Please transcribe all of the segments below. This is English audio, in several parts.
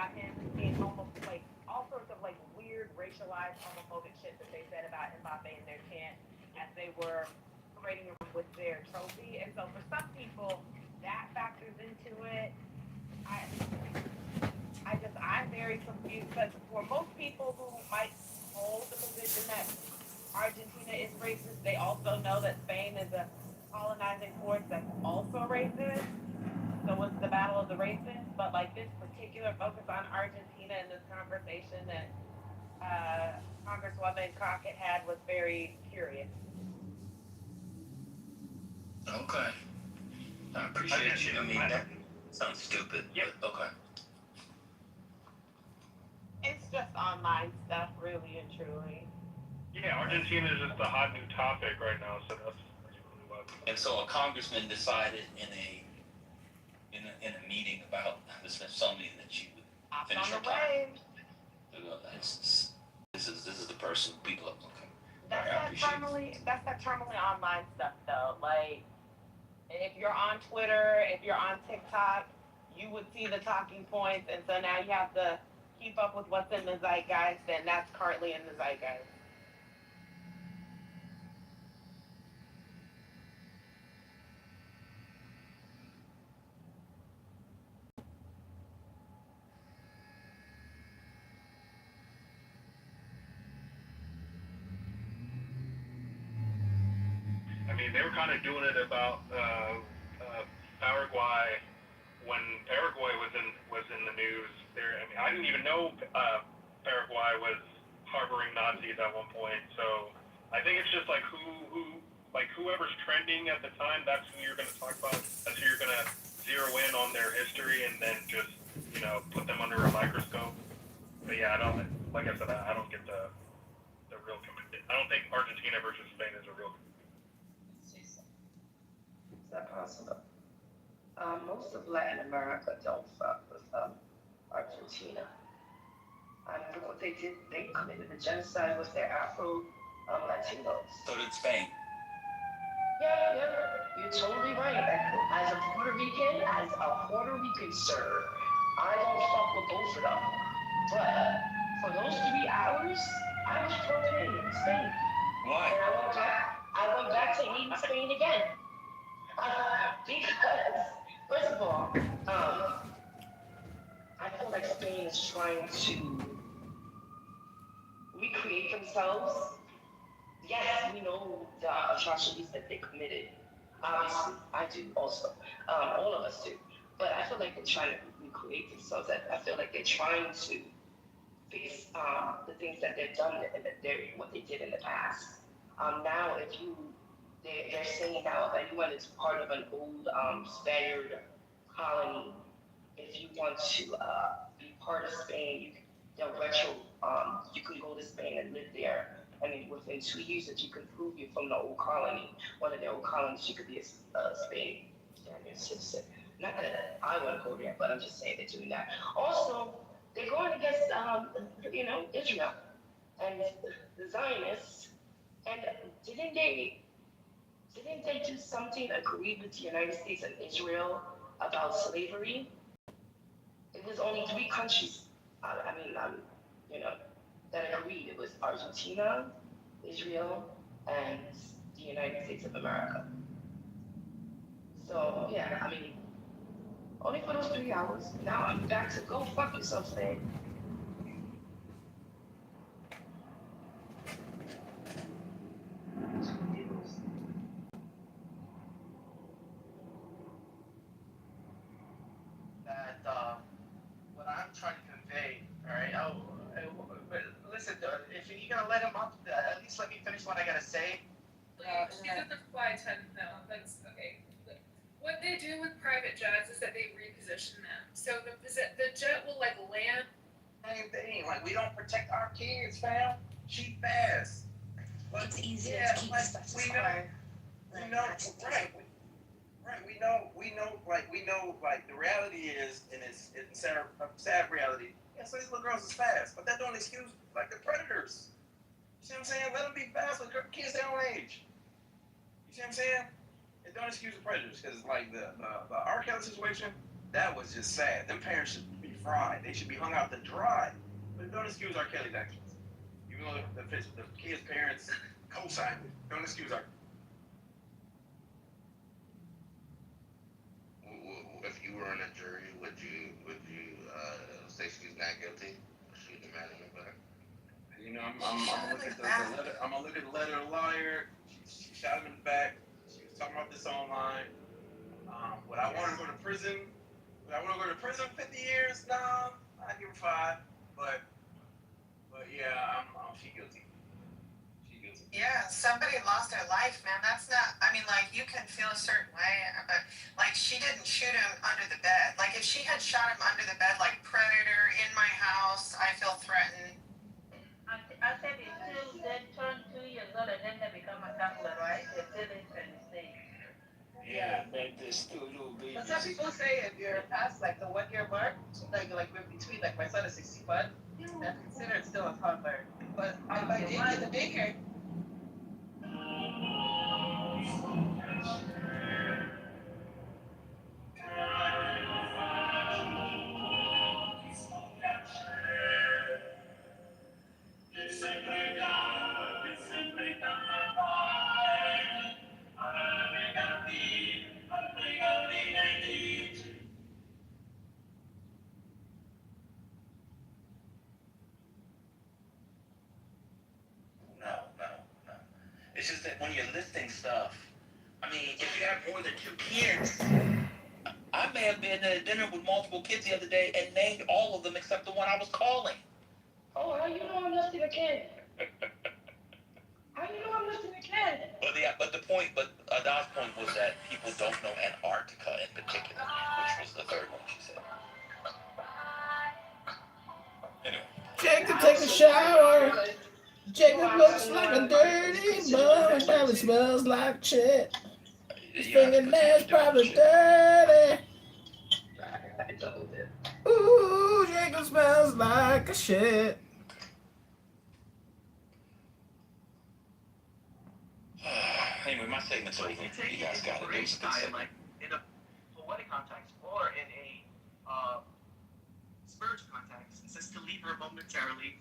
about him being like all sorts of like weird racialized homophobic shit that they said about Mbappe and their chant as they were parading him with their trophy. And so for some people, that factors into it. I I'm very confused because for most people who might hold the position that Argentina is racist, they also know that Spain is a colonizing force that's also racist. So it's the battle of the races. But like this particular focus on Argentina in this conversation that Congresswoman Crockett had was very curious. Okay. I appreciate you. I mean, that sounds stupid, but okay. It's just online stuff, really and truly. Yeah, Argentina is just a hot new topic right now, so that's really what. And so a congressman decided in a meeting about the Smithsonian that you would finish your time. This is the person people are looking. That's that terminally online stuff though. Like if you're on Twitter, if you're on TikTok, you would see the talking points, and so now you have to keep up with what's in the zeitgeist, and that's currently in the zeitgeist. I mean, they were kind of doing it about Paraguay when Paraguay was in the news. There, I mean, I didn't even know Paraguay was harboring Nazis at one point. So I think it's just like whoever's trending at the time, that's who you're going to talk about. That's who you're going to zero in on their history and then just put them under a microscope. But yeah, I don't like I said, I don't get the real commitment. I don't think Argentina versus Spain is a real. Is that possible? Most of Latin America don't fuck with Argentina. Look what they did. They committed a genocide with their Afro Latinos. So did Spain. Yeah, you're totally right. As a Puerto Rican, sir, I don't fuck with both of them. But for those 3 hours, I was propane in Spain. Why? And I went back to eating Spain again. Because, first of all, I feel like Spain is trying to recreate themselves. Yes, we know the atrocities that they committed. Obviously, I do also. All of us do. But I feel like they're trying to recreate themselves. I feel like they're trying to fix the things that they've done and what they did in the past. Now, they're saying now if anyone is part of an old Spaniard colony, if you want to be part of Spain, you can go to Spain and live there. I mean, within 2 years, if you can prove you're from the old colony, one of the old colonies, you could be a Spaniard citizen. Not that I want to go there, but I'm just saying they're doing that. Also, they're going against, Israel and the Zionists. And didn't they do something, agree with the United States and Israel about slavery? It was only 3 countries, that agreed. It was Argentina, Israel, and the United States of America. So, yeah, I mean, only for those 3 hours. Now I'm back to go fuck yourself, man. That what I'm trying to convey, all right? But listen, if you're gonna let him up, at least let me finish what I gotta say. She doesn't fly 10. No, that's okay. What they do with private jets is that they reposition them. So the jet will like land. Same thing. Like we don't protect our kids, fam. Cheap ass. Like, It's easier yeah, to keep like, stuff we as know, far. we know, right. We know, like the reality is, and it's sad reality. Yeah, so these little girls is fast, but that don't excuse like the predators. You see what I'm saying? Let them be fast with kids their own age. You see what I'm saying? It don't excuse the predators, because like the R. Kelly situation, that was just sad. Them parents should be fried. They should be hung out to dry. But don't excuse R. Kelly's actions. Even though the kid's parents co-signed it, don't excuse R. If you were in a jury, would you say she's not guilty? Or she demanding it back? You know, I'm gonna look at the letter. I'm gonna look at the letter of the lawyer. She shot him in the back. She was talking about this online. Would I want her to go to prison? Would I want to go to prison 50 years? No, I'd give her 5. But yeah, she guilty. She guilty. Yeah, somebody lost their life, man. That's not, I mean, like, you can feel a certain way, but, like, she didn't shoot him under the bed. Like, if she had shot him under the bed, like, predator, in my house, I feel threatened. I said it's still, they turn 2 years old and then they become a toddler, right? They still in mistake. Yeah, but there's still little babies. But some people say if you're past like the 1 year mark, like we're between, like my son is 65, that's considered still a toddler. But if I did get the daycare. No. It's just that when you're listing stuff, I mean, if you have more than 2 kids, I may have been at dinner with multiple kids the other day and named all of them except the one I was calling. Oh, how you know I'm listing a kid? How you know I'm listing a kid? But Adam's point was that people don't know Antarctica in particular, which was the third one she said. Anyway. Jacob, take a shower. Jacob looks like a dirty boy. Probably smells like shit. His fingernails probably dirty. Ooh, Jacob smells like a shit. Anyway, my segment's over. You guys got it. It was a good segment. Like in a poetic context or in a spiritual context, it says to leave her momentarily.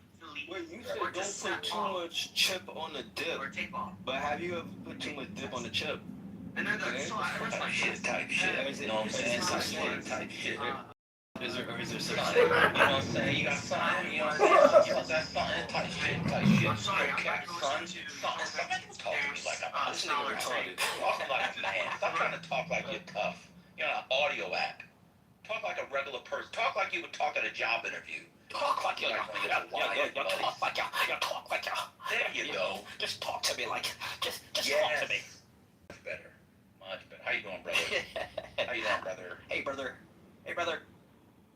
Wait, you said don't put too much chip on the dip. Or take off. But have you ever put too much dip on the chip? And then so I was like, Shit type shit. You know what I'm saying? Some shit type shit. Is there such You thing? know what I'm saying? You got something, you know what I'm saying? You know that something type shit. I'm sorry, I'm Okay, back to son. listen to Don't talk to me like I'm This nigga retarded. Talk like a man. Stop trying to talk like you're tough. You're on an audio app. Talk like a regular person. Talk like you would talk at a job interview. Talk like you. Talk like you. There you go. Just talk to me like. Just Yes. talk to me. Much better. Much better. How you doing, brother? How you doing, brother? Hey, brother. Hey, brother.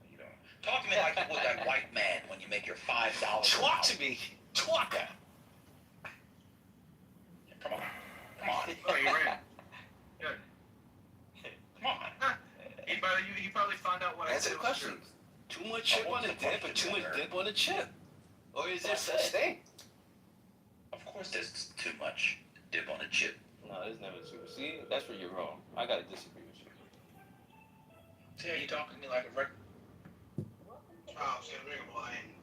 How you doing? Talk to me like you would that white man when you make your $5. Talk to me. Talk. Come on. Come on. oh, you ran. Good. Come on. Hey, brother, you probably found out what Answer I the said. question. Too much chip on the dip or too much dip on the chip? Or is there such thing? Of course there's too much dip on a chip. No, there's never too. See, that's where you're wrong. I gotta disagree with you. See, you talking to me like a regular. Oh, it's gonna bring a wine.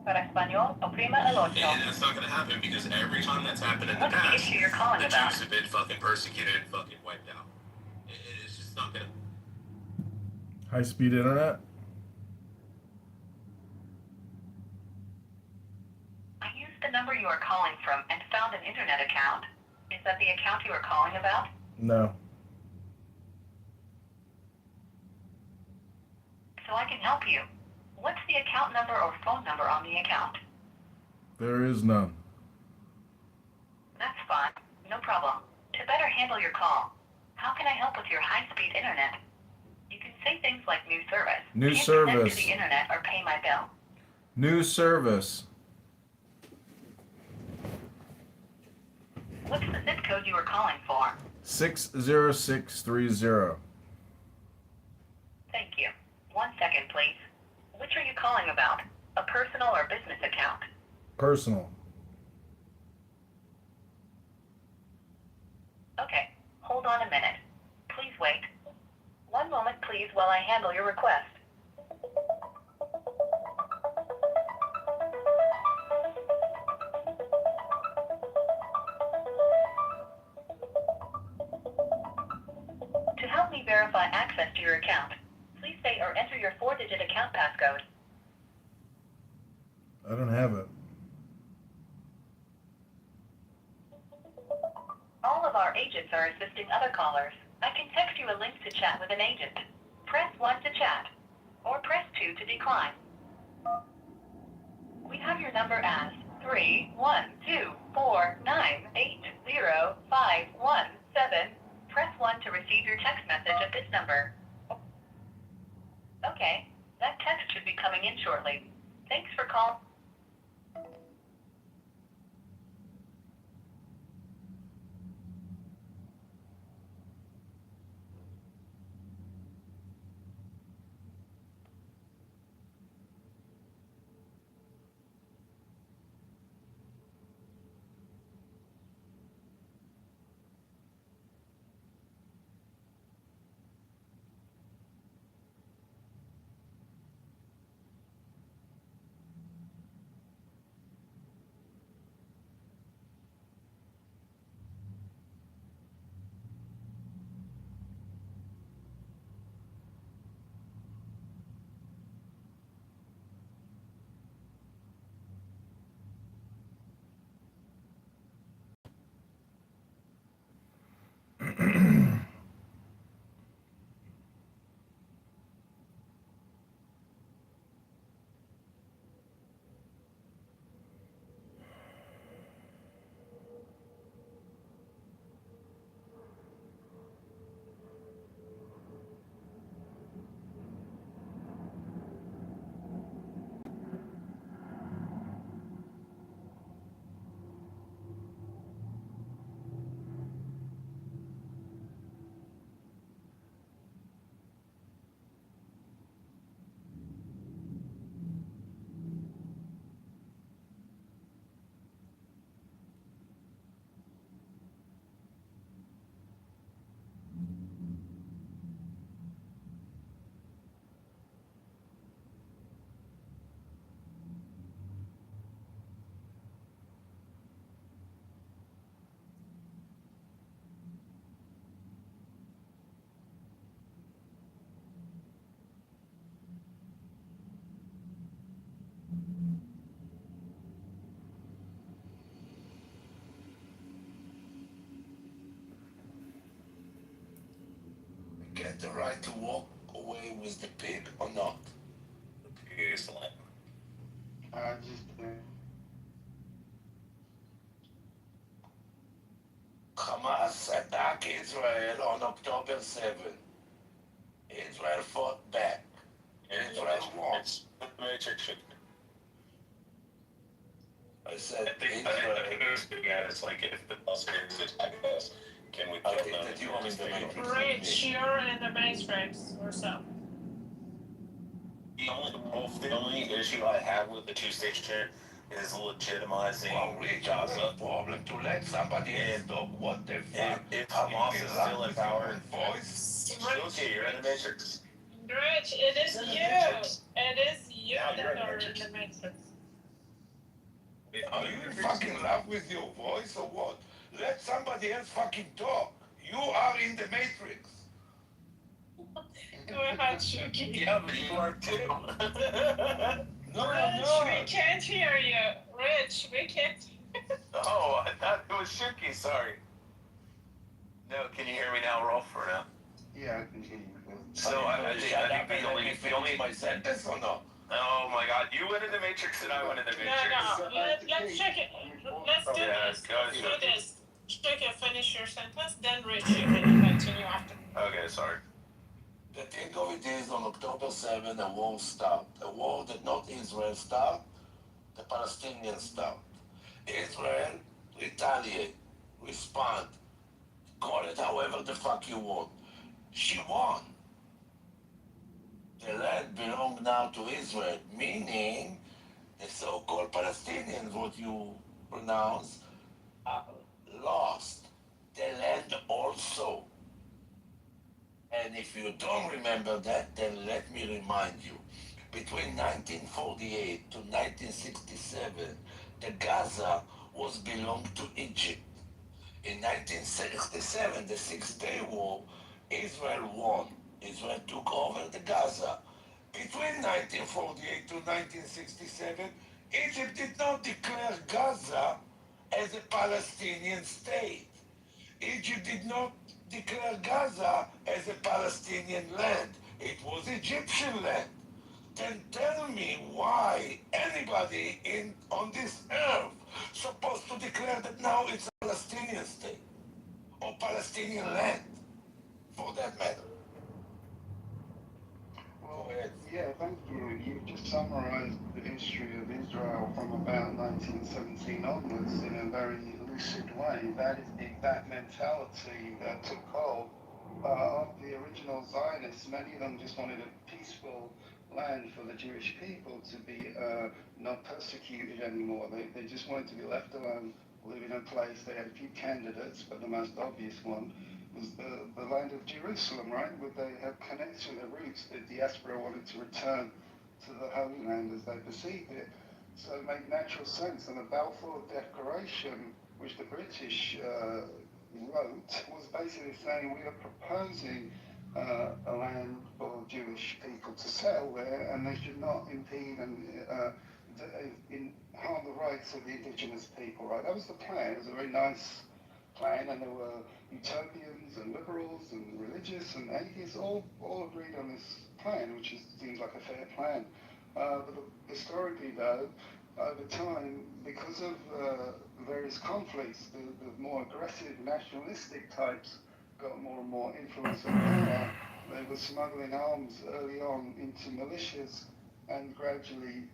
Para español, oprima el ocho. And that's not gonna happen because every time that's happened in the What's the past, issue you're calling the about? Jews have been fucking persecuted and fucking wiped out. It's just not gonna. High-speed internet? I used the number you are calling from and found an internet account. Is that the account you are calling about? No. So I can help you. What's the account number or phone number on the account? There is none. That's fine. No problem. To better handle your call, how can I help with your high-speed internet? You can say things like new service. New Can't service. connect to the internet or pay my bill. New service. What's the zip code you are calling for? 60630. Thank you. 1 second, please. Which are you calling about? A personal or business account? Personal. 1 minute. Please wait. One moment, please, while I handle your request. To help me verify access to your account, please say or enter your 4-digit account passcode. I don't have it. All of our agents are assisting other callers. I can text you a link to chat with an agent. Press 1 to chat, or press 2 to decline. We have your number as 31249805117. Press 1 to receive your text message at this number. Okay, that text should be coming in shortly. Thanks for calling. Get the right to walk away with the pig or not? The pig is like, I just. Hamas attacked Israel on October 7. Israel fought back. Israel won. Matrix. I said I think it was good, yeah, it's like if the Muslims attack us, can we I kill think them? that you are in the Matrix. Rich, you're in the Matrix or so. The only issue I have with the two-state shit is legitimizing Well, we just a problem to let somebody else talk. What the fuck? if Hamas is still in power. Voice. Okay, you're in the Matrix. Rich, it is you. It is you Yeah, you're that in the are in Matrix. the Matrix. Are you in fucking love with your voice or what? Let somebody else fucking talk. You are in the Matrix. Go ahead, Shuki. Yeah, but you are too. No, Rich, no. we can't hear you. Rich, we can't. Oh, I thought it was Shuki, sorry. No, can you hear me now, Rolf, or no? Yeah, I can hear you. So I think the only my sentence or not? Oh my god, you went in the Matrix and I went in the Matrix. No. Let's check it. Let's do Yeah, this. go Let's do ahead. this. Check it, finish your sentence, then Rich, you can continue after. Okay, sorry. The thing of it is, on October 7, a war started. A war that not Israel started, the Palestinians started. Israel retaliate, respond, call it however the fuck you want. She won. The land belongs now to Israel, meaning the so-called Palestinians, what you pronounce, lost. The land also. And if you don't remember that, then let me remind you. Between 1948 to 1967, the Gaza was belonged to Egypt. In 1967, the Six-Day War, Israel won. Israel took over the Gaza. Between 1948 to 1967, Egypt did not declare Gaza as a Palestinian state. Egypt did not declare Gaza as a Palestinian land. It was Egyptian land. Then tell me why anybody on this earth supposed to declare that now it's a Palestinian state or Palestinian land, for that matter. Well, yeah, thank you. You've just summarized the history of Israel from about 1917 onwards in a very lucid way. That is the exact mentality that took hold of the original Zionists. Many of them just wanted a peaceful land for the Jewish people to be not persecuted anymore. They just wanted to be left alone, live in a place. They had a few candidates, but the most obvious one was the land of Jerusalem, right? Would they have connection, the roots? The diaspora wanted to return to the Holy Land as they perceived it. So it made natural sense. And the Balfour Declaration, which the British wrote, was basically saying we are proposing a land for Jewish people to settle there, and they should not impede and harm the rights of the indigenous people, right? That was the plan. It was a very nice plan, and there were utopians and liberals and religious and atheists all agreed on this plan, which seems like a fair plan. But historically, though, over time, because of various conflicts, the more aggressive nationalistic types got more and more influence and power. They were smuggling arms early on into militias, and gradually,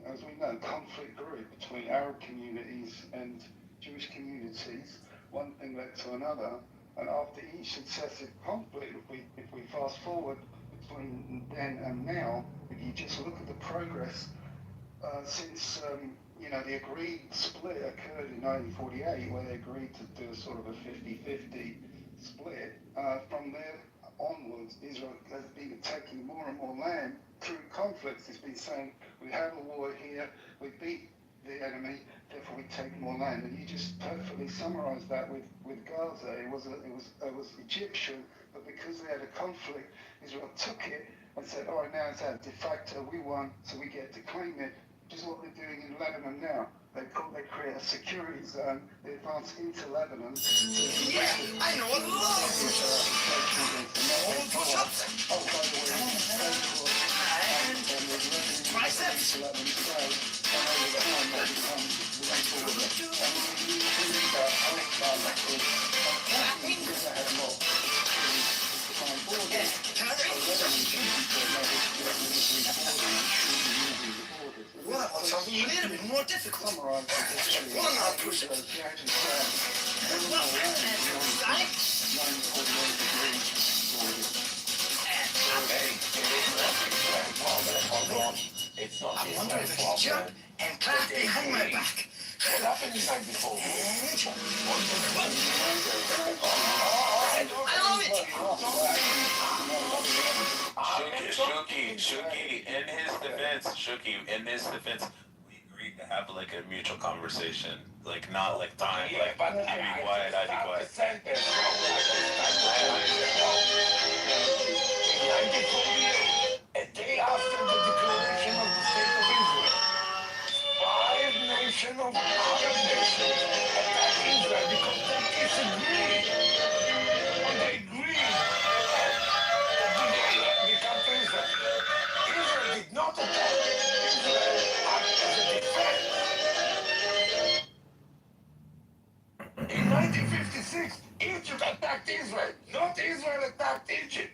as we know, conflict grew between Arab communities and Jewish communities. One thing led to another, and after each successive conflict, if we fast forward between then and now, if you just look at the progress since the agreed split occurred in 1948, where they agreed to do a sort of a 50-50 split. From there onwards, Israel has been taking more and more land through conflicts. It's been saying, we have a war here, we beat the enemy, therefore we take more land. And you just perfectly summarized that with Gaza. It was Egyptian, but because they had a conflict, Israel took it and said, all right, now it's our de facto, we won, so we get to claim it, which is what they're doing in Lebanon now. They create a security zone, they advance into Lebanon. Yeah, I know a lot of push-ups. Oh, by the way, Triceps. What about something a little bit more difficult? One arm push-up. It's not I wonder if I can jump and clap behind my back. What happened the night before? I love it! Shuki, in his defense, we agreed to have like a mutual conversation. Like, not like time, like, you be quiet, I be quiet. A day after the declaration of the State of Israel, 5 nations of Arab nations attacked Israel because they disagreed. And they agreed that they come to Israel. Israel did not attack. Israel acted as a defense. In 1956, Egypt attacked Israel, not Israel attacked Egypt.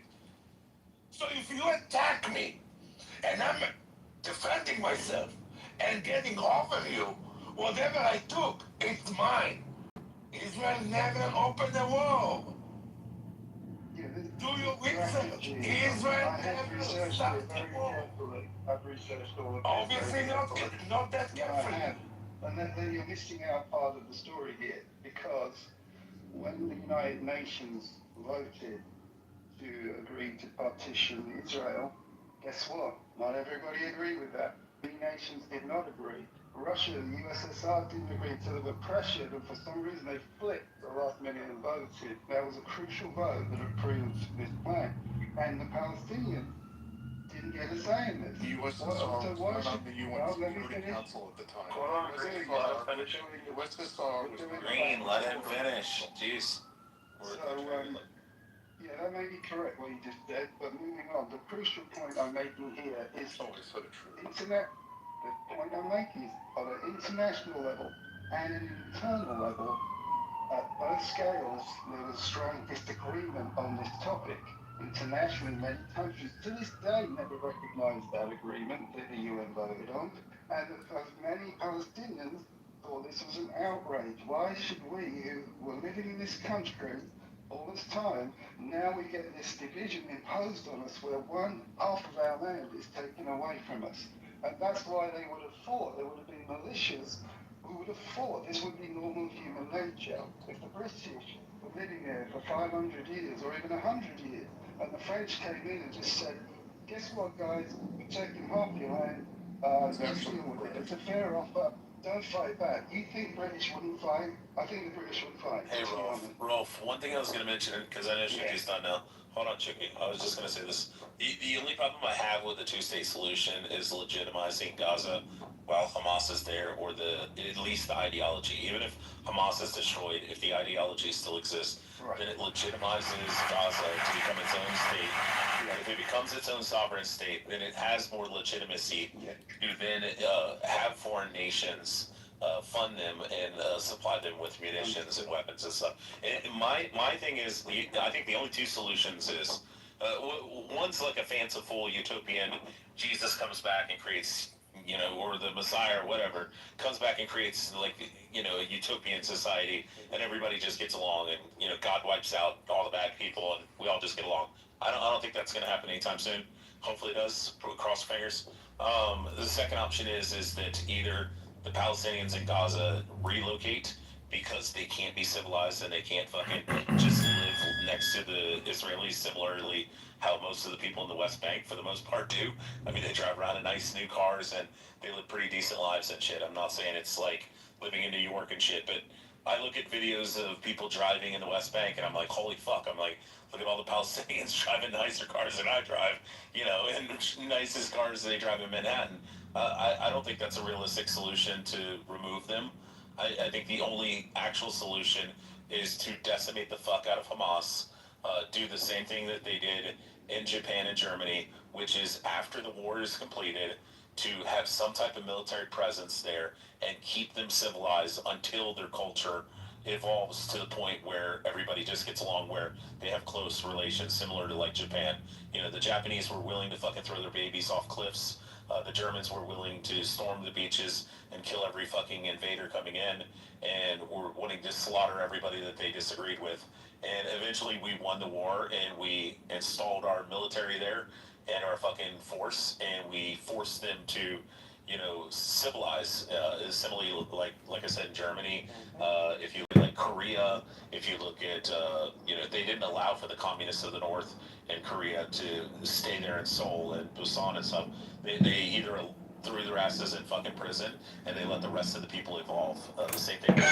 So if you attack me, and I'm defending myself and getting over you, whatever I took, it's mine. Israel never opened a war. Do your research. Israel never stopped the war. I've researched all of this. Obviously not that carefully. And then you're missing out part of the story here, because when the United Nations voted to agree to partition Israel. Guess what? Not everybody agreed with that. Three nations did not agree. Russia, the USSR didn't agree, so they were pressured, and for some reason they flipped the last minute and voted. That was a crucial vote that approved this plan. And the Palestinians didn't get a say in this. The USSR was not on the UN Security Council at the time. The USSR was Green, let him finish. Jeez. Yeah, that may be correct what you just said, but moving on, the crucial point I'm making here is internet. The point I'm making is on an international level and an internal level, at both scales, there was strong disagreement on this topic. Internationally, many countries to this day never recognized that agreement that the UN voted on, and many Palestinians thought this was an outrage. Why should we, who were living in this country all this time, now we get this division imposed on us where half of our land is taken away from us? And that's why they would have fought. There would have been militias who would have fought. This would be normal human nature. If the British were living there for 500 years or even 100 years, and the French came in and just said, guess what, guys, we're taking half your land, let's deal with it. It's a fair offer. Don't fight back. You think British wouldn't fight? I think the British would fight. Hey, Rolf, one thing I was going to mention, because I know Chucky's done now. Hold on, Chucky. I was just going to say this. The only problem I have with the two-state solution is legitimizing Gaza while Hamas is there, or at least the ideology. Even if Hamas is destroyed, if the ideology still exists, then it legitimizes Gaza to become its own state. If it becomes its own sovereign state, then it has more legitimacy to then have foreign nations fund them and supply them with munitions and weapons and stuff. And my thing is, I think the only two solutions is, one's like a fanciful utopian, Jesus comes back and creates, or the Messiah or whatever, comes back and creates like, a utopian society, and everybody just gets along, and, God wipes out all the bad people and we all just get along. I don't think that's going to happen anytime soon. Hopefully it does. Cross fingers. The second option is that either the Palestinians in Gaza relocate because they can't be civilized and they can't fucking just live next to the Israelis, similarly how most of the people in the West Bank, for the most part, do. I mean, they drive around in nice new cars and they live pretty decent lives and shit. I'm not saying it's like living in New York and shit, but I look at videos of people driving in the West Bank and I'm like, holy fuck. I'm like, look at all the Palestinians driving nicer cars than I drive, and nicest cars they drive in Manhattan. I don't think that's a realistic solution to remove them. I think the only actual solution is to decimate the fuck out of Hamas, do the same thing that they did in Japan and Germany, which is after the war is completed, to have some type of military presence there and keep them civilized until their culture evolves to the point where everybody just gets along, where they have close relations, similar to like Japan. The Japanese were willing to fucking throw their babies off cliffs. The Germans were willing to storm the beaches and kill every fucking invader coming in, and were wanting to slaughter everybody that they disagreed with. And eventually we won the war, and we installed our military there and our fucking force, and we forced them to, civilize. Similarly, like I said, in Germany, if you look at like Korea, if you look at, they didn't allow for the communists of the North and Korea to stay there in Seoul and Busan and stuff. They either threw their asses in fucking prison and they let the rest of the people evolve. The same thing with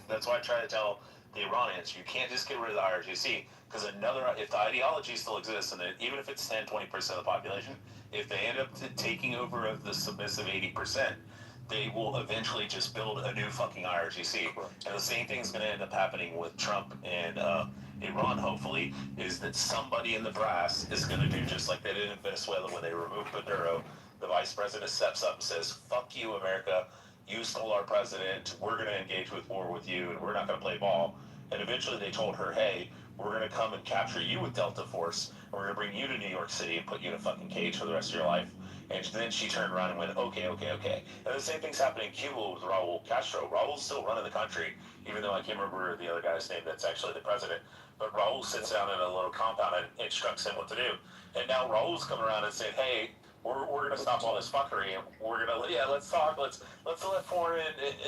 That's why I try to tell the Iranians, you can't just get rid of the IRGC, because if the ideology still exists, and even if it's 10-20% of the population, if they end up taking over of the submissive 80%, they will eventually just build a new fucking IRGC. And the same thing is going to end up happening with Trump and Iran, hopefully, is that somebody in the brass is going to do just like they did in Venezuela when they removed Maduro. The vice president steps up and says, fuck you, America. You stole our president. We're going to engage with war with you, and we're not going to play ball. And eventually they told her, hey, we're going to come and capture you with Delta Force, and we're going to bring you to New York City and put you in a fucking cage for the rest of your life. And then she turned around and went, okay. And the same thing's happening in Cuba with Raul Castro. Raul's still running the country, even though I can't remember the other guy's name that's actually the president. But Raul sits down in a little compound and instructs him what to do. And now Raul's coming around and saying, hey, we're going to stop all this fuckery, and we're going to, let's talk, let's let foreign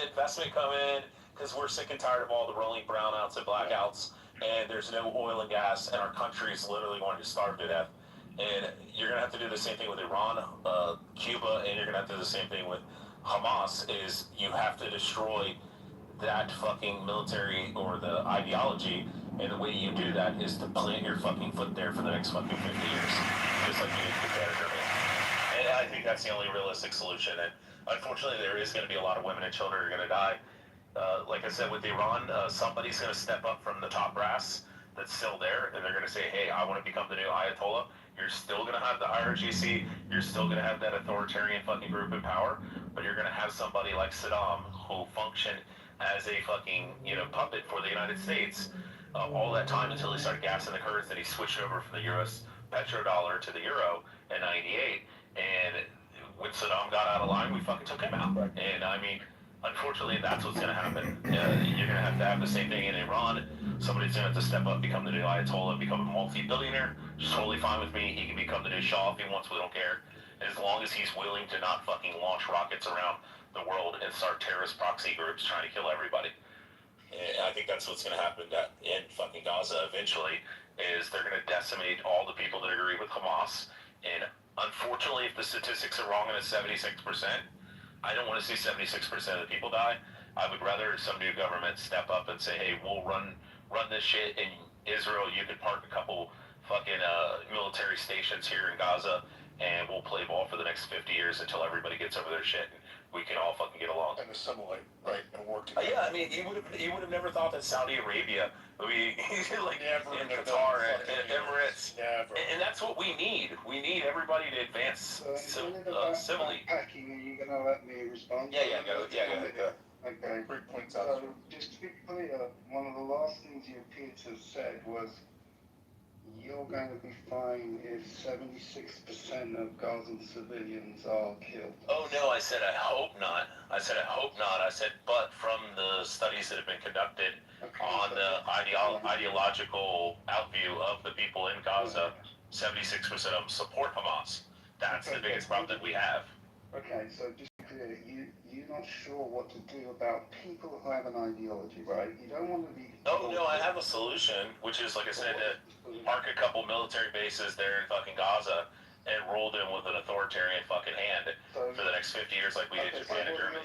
investment come in, because we're sick and tired of all the rolling brownouts and blackouts, and there's no oil and gas, and our country is literally going to starve to death. And you're going to have to do the same thing with Iran, Cuba, and you're going to have to do the same thing with Hamas, is you have to destroy that fucking military or the ideology, and the way you do that is to plant your fucking foot there for the next fucking 50 years, just like you did with Canada. And I think that's the only realistic solution, and unfortunately there is going to be a lot of women and children who are going to die. Like I said with Iran, somebody's going to step up from the top brass that's still there, and they're going to say, hey, I want to become the new Ayatollah. You're still going to have the IRGC, you're still going to have that authoritarian fucking group in power, but you're going to have somebody like Saddam who functioned as a fucking, puppet for the United States all that time until he started gassing the Kurds, and he switched over from the US petrodollar to the euro in 98, and when Saddam got out of line, we fucking took him out. And I mean, unfortunately, that's what's going to happen. You're going to have the same thing in Iran. Somebody's going to have to step up, become the new Ayatollah, become a multi-billionaire. It's totally fine with me. He can become the new Shah if he wants. We don't care. As long as he's willing to not fucking launch rockets around the world and start terrorist proxy groups trying to kill everybody. And I think that's what's going to happen in fucking Gaza eventually, is they're going to decimate all the people that agree with Hamas. And unfortunately, if the statistics are wrong and it's 76%, I don't want to see 76% of the people die. I would rather some new government step up and say, hey, we'll run this shit in Israel. You can park a couple fucking military stations here in Gaza, and we'll play ball for the next 50 years until everybody gets over their shit, and we can all fucking get along. And assimilate, right, and work together. Yeah, I mean, you would have never thought that Saudi Arabia would be like in Qatar and Emirates. Never. And that's what we need. We need everybody to advance civilly. Packing, are you going to let me respond? Go. Okay. Great points out. So, just to be clear, one of the last things you appear to have said was you're going to be fine if 76% of Gazan civilians are killed. Oh, no, I said I hope not. I said, but from the studies that have been conducted on the ideological outview of the people in Gaza, 76% of them support Hamas. That's the biggest problem that we have. Okay, so just clear, you're not sure what to do about people who have an ideology, right? You don't want to be... Oh, no, I have a solution, which is, like I said, to park a couple military bases there in fucking Gaza and rule them with an authoritarian fucking hand for the next 50 years like we did in Japan and Germany.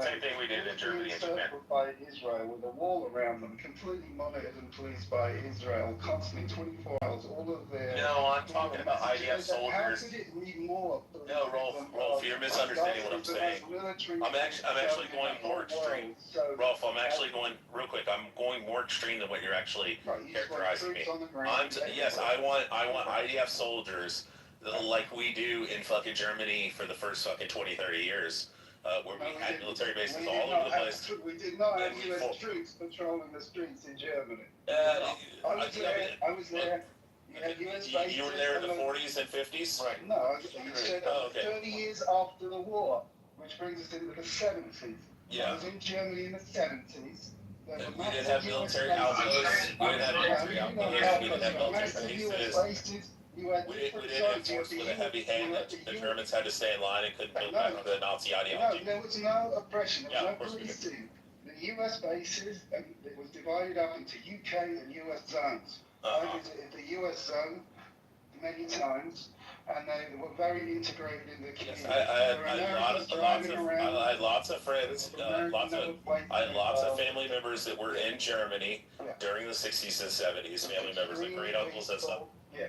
Same thing we did in Germany and Japan. By Israel with a wall around them, completely monitored and policed by Israel, constantly 24 hours, all of their... No, I'm talking about IDF soldiers. How could it need more? No, Rolf, you're misunderstanding what I'm saying. I'm actually going more extreme. Rolf, I'm actually going, real quick, I'm going more extreme than what you're actually characterizing me. Yes, I want IDF soldiers like we do in fucking Germany for the first fucking 20, 30 years. Where we had military bases all over the place. We did not have U.S. troops patrolling the streets in Germany. I was there. You had U.S. bases. You were there in the 40s and 50s? Right. No, you said 30 years after the war, which brings us into the 70s. Yeah. I was in Germany in the 70s. We didn't have military outposts. We didn't have military outposts. We didn't have military bases. We didn't enforce with a heavy hand that the Germans had to stay in line and couldn't build back the Nazi ideology. No, there was no oppression. There was no policing. The U.S. bases, it was divided up into UK and U.S. zones. I visited the U.S. zone many times, and they were very integrated in the community. Yes, I had lots of friends, I had lots of family members that were in Germany during the 60s and 70s, family members, like great uncles and stuff.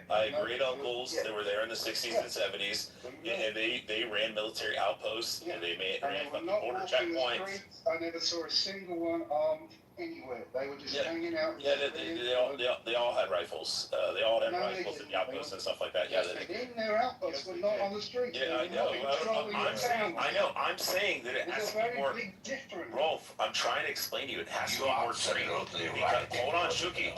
I had great uncles that were there in the 60s and 70s, and they ran military outposts, and they ran fucking border checkpoints. I never saw a single one armed anywhere. They were just hanging out. Yeah, they all had rifles. They all had rifles in the outposts and stuff like that. Yeah, in their outposts, but not on the streets. Yeah, I know. I'm saying that it has to be more. Rolf, I'm trying to explain to you. It has to be more extreme. Hold on, Shuki.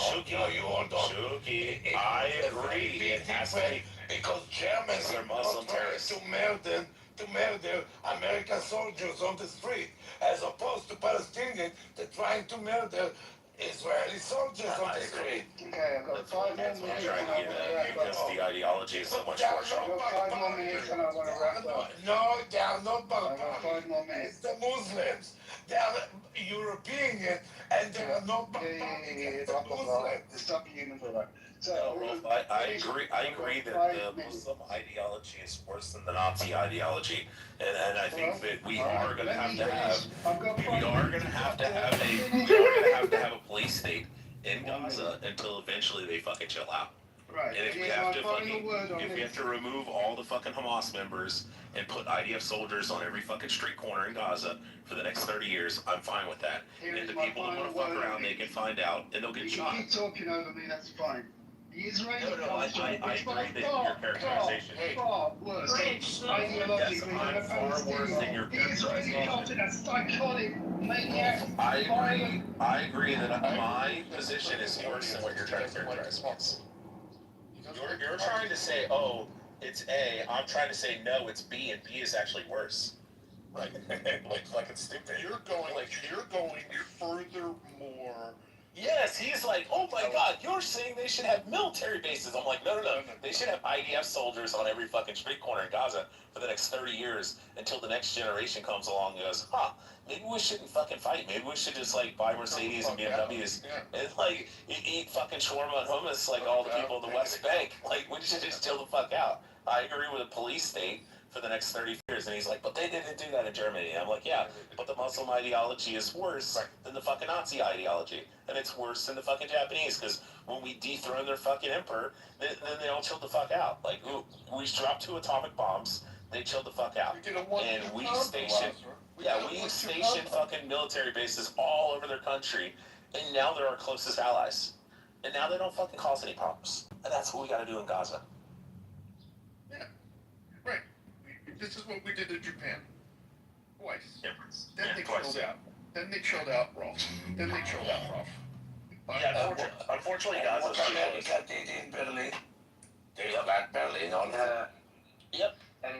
I agree. It has to be. Because Germans They're Muslim trying terrorists. to murder American soldiers on the street, as opposed to Palestinians that trying to murder Israeli soldiers on the street. Okay, I've got 5 more That's what I'm minutes trying and to I get want to at, wrap because up. the ideology is so much worse. I've got 5 more minutes and I want to wrap up. No, they are not I've got barbarians. 5 more minutes. It's the Muslims. They are European and they are not barbarians. It's the Muslims. Stop being in the So, No, Rolf, I agree that the Muslim ideology is worse than the Nazi ideology, and I think that we are going to have a police state in Gaza until eventually they fucking chill out. Right. And if we have to remove all the fucking Hamas members and put IDF soldiers on every fucking street corner in Gaza for the next 30 years, I'm fine with that. And if the people that want to fuck around, they can find out and they'll get shot. You keep talking over me, that's fine. The Israeli I agree that your characterization. far worse. Ideologically, I'm than far worse than your the Israeli characterization. culture, that psychotic maniac. I agree that my position is worse than what you're trying to characterize. You're trying to say, oh, it's A. I'm trying to say, no, it's B, and B is actually worse. Like fucking stupid. You're going furthermore. Yes, he's like, oh my God, you're saying they should have military bases. I'm like, no. They should have IDF soldiers on every fucking street corner in Gaza for the next 30 years until the next generation comes along and goes, maybe we shouldn't fucking fight. Maybe we should just like buy Mercedes and BMWs and like eat fucking shawarma and hummus like all the people in the West Bank. Like, we should just chill the fuck out. I agree with a police state for the next 30 years. And he's like, but they didn't do that in Germany. And I'm like, yeah, but the Muslim ideology is worse than the fucking Nazi ideology. And it's worse than the fucking Japanese, because when we dethrone their fucking emperor, then they all chilled the fuck out. Like, ooh, we dropped 2 atomic bombs, they chilled the fuck out. And we stationed fucking military bases all over their country, and now they're our closest allies. And now they don't fucking cause any problems. And that's what we gotta do in Gaza. Yeah, right. This is what we did to Japan. Twice. Then they chilled out, Rolf. Unfortunately, Gaza's America did in Berlin. They got Berlin on that. Yep. And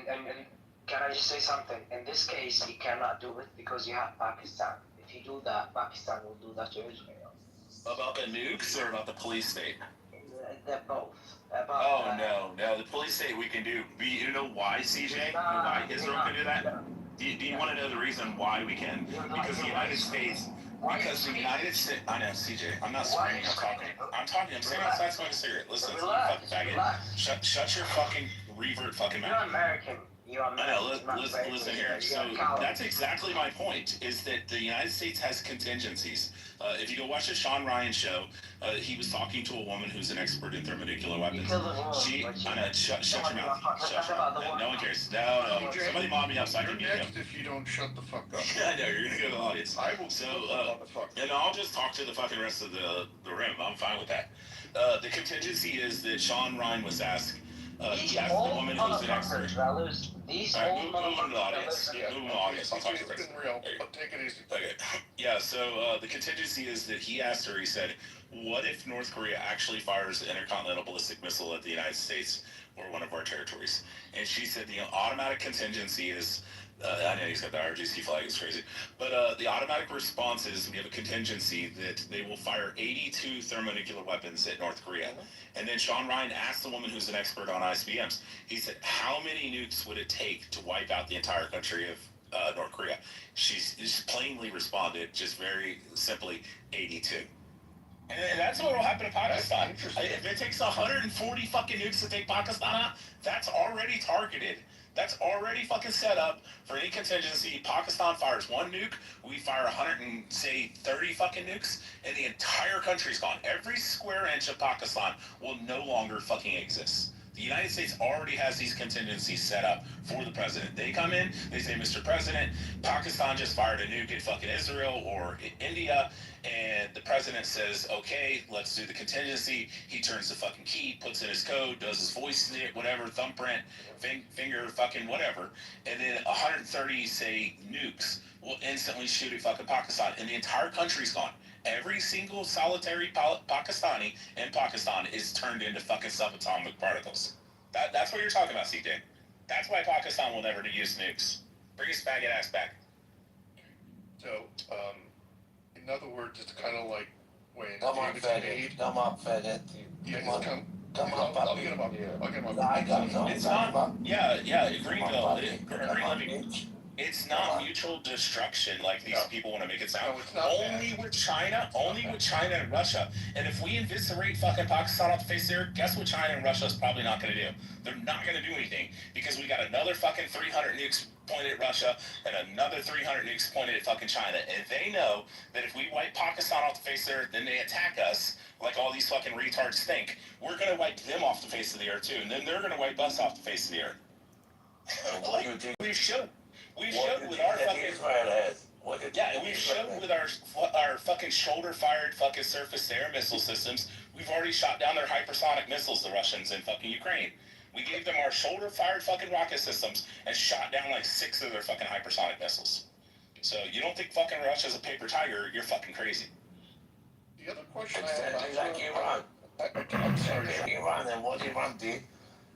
can I just say something? In this case, you cannot do it because you have Pakistan. If you do that, Pakistan will do that to Israel. About the nukes or about the police state? They're both. No. The police state we can do. You know why, CJ? Why Israel can do that? Do you want to know the reason why we can? Because the United States... I know, CJ, I'm not screaming, I'm talking, I'm sitting outside smoking a cigarette. Listen, you fucking faggot. Shut your fucking revert fucking mouth. You're American. I know, listen here. So that's exactly my point, is that the United States has contingencies. If you go watch the Sean Ryan show, he was talking to a woman who's an expert in thermonuclear weapons. I know, shut your mouth. No one cares. No. Somebody mob me up so I can mute him. If you don't shut the fuck up. I know, you're gonna go to the audience. I will. And I'll just talk to the fucking rest of the room. I'm fine with that. The contingency is that Sean Ryan was asked, he asked the woman who's an expert. These move on to the audience. Move on to the audience. I'll talk to the rest. Take it easy. Okay. Yeah, so the contingency is that he asked her, he said, what if North Korea actually fires an intercontinental ballistic missile at the United States or one of our territories? And she said the automatic contingency is, I know he's got the RGC flag, it's crazy. But the automatic response is we have a contingency that they will fire 82 thermonuclear weapons at North Korea. And then Sean Ryan asked the woman who's an expert on ICBMs, he said, how many nukes would it take to wipe out the entire country of North Korea? She's plainly responded, just very simply, 82. And that's what will happen to Pakistan. If it takes 140 fucking nukes to take Pakistan out, that's already targeted. That's already fucking set up for any contingency. Pakistan fires 1 nuke, we fire 130 fucking nukes, and the entire country's gone. Every square inch of Pakistan will no longer fucking exist. The United States already has these contingencies set up for the president. They come in, they say, Mr. President, Pakistan just fired a nuke at fucking Israel or India, and the president says, okay, let's do the contingency. He turns the fucking key, puts in his code, does his voice, whatever, thumbprint, finger, fucking whatever, and then 130, say, nukes will instantly shoot at fucking Pakistan, and the entire country's gone. Every single solitary Pakistani in Pakistan is turned into fucking subatomic particles. That's what you're talking about, CJ. That's why Pakistan will never use nukes. Bring his faggot ass back. So, in other words, it's kind of like when Come on, David faggot. Spade. Come on, faggot. Yeah, Come on. Come on, I'll get him up. I'll get him up. I got him. It's not. Yeah, Greenville. Bitch. It's not mutual destruction like these people want to make it sound. No, it's not Only with China, and Russia. And if we eviscerate fucking Pakistan off the face of the earth, guess what China and Russia is probably not going to do? They're not going to do anything because we got another fucking 300 nukes pointed at Russia and another 300 nukes pointed at fucking China. And they know that if we wipe Pakistan off the face of the earth, then they attack us like all these fucking retards think. We're going to wipe them off the face of the earth too. And then they're going to wipe us off the face of the earth. What do you think? We should. We What showed do you with think our that fucking Israel has? What do you yeah, think we Israel showed has? with our fucking shoulder-fired fucking surface-to-air missile systems. We've already shot down their hypersonic missiles, the Russians in fucking Ukraine. We gave them our shoulder-fired fucking rocket systems and shot down like 6 of their fucking hypersonic missiles. So you don't think fucking Russia's a paper tiger? You're fucking crazy. The other question I have Exactly like Iran. I'm sorry. Iran, and what Iran did,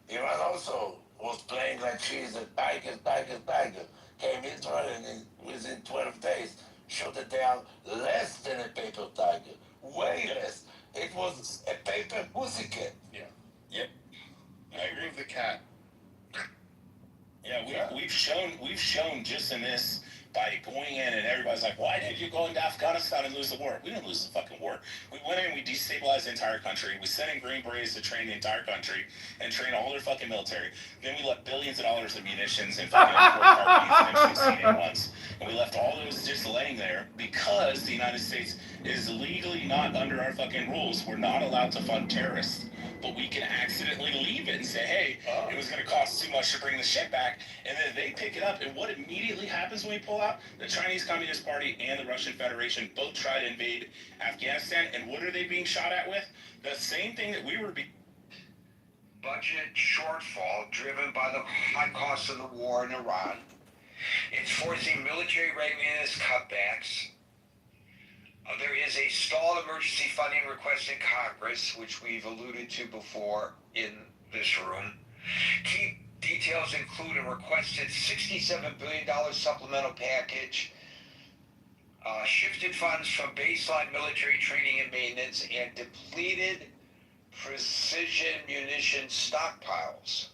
Iran also was playing like she's a tiger. Came Israel and within 12 days showed that they are less than a paper tiger. Way less. It was a paper pussycat. Yeah. Yep. I agree. Move the cat. Yeah, we've shown just in this by going in and everybody's like, why did you go into Afghanistan and lose the war? We didn't lose the fucking war. We went in, we destabilized the entire country. We sent in Green Berets to train the entire country and train all their fucking military. Then we left billions of dollars of munitions and fucking heartbeats and M16A1s. And we left all those just laying there because the United States is legally not under our fucking rules. We're not allowed to fund terrorists. But we can accidentally leave it and say, hey, it was going to cost too much to bring the shit back. And then they pick it up. And what immediately happens when we pull out? The Chinese Communist Party and the Russian Federation both try to invade Afghanistan. And what are they being shot at with? The same thing that we were being... Budget shortfall driven by the high cost of the war in Iran. It's forcing military readiness cutbacks. There is a stalled emergency funding request in Congress, which we've alluded to before in this room. Key details include a requested $67 billion supplemental package, shifted funds from baseline military training and maintenance, and depleted precision munition stockpiles.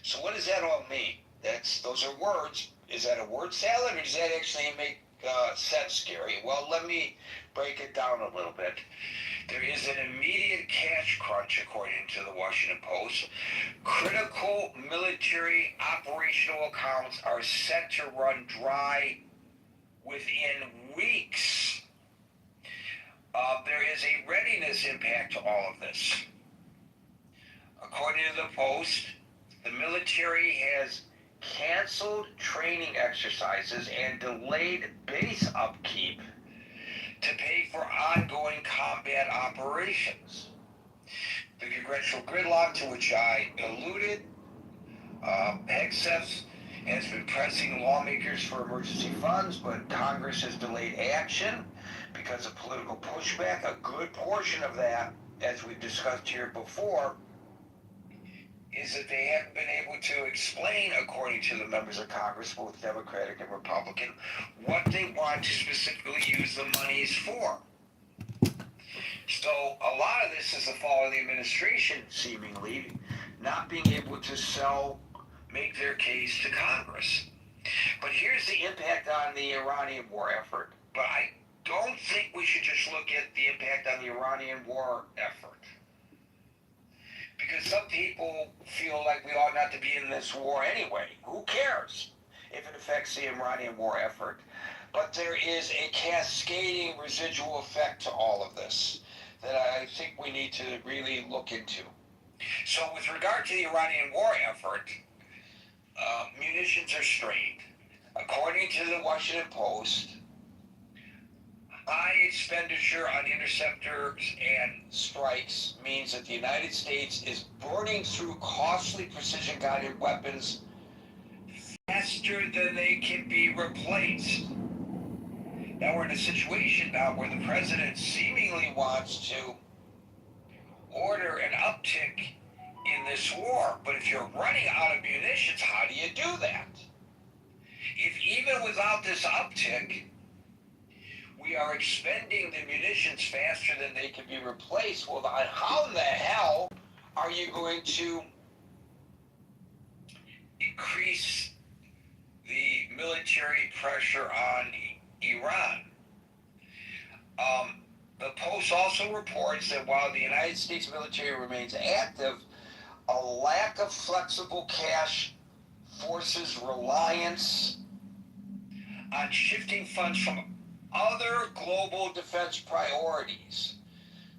So what does that all mean? Those are words. Is that a word salad, or does that actually make sense, Gary? Well, let me break it down a little bit. There is an immediate cash crunch, according to the Washington Post. Critical military operational accounts are set to run dry within weeks. There is a readiness impact to all of this. According to the Post, the military has canceled training exercises and delayed base upkeep to pay for ongoing combat operations. The congressional gridlock to which I alluded, HECSEF has been pressing lawmakers for emergency funds, but Congress has delayed action because of political pushback. A good portion of that, as we've discussed here before, is that they haven't been able to explain, according to the members of Congress, both Democratic and Republican, what they want to specifically use the monies for. So a lot of this is the fault of the administration, seemingly, not being able to make their case to Congress. But here's the impact on the Iranian war effort. But I don't think we should just look at the impact on the Iranian war effort. Because some people feel like we ought not to be in this war anyway. Who cares if it affects the Iranian war effort? But there is a cascading residual effect to all of this that I think we need to really look into. So with regard to the Iranian war effort, munitions are strained. According to the Washington Post, high expenditure on interceptors and strikes means that the United States is burning through costly precision-guided weapons faster than they can be replaced. Now we're in a situation now where the president seemingly wants to order an uptick in this war. But if you're running out of munitions, how do you do that? If even without this uptick, we are expending the munitions faster than they can be replaced, well, then how in the hell are you going to increase the military pressure on Iran? The Post also reports that while the United States military remains active, a lack of flexible cash forces reliance on shifting funds from other global defense priorities.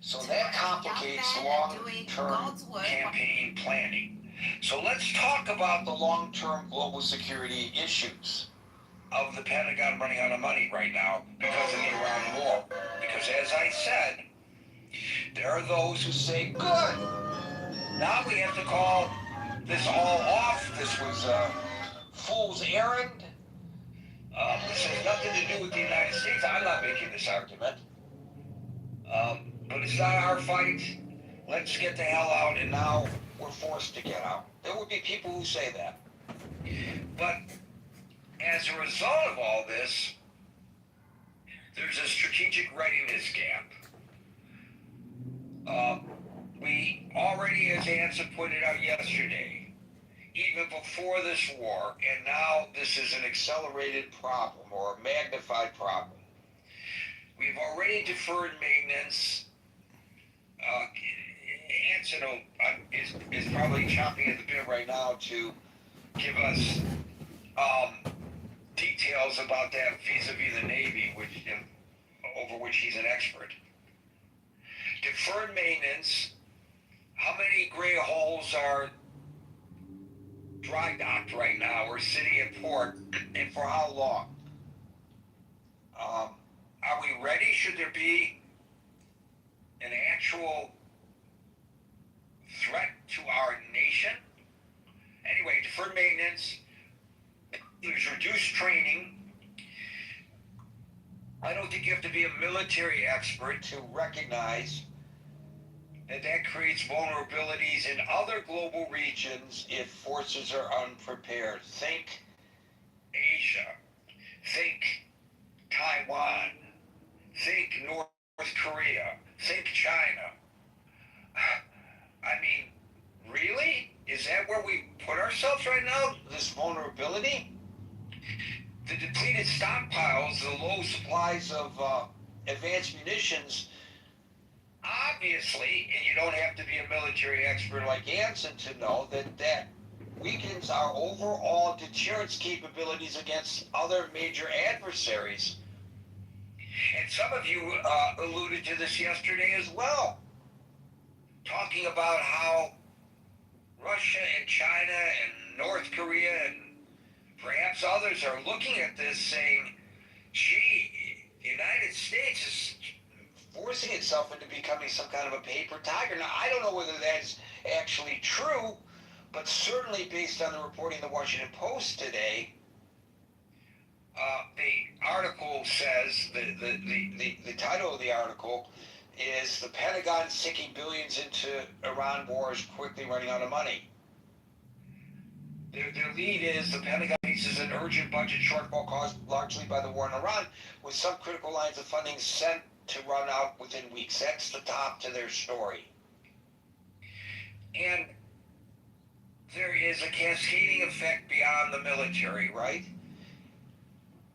So that complicates long-term campaign planning. So let's talk about the long-term global security issues of the Pentagon running out of money right now because of the Iran war. Because as I said, there are those who say, good, now we have to call this all off. This was a fool's errand. This has nothing to do with the United States. I'm not making this argument. But it's not our fight. Let's get the hell out, and now we're forced to get out. There would be people who say that. But as a result of all this, there's a strategic readiness gap. We already, as Anson pointed out yesterday, even before this war, and now this is an accelerated problem or a magnified problem. We've already deferred maintenance. Anson is probably chomping at the bit right now to give us details about that vis-a-vis the Navy, over which he's an expert. Deferred maintenance. How many gray holes are dry docked right now or sitting in port, and for how long? Are we ready? Should there be an actual threat to our nation? Anyway, deferred maintenance. There's reduced training. I don't think you have to be a military expert to recognize that creates vulnerabilities in other global regions if forces are unprepared. Think Asia. Think Taiwan. Think North Korea. Think China. I mean, really? Is that where we put ourselves right now? This vulnerability? The depleted stockpiles, the low supplies of advanced munitions, obviously, and you don't have to be a military expert like Anson to know that weakens our overall deterrence capabilities against other major adversaries. And some of you alluded to this yesterday as well, talking about how Russia and China and North Korea and perhaps others are looking at this saying, gee, the United States is forcing itself into becoming some kind of a paper tiger. Now, I don't know whether that's actually true, but certainly based on the reporting in the Washington Post today, the article says, the title of the article is "The Pentagon Sinking Billions into Iran Wars Quickly Running Out of Money." Their lead is the Pentagon faces an urgent budget shortfall caused largely by the war in Iran, with some critical lines of funding sent to run out within weeks. That's the top to their story. And there is a cascading effect beyond the military, right?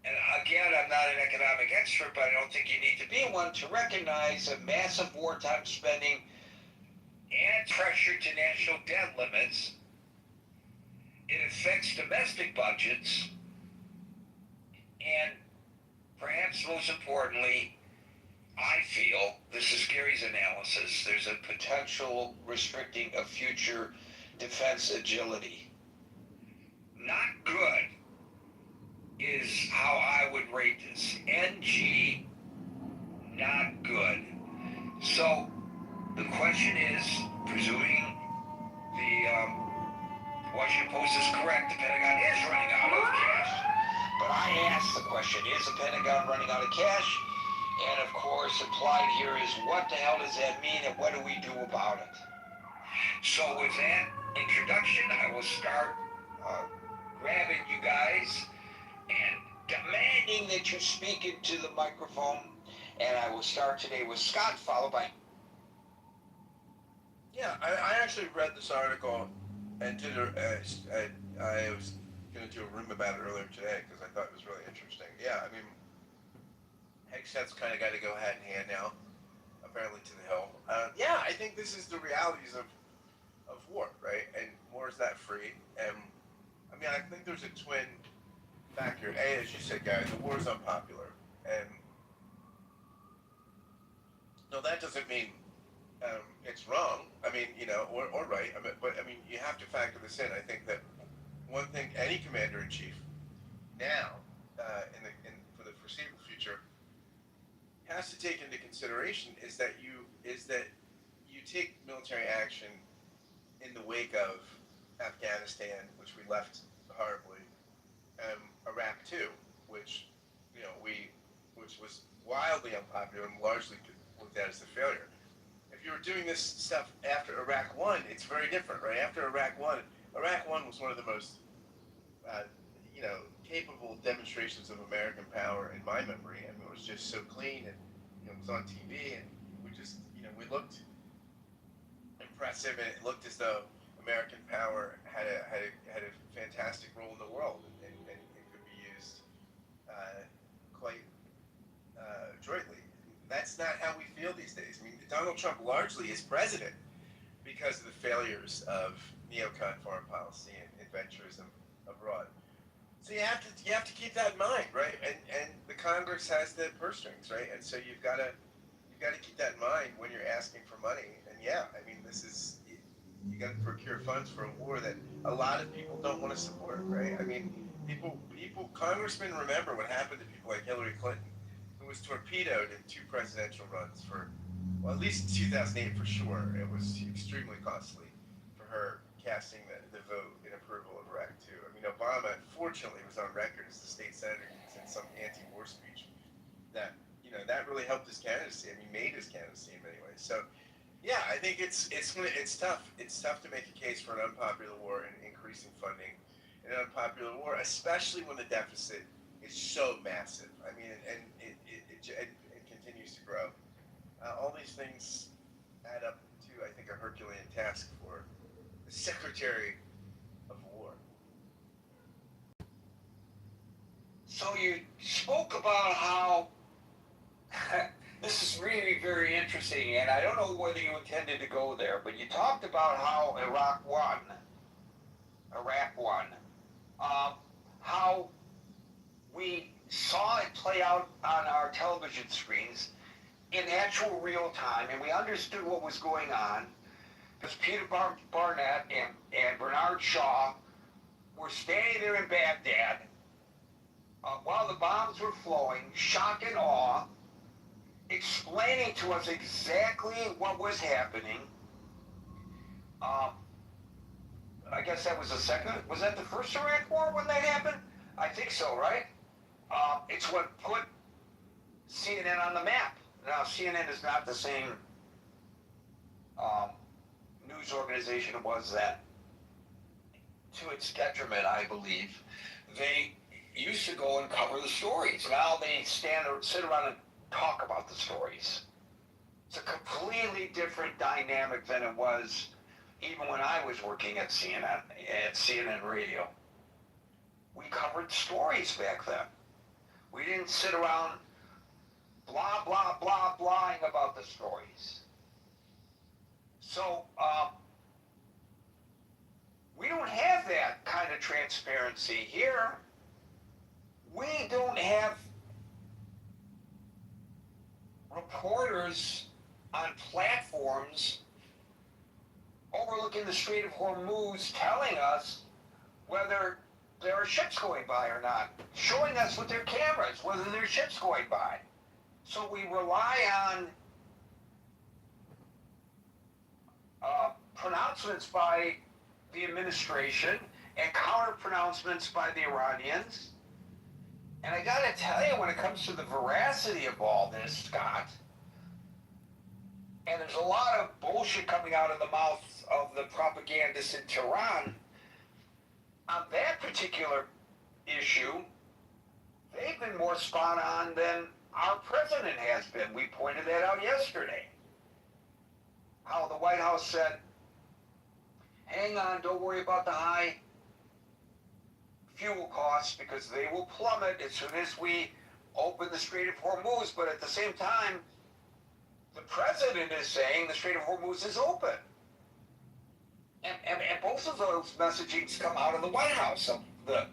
And again, I'm not an economic expert, but I don't think you need to be one to recognize that massive wartime spending and pressure to national debt limits, it affects domestic budgets, and perhaps most importantly, I feel, this is Gary's analysis, there's a potential restricting of future defense agility. Not good is how I would rate this. NG, not good. So the question is, presuming the Washington Post is correct, the Pentagon is running out of cash. But I asked the question, is the Pentagon running out of cash? And of course, implied here is, what the hell does that mean and what do we do about it? So with that introduction, I will start grabbing you guys and demanding that you speak into the microphone. And I will start today with Scott, followed by... Yeah, I actually read this article and I was going to do a room about it earlier today because I thought it was really interesting. Yeah, I mean, headsets kind of got to go hand in hand now, apparently to the hill. Yeah, I think this is the realities of war, right? And war is not free. And I mean, I think there's a twin factor. A, as you said, guys, the war is unpopular. And no, that doesn't mean it's wrong. I mean, you know, or right. I mean, but I mean, you have to factor this in. I think that one thing any commander in chief now, for the foreseeable future, has to take into consideration is that you take military action in the wake of Afghanistan, which we left horribly, Iraq too, which which was wildly unpopular and largely looked at as a failure. If you were doing this stuff after Iraq 1, it's very different, right? After Iraq 1 was one of the most, capable demonstrations of American power in my memory. I mean, it was just so clean and, it was on TV and we just, we looked impressive and it looked as though American power had a fantastic role in the world and it could be used quite adroitly. That's not how we feel these days. I mean, Donald Trump largely is president because of the failures of neocon foreign policy and adventurism abroad. So you have to keep that in mind, right? And the Congress has the purse strings, right? And so you've got to keep that in mind when you're asking for money. And yeah, I mean, you got to procure funds for a war that a lot of people don't want to support, right? I mean, congressmen remember what happened to people like Hillary Clinton, who was torpedoed in 2 presidential runs for, well, at least in 2008 for sure. It was extremely costly for her casting the vote in approval of Iraq 2. I mean, Obama, fortunately, was on record as the state senator in some anti-war speech that, that really helped his candidacy. I mean, made his candidacy in many ways. So, yeah, I think it's tough. It's tough to make a case for an unpopular war and increasing funding in an unpopular war, especially when the deficit is so massive. I mean, and it continues to grow. All these things add up to, I think, a Herculean task for the Secretary of War. So you spoke about how this is really very interesting, and I don't know whether you intended to go there, but you talked about how Iraq won, how we saw it play out on our television screens in actual real time, and we understood what was going on, because Peter Barnett and Bernard Shaw were standing there in Baghdad while the bombs were flowing, shock and awe, explaining to us exactly what was happening. I guess that was was that the first Iraq War when that happened? I think so, right? It's what put CNN on the map. Now, CNN is not the same news organization it was then. To its detriment, I believe. They used to go and cover the stories. Now they sit around and talk about the stories. It's a completely different dynamic than it was even when I was working at CNN Radio. We covered stories back then. We didn't sit around blah, blah, blah, blahing about the stories. So, we don't have that kind of transparency here. We don't have reporters on platforms overlooking the Strait of Hormuz telling us whether there are ships going by or not, showing us with their cameras whether there are ships going by. So we rely on pronouncements by the administration and counter pronouncements by the Iranians. And I gotta tell you, when it comes to the veracity of all this, Scott, And there's a lot of bullshit coming out of the mouths of the propagandists in Tehran on that particular issue. They've been more spot on than our president has been. We pointed that out yesterday. How the White House said, hang on, don't worry about the high fuel costs because they will plummet as soon as we open the Strait of Hormuz. But at the same time, the president is saying the Strait of Hormuz is open. And both of those messagings come out of the White House. The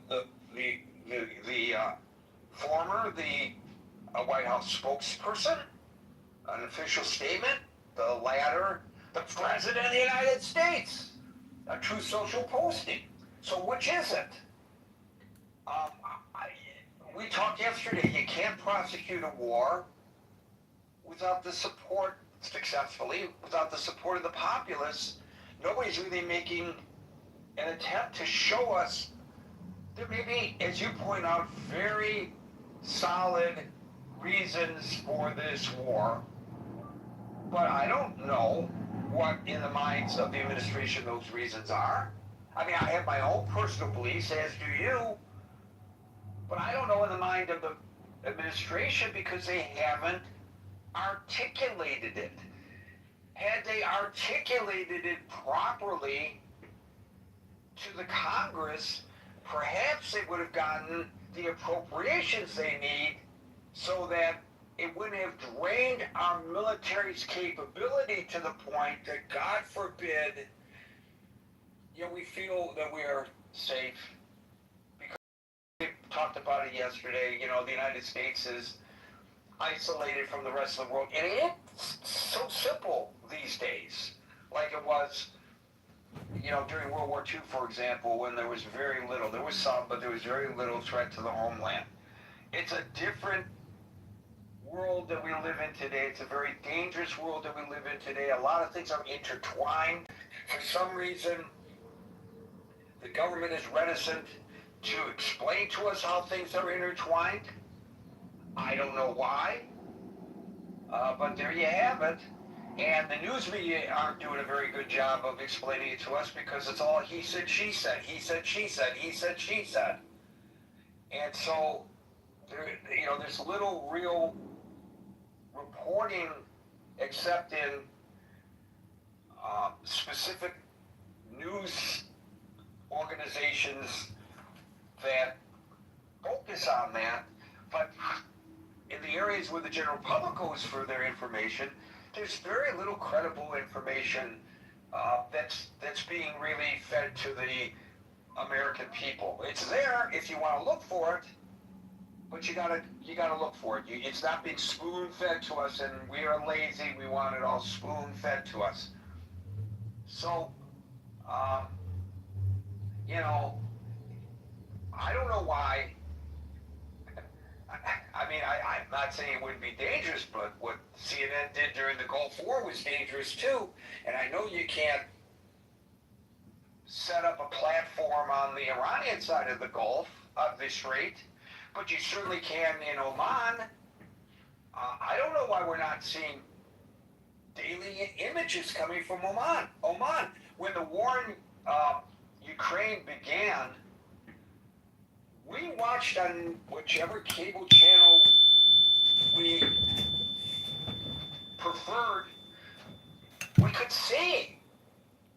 former White House spokesperson, an official statement. The latter, the President of the United States, a true social posting. So which is it? We talked yesterday, you can't prosecute a war without the support, successfully, without the support of the populace. Nobody's really making an attempt to show us there may be, as you point out, very solid reasons for this war. But I don't know what in the minds of the administration those reasons are. I mean, I have my own personal beliefs, as do you. But I don't know in the mind of the administration because they haven't articulated it. Had they articulated it properly to the Congress, perhaps they would have gotten the appropriations they need so that it wouldn't have drained our military's capability to the point that, God forbid, we feel that we are safe. Because we talked about it yesterday, the United States is isolated from the rest of the world. And it's so simple these days, like it was, during World War II, for example, when there was very little, there was some, but there was very little threat to the homeland. It's a different world that we live in today. It's a very dangerous world that we live in today. A lot of things are intertwined. For some reason, the government is reticent to explain to us how things are intertwined. I don't know why, but there you have it. And the news media aren't doing a very good job of explaining it to us because it's all he said, she said, he said, she said, he said, she said. And so, there's little real reporting except in specific news organizations that focus on that, but in the areas where the general public goes for their information, there's very little credible information that's being really fed to the American people. It's there if you want to look for it, but you gotta look for it. It's not being spoon-fed to us, and we are lazy. We want it all spoon-fed to us. So, I don't know why. I mean, I'm not saying it wouldn't be dangerous, but what CNN did during the Gulf War was dangerous too. And I know you can't set up a platform on the Iranian side of the Gulf, of the Strait, but you certainly can in Oman. I don't know why we're not seeing daily images coming from Oman. When the war in Ukraine began, we watched on whichever cable channel we preferred. We could see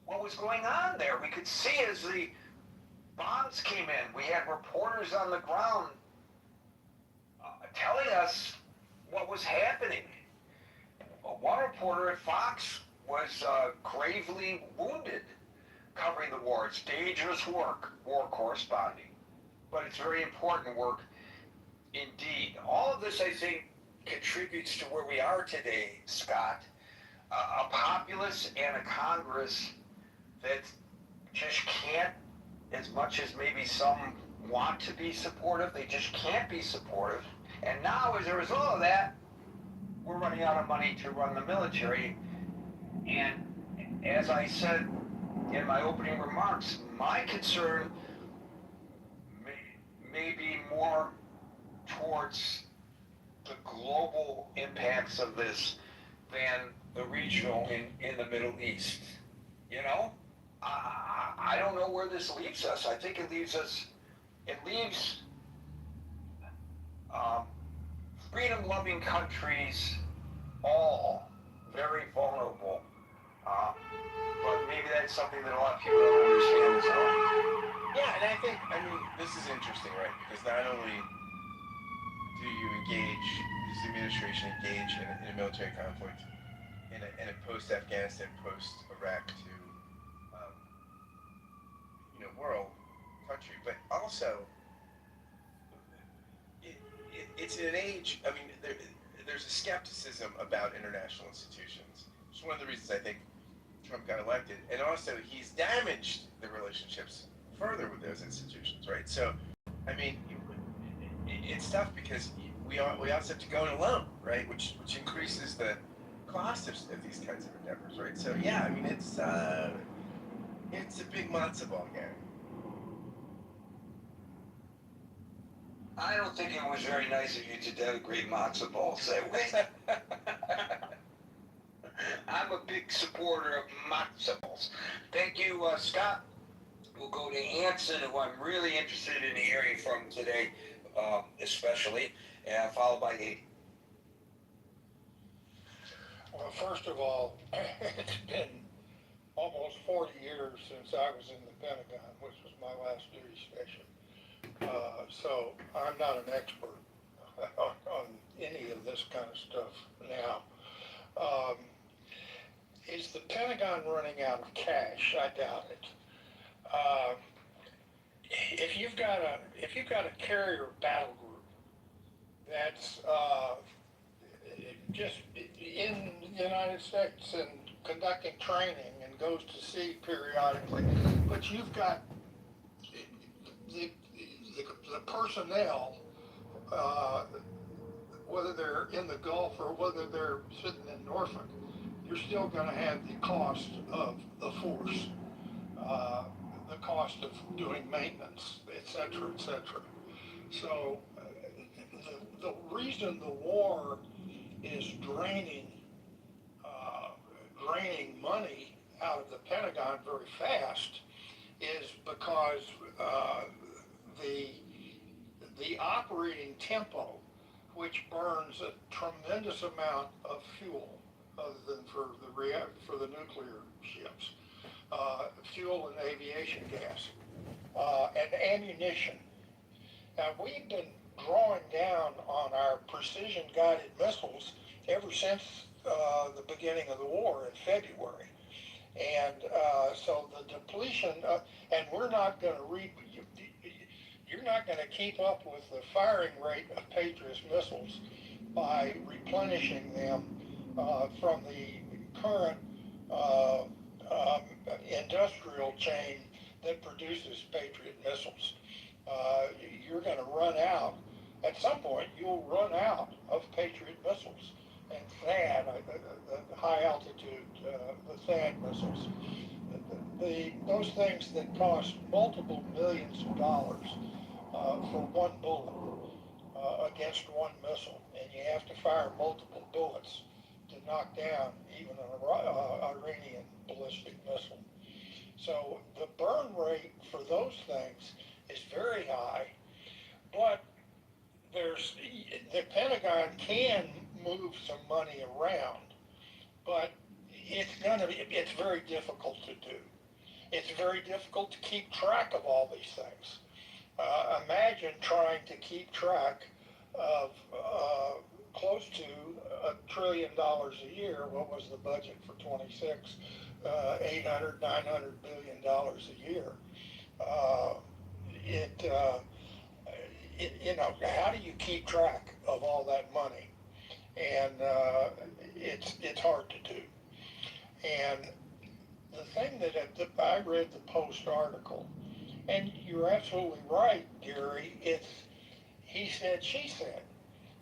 what was going on there. We could see as the bombs came in. We had reporters on the ground telling us what was happening. One reporter at Fox was gravely wounded covering the war. It's dangerous work, war corresponding, but it's very important work indeed. All of this, I think, contributes to where we are today, Scott. A populace and a Congress that just can't, as much as maybe some want to be supportive, they just can't be supportive. And now, as a result of that, we're running out of money to run the military. And as I said in my opening remarks, my concern may be more towards the global impacts of this than the regional in the Middle East. You know, I don't know where this leaves us. I think it leaves freedom-loving countries all very vulnerable. But maybe that's something that a lot of people don't understand as well. Yeah, and I mean, this is interesting, right? Because not only do you engage, does the administration engage in a military conflict in a post-Afghanistan, post-Iraq world country, but also it's in an age. I mean, there's a skepticism about international institutions. It's one of the reasons I think Trump got elected, and also he's damaged the relationships further with those institutions, right? So, I mean, it's tough because we also have to go it alone, right? Which increases the cost of these kinds of endeavors, right? So yeah, I mean, it's a big matzo ball game. I don't think it was very nice of you to denigrate matzo balls that way. I'm a big supporter of matzo balls. Thank you, Scott. We'll go to Anson, who I'm really interested in hearing from today, especially, followed by Amy. Well, first of all, it's been almost 40 years since I was in the Pentagon, which was my last duty station. So I'm not an expert on any of this kind of stuff now. Is the Pentagon running out of cash? I doubt it. If you've got a carrier battle group that's just in the United States and conducting training and goes to sea periodically, but you've got the personnel, whether they're in the Gulf or whether they're sitting in Norfolk, you're still going to have the cost of the force, the cost of doing maintenance, et cetera, et cetera. So the reason the war is draining money out of the Pentagon very fast is because the operating tempo, which burns a tremendous amount of fuel, other than for the nuclear ships, fuel and aviation gas, and ammunition. Now, we've been drawing down on our precision-guided missiles ever since the beginning of the war in February. And so the depletion, and we're not going to you're not going to keep up with the firing rate of Patriot missiles by replenishing them from the current industrial chain that produces Patriot missiles. You're going to run out, at some point you'll run out of Patriot missiles. And THAAD, the high altitude, the THAAD missiles, those things that cost multiple millions of dollars for one bullet against one missile, and you have to fire multiple bullets to knock down even an Iranian ballistic missile. So the burn rate for those things is very high, but the Pentagon can move some money around, but it's very difficult to do. It's very difficult to keep track of all these things. Imagine trying to keep track of close to $1 trillion a year. What was the budget for 26? 800, 900 billion dollars a year. How do you keep track of all that money? And it's hard to do. And the thing that I read the Post article, and you're absolutely right, Gary, it's he said, she said.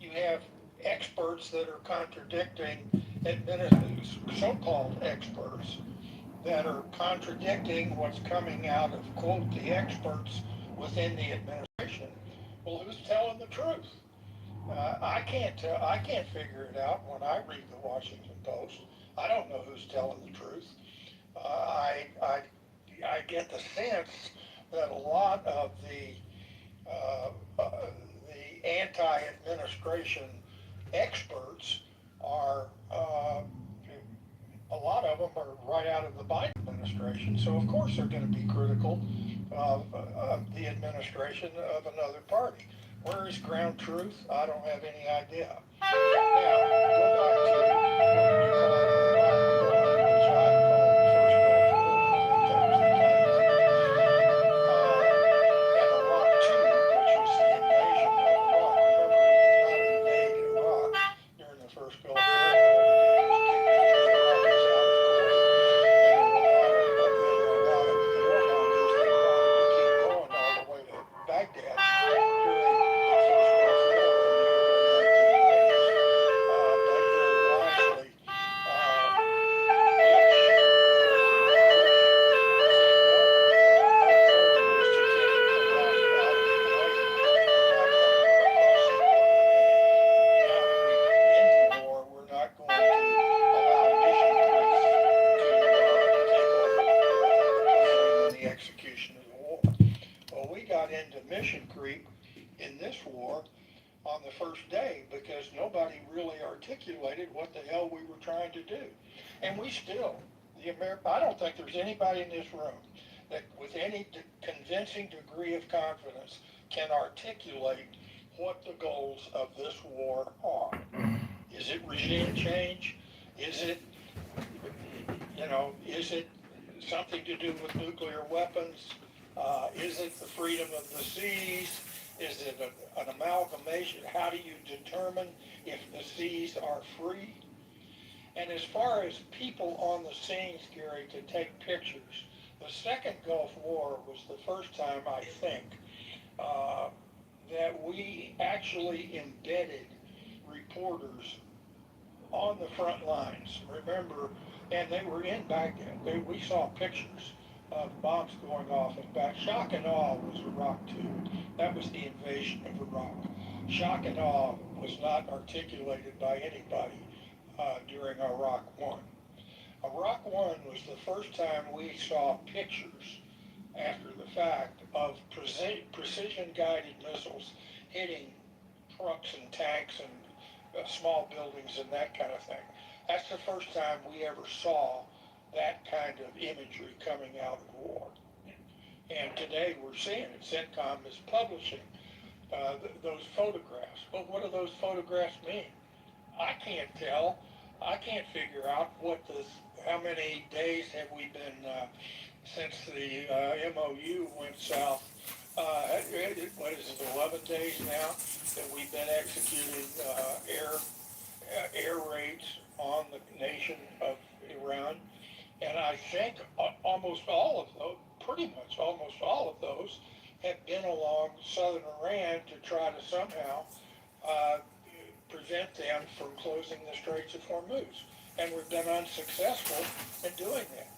You have experts that are contradicting, so-called experts, that are contradicting what's coming out of, quote, the experts within the administration. Well, who's telling the truth? I can't tell. I can't figure it out when I read the Washington Post. I don't know who's telling the truth. I get the sense that a lot of the anti-administration experts are a lot of them are right out of the Biden administration. So of course they're going to be critical of the administration of another party. Where is ground truth? I don't have any idea. Now, go back to what we call Iraq War, which I call the First Gulf War. I think that was the title of it. And Iraq II, which was the invasion of Iraq. Remember, we did not invade Iraq during the First Gulf War. All we did was kick the Iraqis out of Kuwait. And there were a lot of warmongers that wanted to keep going all the way to Baghdad during the First Gulf War in the early 1990s. But very wisely, execution of the war. Well, we got into mission creep in this war on the first day because nobody really articulated what the hell we were trying to do. And we still, I don't think there's anybody in this room that with any convincing degree of confidence can articulate what the goals of this war are. Is it regime change? Is it, is it something to do with nuclear weapons? Is it the freedom of the seas? Is it an amalgamation? How do you determine if the seas are free? And as far as people on the scenes, Gary, to take pictures, the Second Gulf War was the first time, I think, that we actually embedded reporters on the front lines. Remember, and they were in Baghdad. We saw pictures of bombs going off in Baghdad. Shock and awe was Iraq II. That was the invasion of Iraq. Shock and awe was not articulated by anybody during Iraq I. Iraq I was the first time we saw pictures after the fact of precision-guided missiles hitting trucks and tanks and small buildings and that kind of thing. That's the first time we ever saw that kind of imagery coming out of war. And today we're seeing it. CENTCOM is publishing those photographs. But what do those photographs mean? I can't tell. I can't figure out how many days have we been since the MOU went south. What is it, 11 days now that we've been executing air raids on the nation of Iran. And I think almost all of those, pretty much almost all of those, have been along southern Iran to try to somehow prevent them from closing the Straits of Hormuz. And we've been unsuccessful in doing that.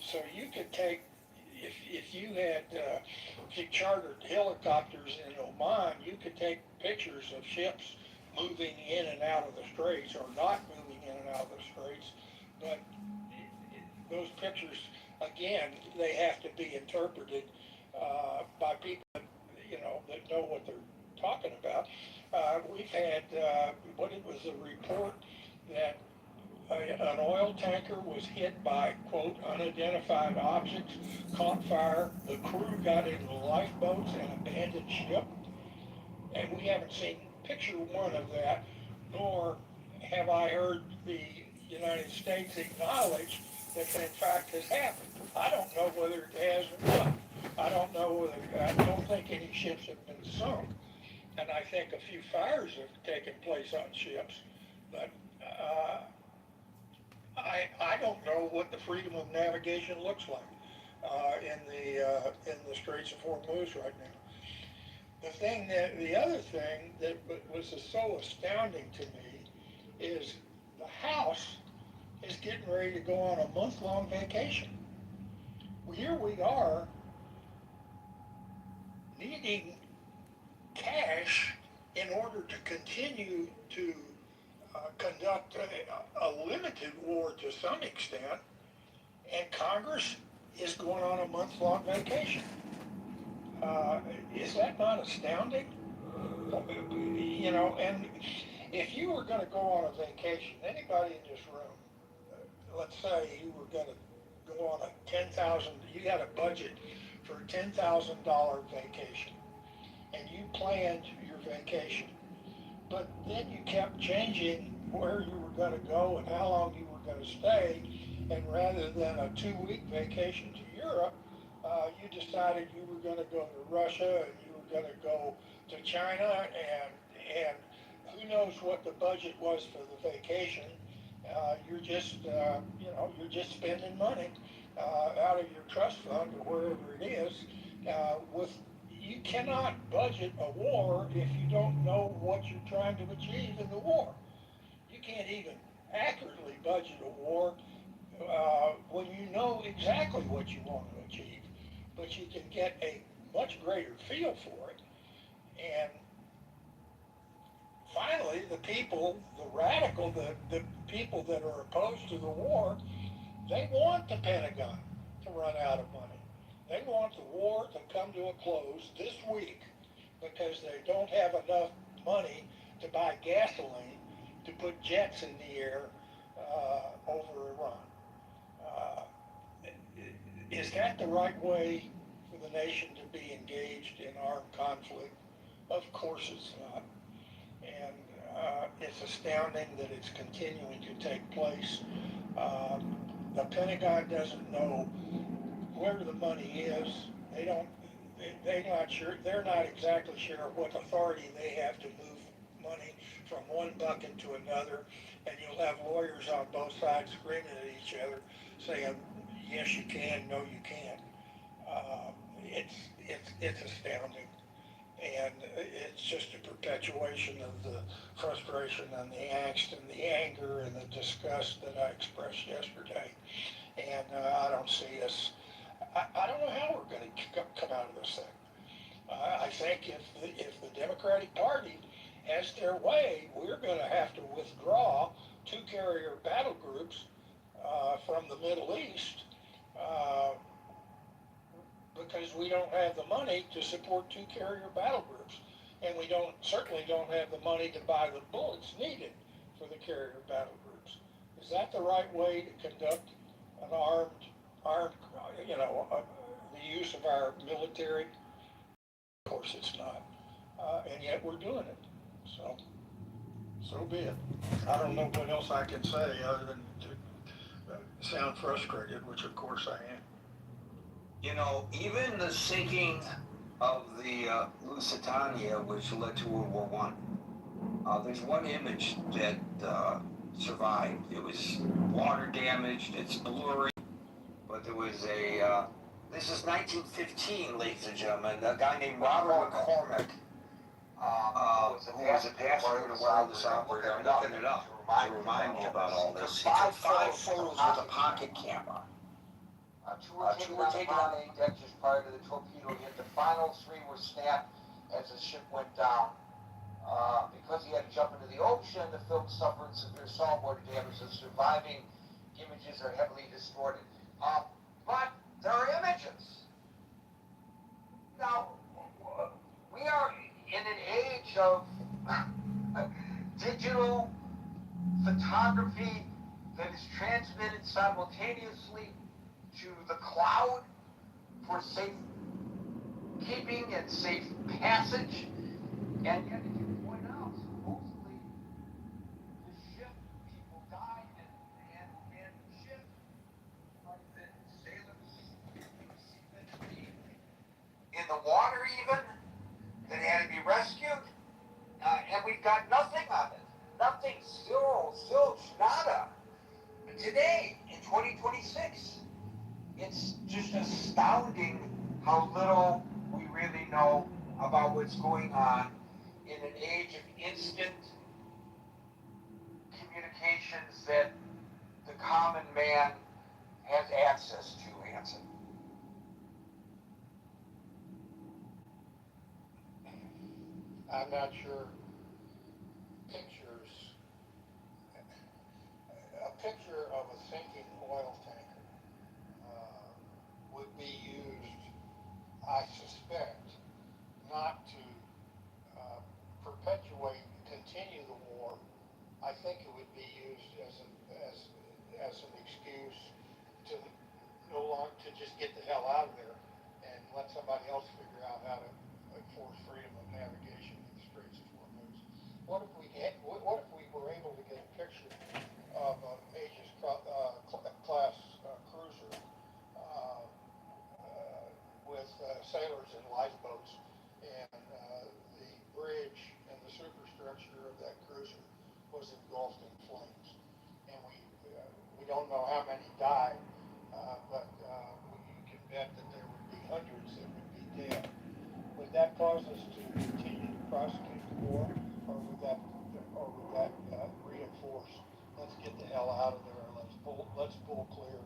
So you could take, if you chartered helicopters in Oman, you could take pictures of ships moving in and out of the Straits or not moving in and out of the Straits. But those pictures, again, they have to be interpreted by people that know what they're talking about. We've had, it was a report that an oil tanker was hit by, quote, unidentified objects, caught fire, the crew got into lifeboats and abandoned ship. And we haven't seen picture one of that, nor have I heard the United States acknowledge that in fact has happened. I don't know whether it has or not. I don't think any ships have been sunk. And I think a few fires have taken place on ships. But I don't know what the freedom of navigation looks like in the Straits of Hormuz right now. The other thing that was so astounding to me is the House is getting ready to go on a month-long vacation. Well, here we are needing cash in order to continue to conduct a limited war to some extent, and Congress is going on a month-long vacation. Is that not astounding? You know, and if you were going to go on a vacation, anybody in this room, let's say you were going to go on a you had a budget for a $10,000 vacation, and you planned your vacation, but then you kept changing where you were going to go and how long you were going to stay, and rather than a 2-week vacation to Europe, you decided you were going to go to Russia and you were going to go to China, and who knows what the budget was for the vacation. You're just, you're just spending money out of your trust fund or wherever it is. You cannot budget a war if you don't know what you're trying to achieve in the war. You can't even accurately budget a war when you know exactly what you want to achieve, but you can get a much greater feel for it. And finally, the people, the people that are opposed to the war, they want the Pentagon to run out of money. They want the war to come to a close this week because they don't have enough money to buy gasoline to put jets in the air over Iran. Is that the right way for the nation to be engaged in armed conflict? Of course it's not. And it's astounding that it's continuing to take place. The Pentagon doesn't know where the money is. They're not sure. They're not exactly sure what authority they have to move money from one bucket to another. And you'll have lawyers on both sides screaming at each other, saying, "Yes, you can. No, you can't." It's astounding. And it's just a perpetuation of the frustration and the angst and the anger and the disgust that I expressed yesterday. And I don't see us, I don't know how we're going to come out of this thing. I think if the Democratic Party has their way, we're going to have to withdraw 2 carrier battle groups from the Middle East because we don't have the money to support 2 carrier battle groups. And we certainly don't have the money to buy the bullets needed for the carrier battle groups. Is that the right way to conduct an armed, the use of our military? Of course it's not. And yet we're doing it. So be it. I don't know what else I can say other than to sound frustrated, which of course I am. You know, even the sinking of the Lusitania, which led to World War I, there's one image that survived. It was water damaged, it's blurry, but there was this is 1915, ladies and gentlemen, a guy named Robert McCormick, who was a passenger to one of the submarines. I'm looking it up to remind me about all this. He took 5 photos with a pocket camera. 2 were taken on A deck just prior to the torpedo hit. The final 3 were snapped as the ship went down. Because he had to jump into the ocean, the film suffered severe saltwater damage. The surviving images are heavily distorted. But there are images. Now, we are in an age of digital photography that is transmitted simultaneously to the cloud for safe keeping and safe passage. And yet, as you point out, supposedly the ship, people died, and the ship, that sailors in the water even, that had to be rescued, and we've got nothing on it. Nothing, zilch, nada. Today, in 2026, it's just astounding how little we really know about what's going on in an age of instant communications that the common man has access to, Hanson. I'm not sure picture of a sinking oil tanker would be used, I suspect, not to perpetuate and continue the war. I think it would be used as an excuse to no longer to just get the hell out of there and let somebody else figure out how to enforce freedom of navigation in the Straits of Hormuz. What if we were able to get a picture of an Aegis class cruiser with sailors in lifeboats, and the bridge and the superstructure of that cruiser was engulfed in flames, and we don't know how many died, but you can bet that there would be hundreds that would be dead. Would that cause us to continue to prosecute the war, or would that reinforce? Let's get the hell out of there. Let's pull clear.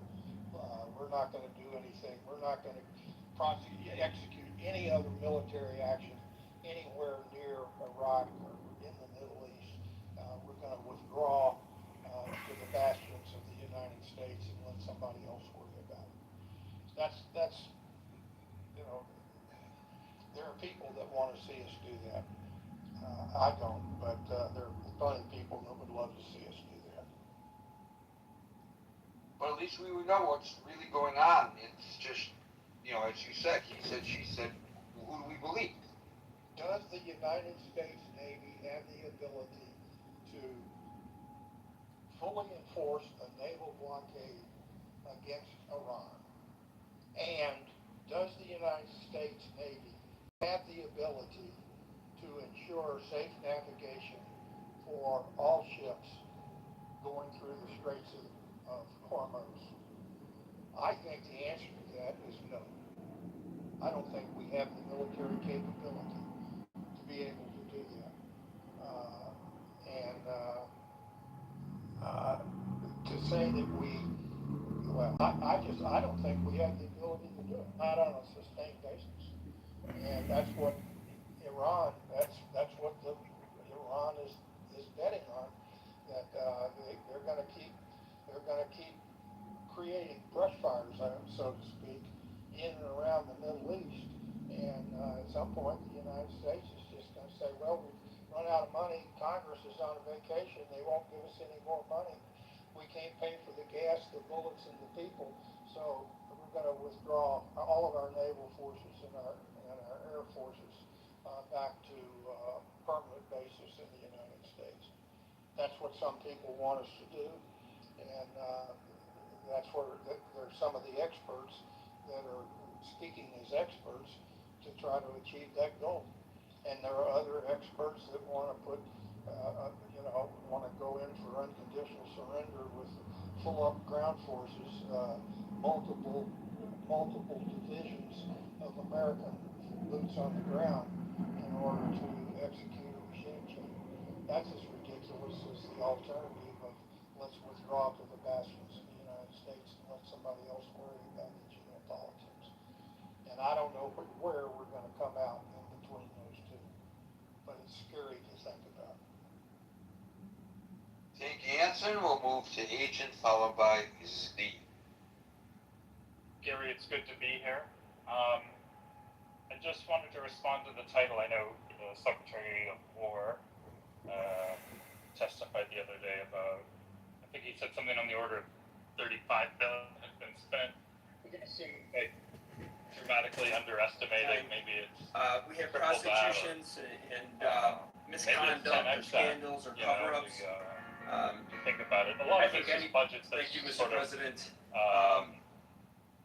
We're not going to do anything. We're not going to execute any other military action anywhere near Iraq or in the Middle East. We're going to withdraw to the bastions of the United States and let somebody else worry about it. That's there are people that want to see us do that. I don't, but there are plenty of people that would love to see us do that. But at least we would know what's really going on. It's just, as you said, he said, she said, who do we believe? Does the United States Navy have the ability to fully enforce a naval blockade against Iran? And does the United States Navy have the ability to ensure safe navigation for all ships going through the Straits of Hormuz? I think the answer to that is no. I don't think we have the military capability to be able to do that. To say that I don't think we have the ability to do it, not on a sustained basis. And that's what Iran, that's what Iran is betting on, that they're going to keep creating brush fires, so to speak, in and around the Middle East. And at some point, the United States is just going to say, well, we've run out of money. Congress is on a vacation. They won't give us any more money. We can't pay for the gas, the bullets, and the people. So we're going to withdraw all of our naval forces and our air forces back to permanent bases in the United States. That's what some people want us to do, and that's where there's some of the experts that are speaking as experts to try to achieve that goal. And there are other experts that want to want to go in for unconditional surrender with full-up ground forces, multiple divisions of American boots on the ground in order to execute a regime change. That's as ridiculous as the alternative of let's withdraw to the bastions of the United States and let somebody else worry about the geopolitics. And I don't know where we're going to come out in between those two, but it's scary to think about. Thank you, Anson. We'll move to Agent, followed by Steve. Gary, it's good to be here. I just wanted to respond to the title. I know the Secretary of War testified the other day about, I think he said something on the order of $35 billion has been spent. Dramatically underestimating, maybe it's we have prosecutions and misconduct or scandals or cover-ups. Think about it. A lot of it's just budgets that Mr. President.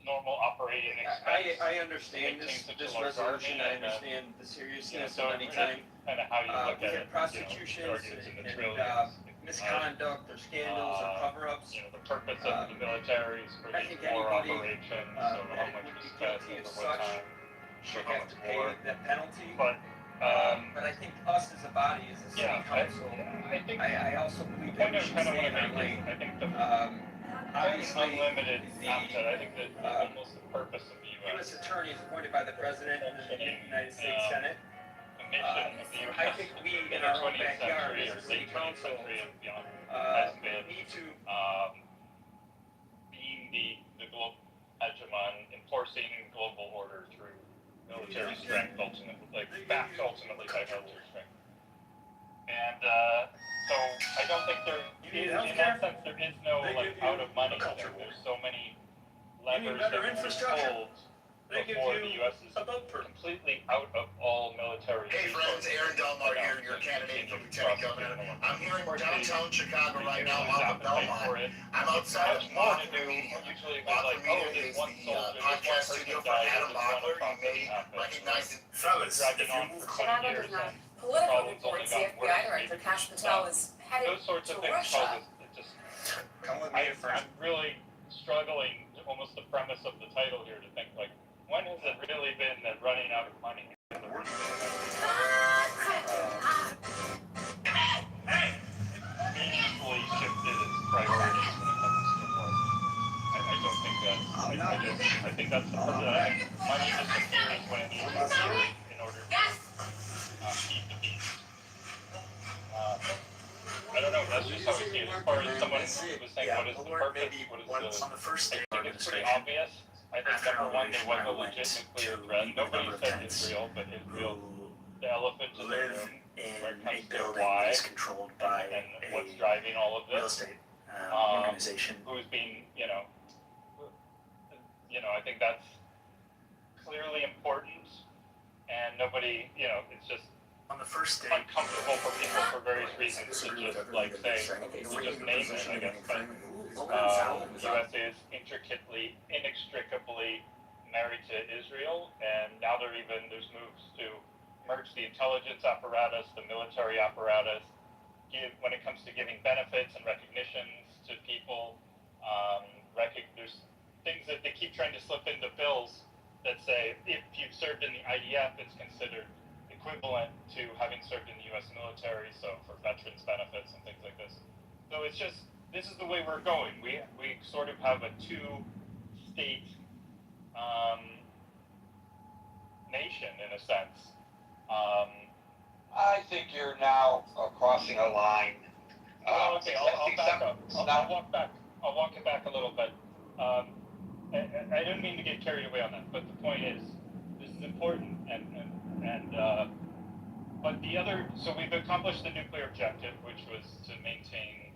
Normal operating expense. I understand this resolution. I understand the seriousness of any time. Kind of how you look we at have prosecutions and misconduct or scandals or cover-ups. The purpose of the military is for these war operations, so how much was spent over what time, should have to pay that penalty. But I think us as a body, as a city council, I also believe that we should stay in our lane. I think the obviously, unlimited outset, I think that almost the purpose of the U.S. attorney is appointed by the President and the United States Senate. I think we, in our own backyard, as a city council, need to military strength. And so I don't think there is, in that sense, there is no like out of money thing. There's so many levers that can be pulled before the U.S. is completely out of all military Hey friends, Aaron Delmar here, your candidate for lieutenant governor. I'm here in downtown Chicago right now off of Belmont. I'm outside of Mothra Media. Mothra Media is the podcast studio for Adam Mockler. You may recognize it. Fellas, if you move Chicago does not. Political reports, the FBI director Kash Patel is headed those sorts to of things Russia. Come with me first. I'm really struggling, almost the premise of the title here, to think like, when has it really been that running out of money is the worst thing meaningfully shifted its priorities when it comes to war? I don't think that's. I think that's the I think money disappears when it needs to appear in order to keep the peace. I don't know. That's just how I see it. As far as someone was saying, what is the purpose? What is the? I think it's pretty obvious. I think number one, there was a legit nuclear threat. Nobody said Israel, but Israel, the elephant in the room, where it comes to why and what's driving all of this. Organization. Who's being, I think that's clearly important, and nobody, it's just On the first day, uncomfortable for people for various reasons to just like say, to just name it, I guess. But the U.S. is inextricably married to Israel, and now there's moves to merge the intelligence apparatus, the military apparatus, when it comes to giving benefits and recognitions to people. There's things that they keep trying to slip into bills that say if you've served in the IDF, it's considered equivalent to having served in the U.S. military, so for veterans benefits and things like this. So it's just, this is the way we're going. We sort of have a two-state nation, in a sense. I think you're now crossing a line. Okay, I'll back up. I'll walk it back a little bit. I didn't mean to get carried away on that, but the point is, this is important, but the other, so we've accomplished the nuclear objective, which was to maintain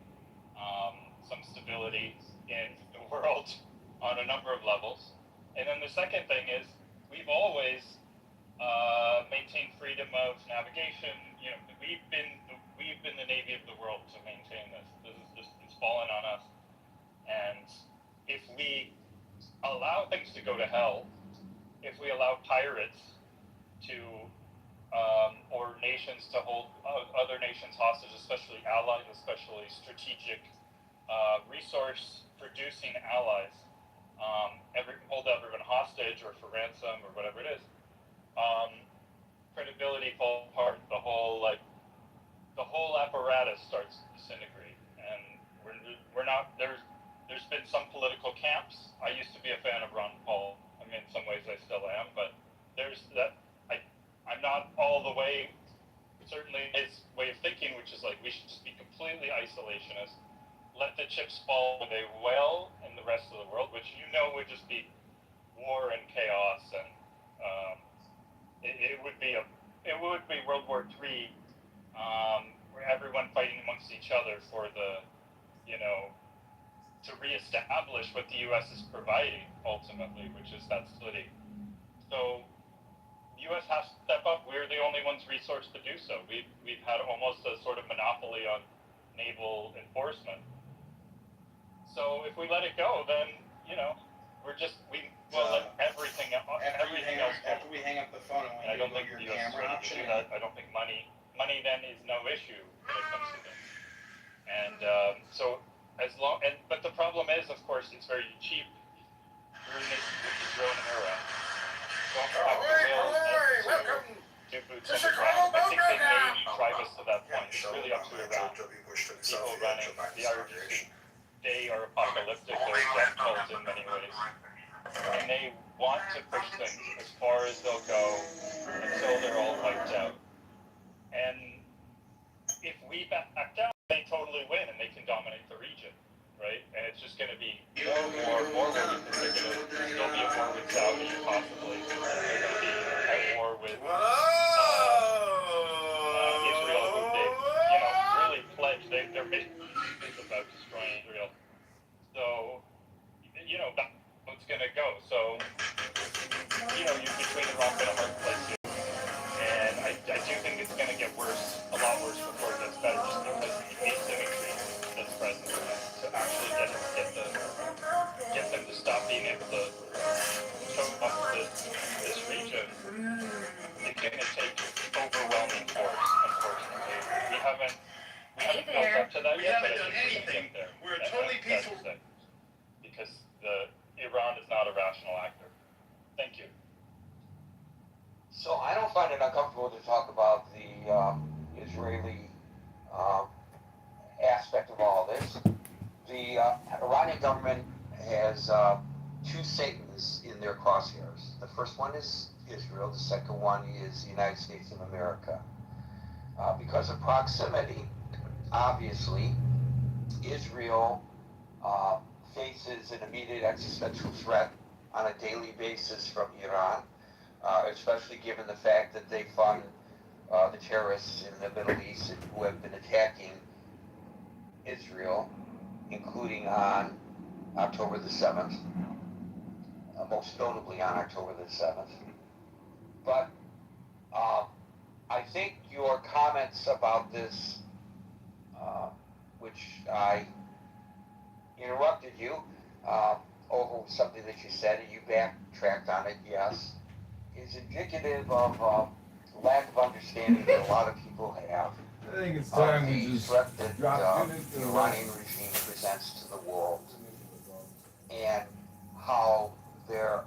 some stability in the world on a number of levels. And then the second thing is, we've always maintained freedom of navigation. We've been the Navy of the world to maintain this. It's fallen on us. And if we allow things to go to hell, if we allow pirates to or nations to hold other nations hostage, especially allies, especially strategic resource-producing allies, hold everyone hostage or for ransom or whatever it is, credibility falls apart. The whole apparatus starts to disintegrate, and we're not. There's been some political camps. I used to be a fan of Ron Paul. I mean, in some ways I still am, but there's that. I'm not all the way, certainly his way of thinking, which is like we should just be completely isolationist, let the chips fall where they will in the rest of the world, which would just be war and chaos, and it would be World War III, where everyone fighting amongst each other for the, to reestablish what the U.S. is providing ultimately, which is that splitting. So the U.S. has to step up. We're the only ones resourced to do so. We've had almost a sort of monopoly on naval enforcement. So if we let it go, then we'll let everything else go. After we hang up the phone, I don't think the U.S. is ready to do that. I don't think money then is no issue when it comes to this. And but the problem is, of course, it's very cheap. We're in this with the drone era. Don't have the will to do boots on the ground. I think they may drive us to that point. It's really up to Iran. People running the RGC, they are apocalyptic. They're death cults in many ways. And they want to push things as far as they'll go until they're all wiped out. And if we back down, they totally win and they can dominate the region, right? And it's just going to be more war. There's going to still be a war with Saudi, possibly. There's going to be a war with the Iranian government has two Satans in their crosshairs. The first one is Israel. The second one is the United States of America. Because of proximity, obviously, Israel faces an immediate existential threat on a daily basis from Iran, especially given the fact that they fund the terrorists in the Middle East who have been attacking Israel, including on October the 7th, most notably on October the 7th. But I think your comments about this, which I interrupted you over something that you said, and you backtracked on it, yes, is indicative of lack of understanding that a lot of people have. I think it's time we The just threat that drop the Iranian regime presents to the world, and how their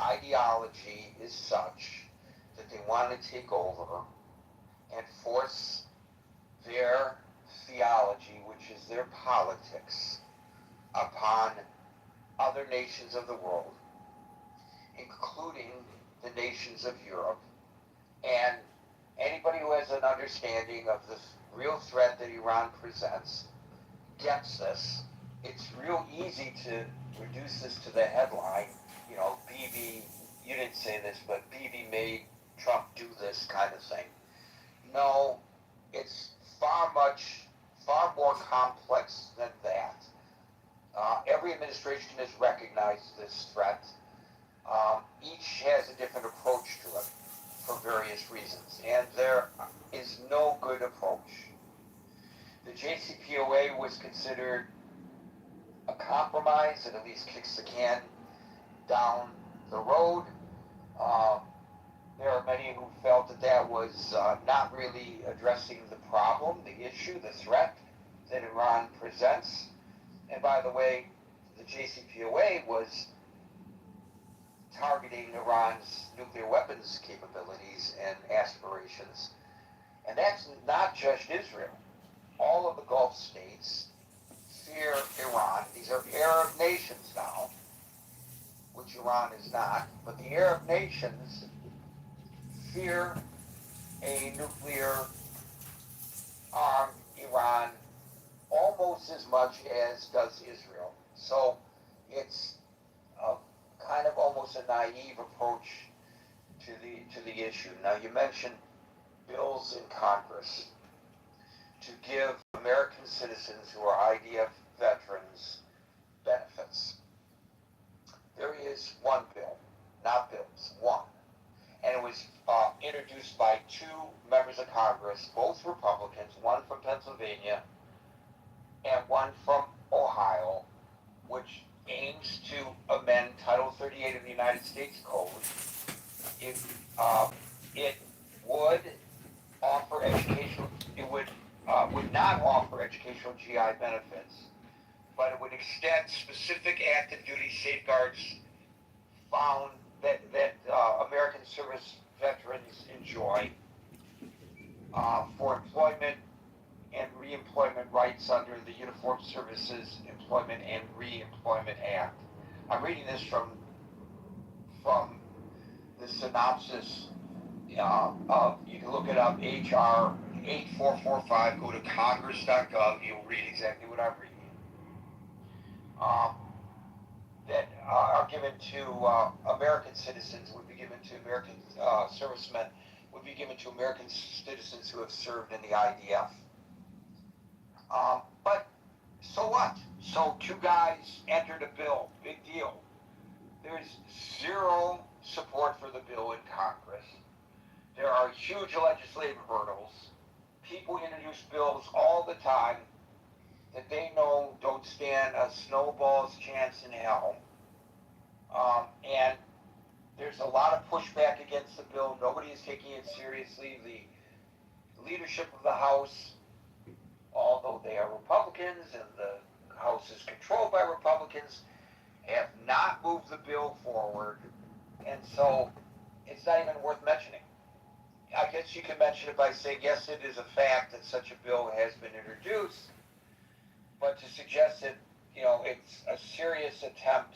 ideology is such that they want to take over and force their theology, which is their politics, upon other nations of the world, including the nations of Europe. And anybody who has an understanding of the real threat that Iran presents gets this. It's real easy to reduce this to the headline, you know, Bibi, you didn't say this, but Bibi made Trump do this kind of thing. No, it's far more complex than that. Every administration has recognized this threat. Each has a different approach to it for various reasons, and there is no good approach. The JCPOA was considered a compromise. It at least kicks the can down the road. There are many who felt that that was not really addressing the problem, the issue, the threat that Iran presents. And by the way, the JCPOA was targeting Iran's nuclear weapons capabilities and aspirations. And that's not just Israel. All of the Gulf states fear Iran. These are Arab nations now, which Iran is not, but the Arab nations fear a nuclear armed Iran almost as much as does Israel. So it's kind of almost a naive approach to the issue. Now, you mentioned bills in Congress to give American citizens who are IDF veterans benefits. There is one bill, not bills, one. And it was introduced by two members of Congress, both Republicans, one from Pennsylvania and one from Ohio, which aims to amend Title 38 of the United States Code. It would offer educational, it would not offer educational GI benefits, but it would extend specific active duty safeguards found that American service veterans enjoy for employment and reemployment rights under the Uniformed Services Employment and Reemployment Act. I'm reading this from the synopsis of, you can look it up, HR 8445, go to congress.gov, you'll read exactly what I'm reading. That are given to American citizens, would be given to American servicemen, would be given to American citizens who have served in the IDF. But so what? So two guys entered a bill, big deal. There's zero support for the bill in Congress. There are huge legislative hurdles. People introduce bills all the time that they know don't stand a snowball's chance in hell. And there's a lot of pushback against the bill. Nobody is taking it seriously. The leadership of the House, although they are Republicans and the House is controlled by Republicans, have not moved the bill forward. And so it's not even worth mentioning. I guess you can mention it by saying, yes, it is a fact that such a bill has been introduced, but to suggest that it's a serious attempt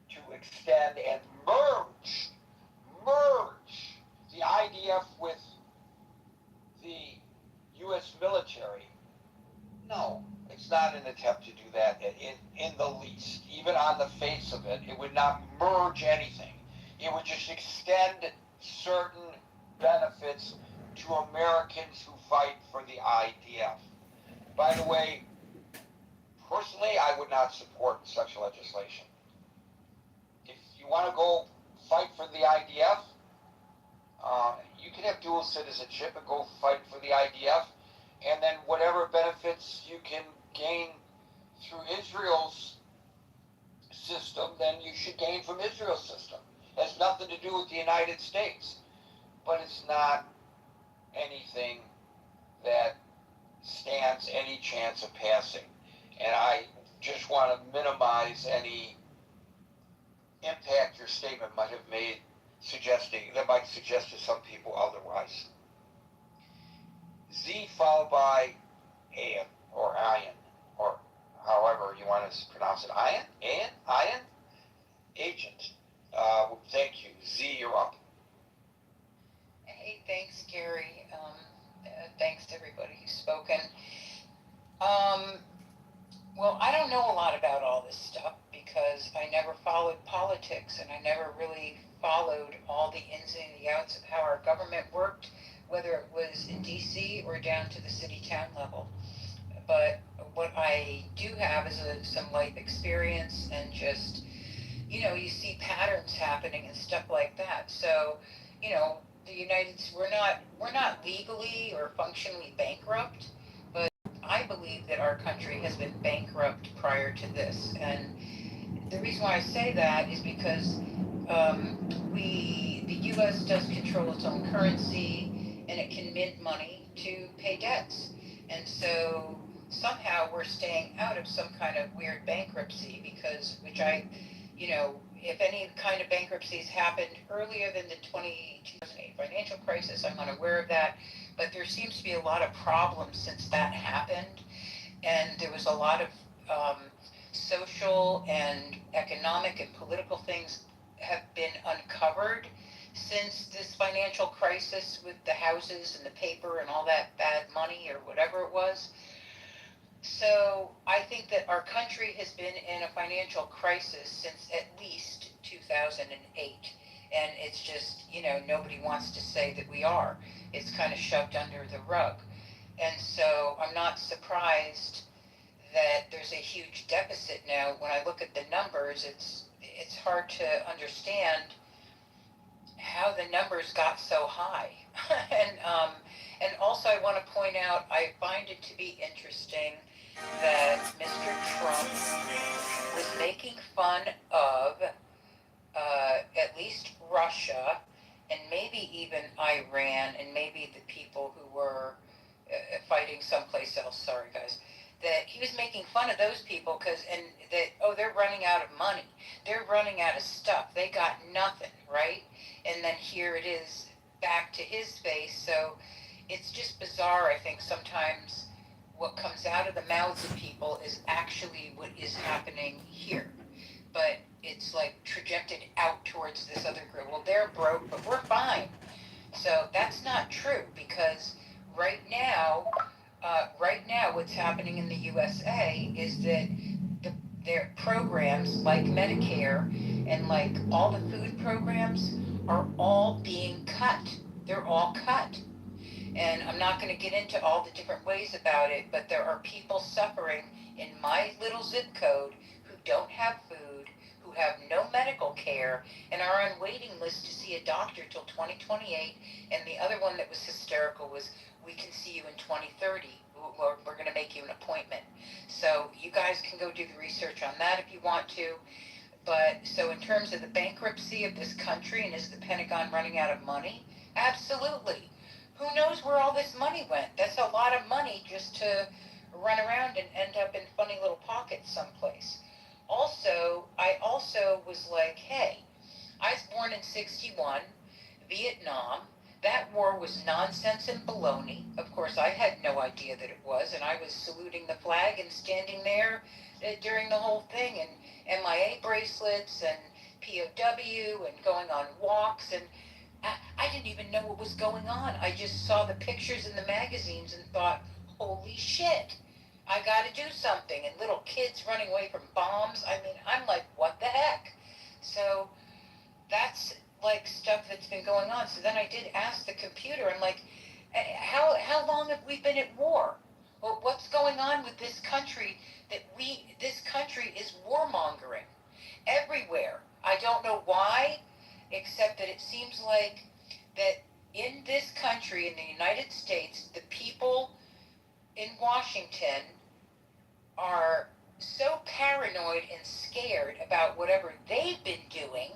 to extend and merge the IDF with the U.S. military. No, it's not an attempt to do that in the least. Even on the face of it, it would not merge anything. It would just extend certain benefits to Americans who fight for the IDF. By the way, personally, I would not support such legislation. If you want to go fight for the IDF, you can have dual citizenship and go fight for the IDF, and then whatever benefits you can gain through Israel's system, then you should gain from Israel's system. It has nothing to do with the United States, but it's not anything that stands any chance of passing. And I just want to minimize any impact your statement might have made, that might suggest to some people otherwise. Z followed by Ayan, or Ayan, or however you want to pronounce it. Ayan? Agent. Thank you. Z, you're up. Hey, thanks, Gary. Thanks to everybody who's spoken. Well, I don't know a lot about all this stuff because I never followed politics and I never really followed all the ins and the outs of how our government worked, whether it was in DC or down to the city-town level. But what I do have is some life experience and just, you see patterns happening and stuff like that. So, we're not legally or functionally bankrupt, but I believe that our country has been bankrupt prior to this. And the reason why I say that is because the U.S. does control its own currency and it can mint money to pay debts. And so somehow we're staying out of some kind of weird bankruptcy if any kind of bankruptcies happened earlier than the 2008 financial crisis, I'm unaware of that, but there seems to be a lot of problems since that happened, and there was a lot of social and economic and political things have been uncovered since this financial crisis with the houses and the paper and all that bad money or whatever it was. So I think that our country has been in a financial crisis since at least 2008. And it's just, nobody wants to say that we are. It's kind of shoved under the rug. And so I'm not surprised that there's a huge deficit now. When I look at the numbers, it's hard to understand how the numbers got so high. And also I want to point out, I find it to be interesting that Mr. Trump was making fun of at least Russia and maybe even Iran and maybe the people who were fighting someplace else. Sorry, guys. That he was making fun of those people they're running out of money. They're running out of stuff. They got nothing, right? And then here it is back to his face. So it's just bizarre, I think, sometimes what comes out of the mouths of people is actually what is happening here. But it's like trajected out towards this other group. Well, they're broke, but we're fine. So that's not true because right now what's happening in the USA is that their programs like Medicare and like all the food programs are all being cut. They're all cut. And I'm not going to get into all the different ways about it, but there are people suffering in my little zip code who don't have food, who have no medical care, and are on waiting lists to see a doctor till 2028. And the other one that was hysterical was, we can see you in 2030. We're going to make you an appointment. So you guys can go do the research on that if you want to. But so in terms of the bankruptcy of this country, and is the Pentagon running out of money? Absolutely. Who knows where all this money went? That's a lot of money just to run around and end up in funny little pockets someplace. I also was like, hey, I was born in 61, Vietnam. That war was nonsense and baloney. Of course, I had no idea that it was, and I was saluting the flag and standing there during the whole thing, and MIA bracelets and POW and going on walks, and I didn't even know what was going on. I just saw the pictures in the magazines and thought, holy shit, I got to do something. And little kids running away from bombs. I mean, I'm like, what the heck? So that's like stuff that's been going on. So then I did ask the computer, I'm like, how long have we been at war? Well, what's going on with this country this country is warmongering everywhere. I don't know why, except that it seems like that in this country, in the United States, the people in Washington are so paranoid and scared about whatever they've been doing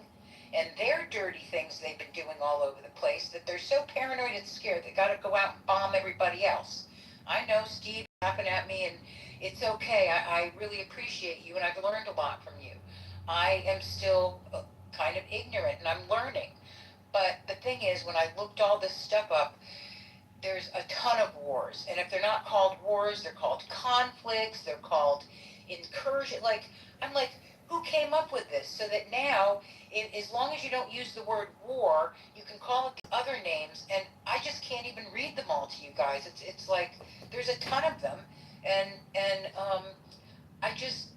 and their dirty things they've been doing all over the place that they're so paranoid and scared they got to go out and bomb everybody else. I know Steve laughing at me, and it's okay. I really appreciate you, and I've learned a lot from you. I am still kind of ignorant, and I'm learning. But the thing is, when I looked all this stuff up, there's a ton of wars, and if they're not called wars, they're called conflicts, they're called incursion. Like, I'm like, who came up with this? So that now, as long as you don't use the word war, you can call it the other names, and I just can't even read them all to you guys. It's like there's a ton of them, and I just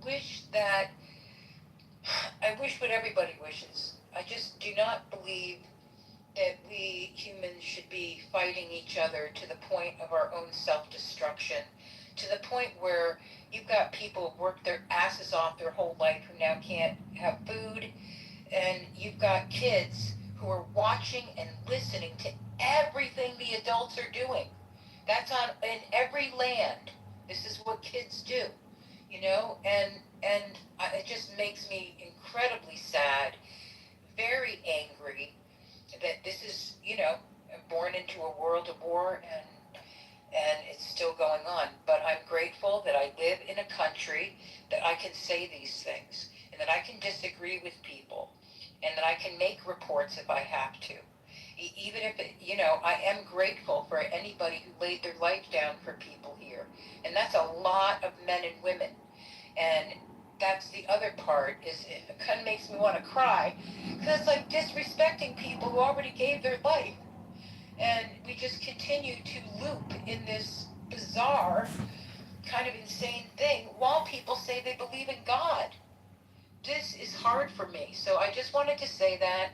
wish that I wish what everybody wishes. I just do not believe that we humans should be fighting each other to the point of our own self-destruction, to the point where you've got people who work their asses off their whole life who now can't have food, and you've got kids who are watching and listening to everything the adults are doing. That's on in every land. This is what kids do, you know, and it just makes me incredibly sad, very angry that this is, you know, born into a world of war, and it's still going on. But I'm grateful that I live in a country that I can say these things, and that I can disagree with people, and that I can make reports if I have to. Even if it, you know, I am grateful for anybody who laid their life down for people here, and that's a lot of men and women. And that's the other part, is it kind of makes me want to cry, because it's like disrespecting people who already gave their life, and we just continue to loop in this bizarre kind of insane thing while people say they believe in God. This is hard for me, so I just wanted to say that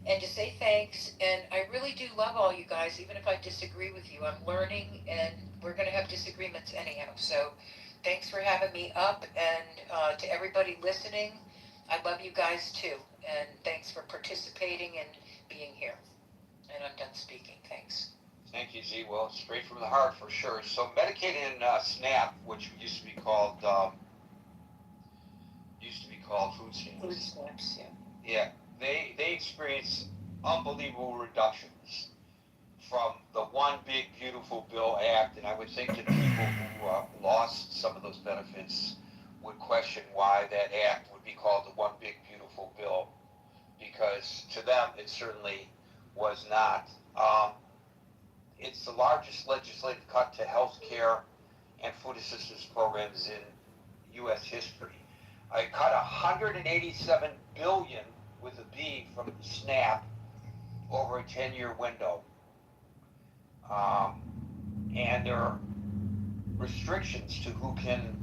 and to say thanks, and I really do love all you guys, even if I disagree with you. I'm learning, and we're going to have disagreements anyhow, so thanks for having me up, and to everybody listening, I love you guys too, and thanks for participating and being here. And I'm done speaking. Thanks. Thank you, Z. Well, straight from the heart for sure. So Medicaid and SNAP, which used to be called food stamps. Food stamps, yeah. Yeah, they experienced unbelievable reductions from the One Big Beautiful Bill Act, and I would think that people who lost some of those benefits would question why that act would be called the One Big Beautiful Bill, because to them it certainly was not. It's the largest legislative cut to health care and food assistance programs in U.S. history. I cut $187 billion with a B from SNAP over a 10-year window. And there are restrictions to who can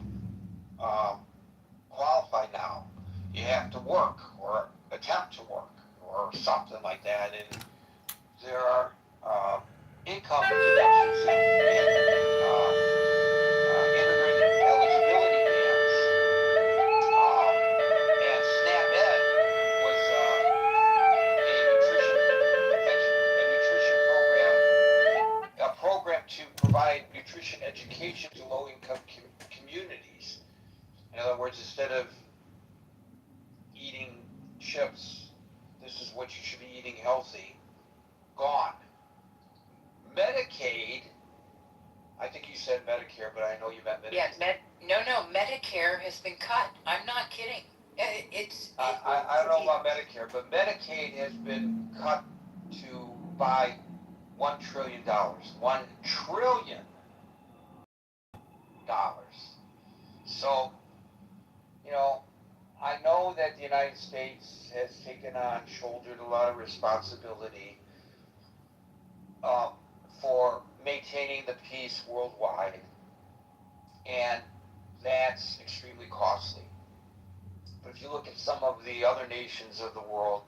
qualify now. You have to work or attempt to work or something like that. And there are income deductions and immigrant eligibility bans. And SNAP Ed was a program to provide nutrition education to low-income communities. In other words, instead of eating chips, this is what you should be eating healthy. Gone. Medicaid, I think you said Medicare, but I know you meant Medicaid. Yeah, no, Medicare has been cut. I'm not kidding. I don't know about Medicare, but Medicaid has been cut by $1 trillion. $1 trillion. So I know that the United States has shouldered a lot of responsibility for maintaining the peace worldwide, and that's extremely costly. But if you look at some of the other nations of the world,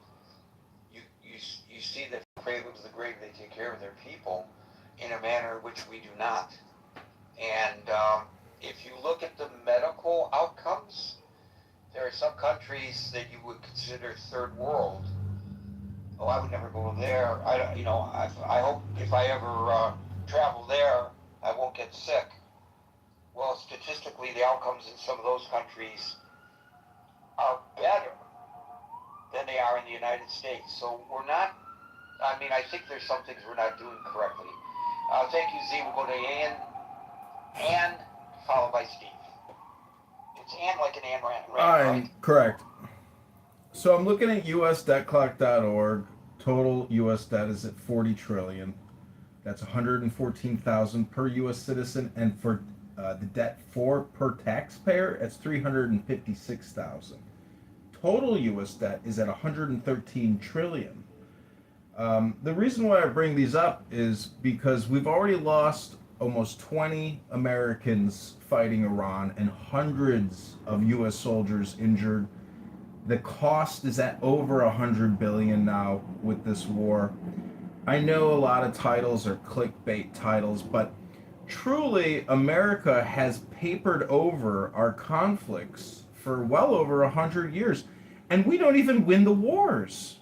you see that Cradle to the grave, they take care of their people in a manner which we do not. And if you look at the medical outcomes, there are some countries that you would consider third world. Oh, I would never go there. I hope if I ever travel there, I won't get sick. Well, statistically, the outcomes in some of those countries are better than they are in the United States. So we're not, I think there's some things we're not doing correctly. Thank you, Z. We'll go to Ann, followed by Steve. It's Ann like an Ann Rand, right? Correct. So I'm looking at usdebtclock.org. Total U.S. debt is at $40 trillion. That's $114,000 per U.S. citizen, and for the debt per taxpayer, it's $356,000. Total U.S. debt is at $113 trillion. The reason why I bring these up is because we've already lost almost 20 Americans fighting Iran and hundreds of U.S. soldiers injured. The cost is at over $100 billion now with this war. I know a lot of titles are clickbait titles, but truly America has papered over our conflicts for well over 100 years, and we don't even win the wars.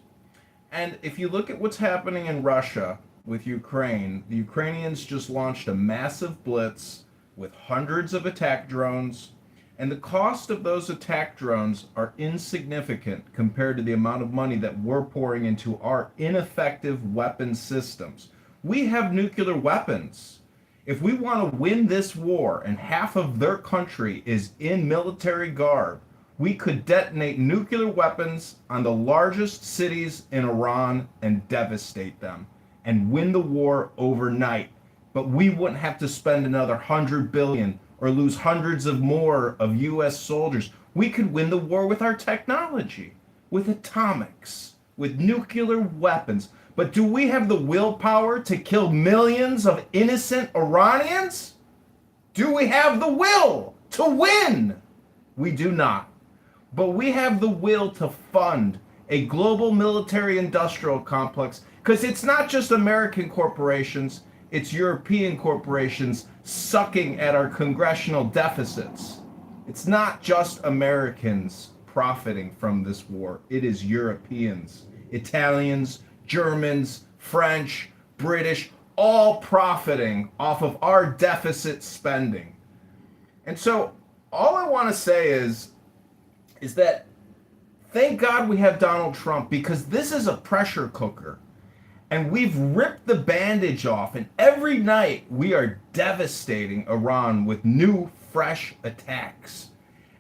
And if you look at what's happening in Russia with Ukraine, the Ukrainians just launched a massive blitz with hundreds of attack drones, and the cost of those attack drones are insignificant compared to the amount of money that we're pouring into our ineffective weapon systems. We have nuclear weapons. If we want to win this war and half of their country is in military garb, we could detonate nuclear weapons on the largest cities in Iran and devastate them and win the war overnight. But we wouldn't have to spend another $100 billion or lose hundreds of more of U.S. soldiers. We could win the war with our technology, with atomics, with nuclear weapons. But do we have the willpower to kill millions of innocent Iranians? Do we have the will to win? We do not. But we have the will to fund a global military industrial complex, because it's not just American corporations, it's European corporations sucking at our congressional deficits. It's not just Americans profiting from this war. It is Europeans, Italians, Germans, French, British, all profiting off of our deficit spending. And so all I want to say is that thank God we have Donald Trump, because this is a pressure cooker. And we've ripped the bandage off, and every night we are devastating Iran with new, fresh attacks.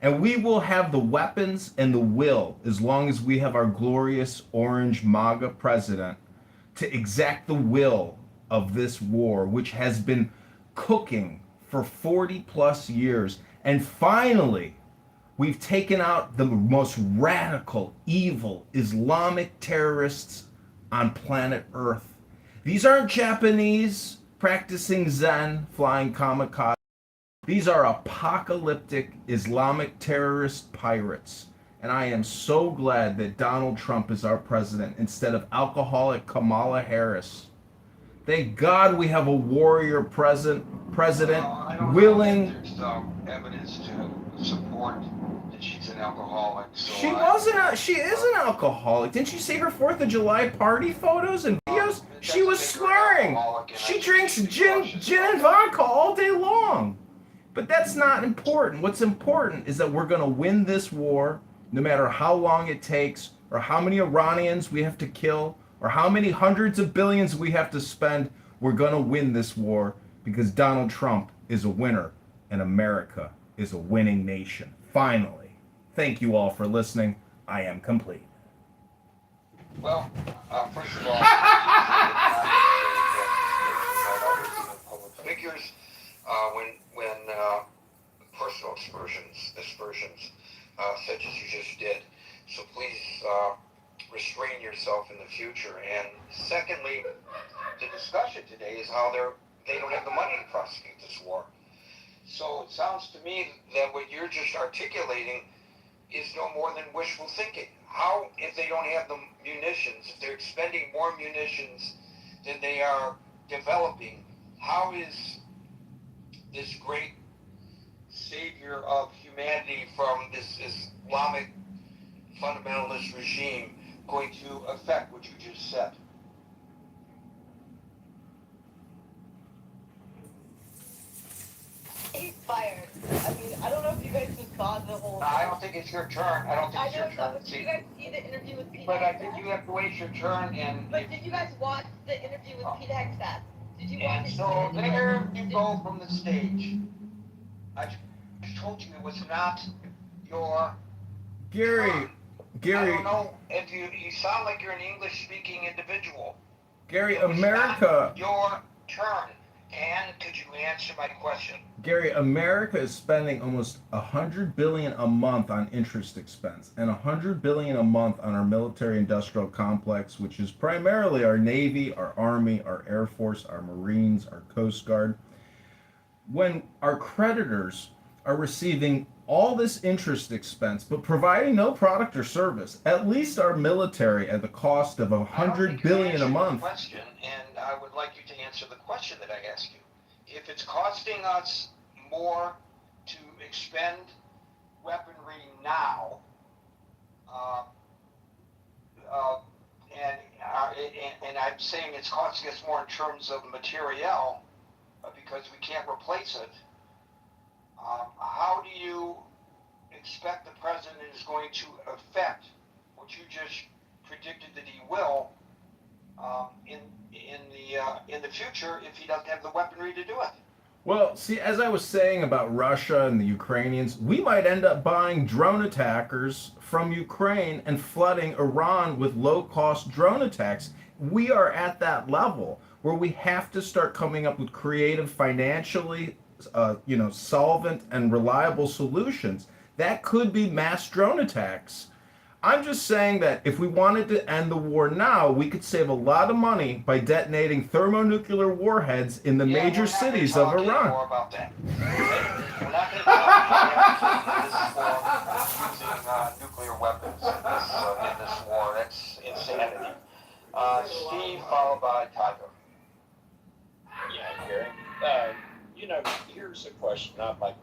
And we will have the weapons and the will, as long as we have our glorious orange MAGA president, to exact the will of this war, which has been cooking for 40 plus years. And finally, we've taken out the most radical, evil Islamic terrorists on planet Earth. These aren't Japanese practicing Zen, flying kamikaze. These are apocalyptic Islamic terrorist pirates. And I am so glad that Donald Trump is our president instead of alcoholic Kamala Harris. Thank God we have a warrior president willing. There's evidence to support that she's an alcoholic. So She is an alcoholic. Didn't you see her 4th of July party photos and videos? She was swearing. She drinks gin and vodka all day long. But that's not important. What's important is that we're going to win this war, no matter how long it takes, or how many Iranians we have to kill, or how many hundreds of billions we have to spend. We're going to win this war because Donald Trump is a winner and America is a winning nation. Finally. Thank you all for listening. I am complete. Well, first of all, public figures, when personal aspersions, such as you just did. So please restrain yourself in the future. And secondly, the discussion today is how they don't have the money to prosecute this war. So it sounds to me that what you're just articulating is no more than wishful thinking. How, if they don't have the munitions, if they're expending more munitions than they are developing, how is this great savior of humanity from this Islamic fundamentalist regime going to affect what you just said? He's fired. I mean, I don't know if you guys just saw the whole. I don't think it's your turn. I don't think it's your know, turn. but did you guys see the interview with Pete But I Hegseth? think you have to wait your turn and. But did you guys watch the interview with Pete Hegseth? Did you watch And it? so there you go from the stage. I just told you it was not your Gary, turn. Gary. I don't know if you sound like you're an English-speaking individual. Gary, It was America. not your turn. And could you answer my question? Gary, America is spending almost $100 billion a month on interest expense and $100 billion a month on our military-industrial complex, which is primarily our Navy, our Army, our Air Force, our Marines, our Coast Guard. When our creditors are receiving all this interest expense but providing no product or service, at least our military at the cost of $100 billion a month. Question, and I would like you to answer the question that I asked you. If it's costing us more to expend weaponry now, and I'm saying it's costing us more in terms of materiel because we can't replace it. How do you expect the president is going to affect what you just predicted that he will in the future if he doesn't have the weaponry to do it? Well, see, as I was saying about Russia and the Ukrainians, we might end up buying drone attackers from Ukraine and flooding Iran with low-cost drone attacks. We are at that level where we have to start coming up with creative, financially, solvent and reliable solutions. That could be mass drone attacks. I'm just saying that if we wanted to end the war now, we could save a lot of money by detonating thermonuclear warheads in the major cities of Iran. More about that. We're not going to talk about using nuclear weapons in this war. That's insanity. Steve, followed by Tiger. Yeah, Gary. Here's a question I'd like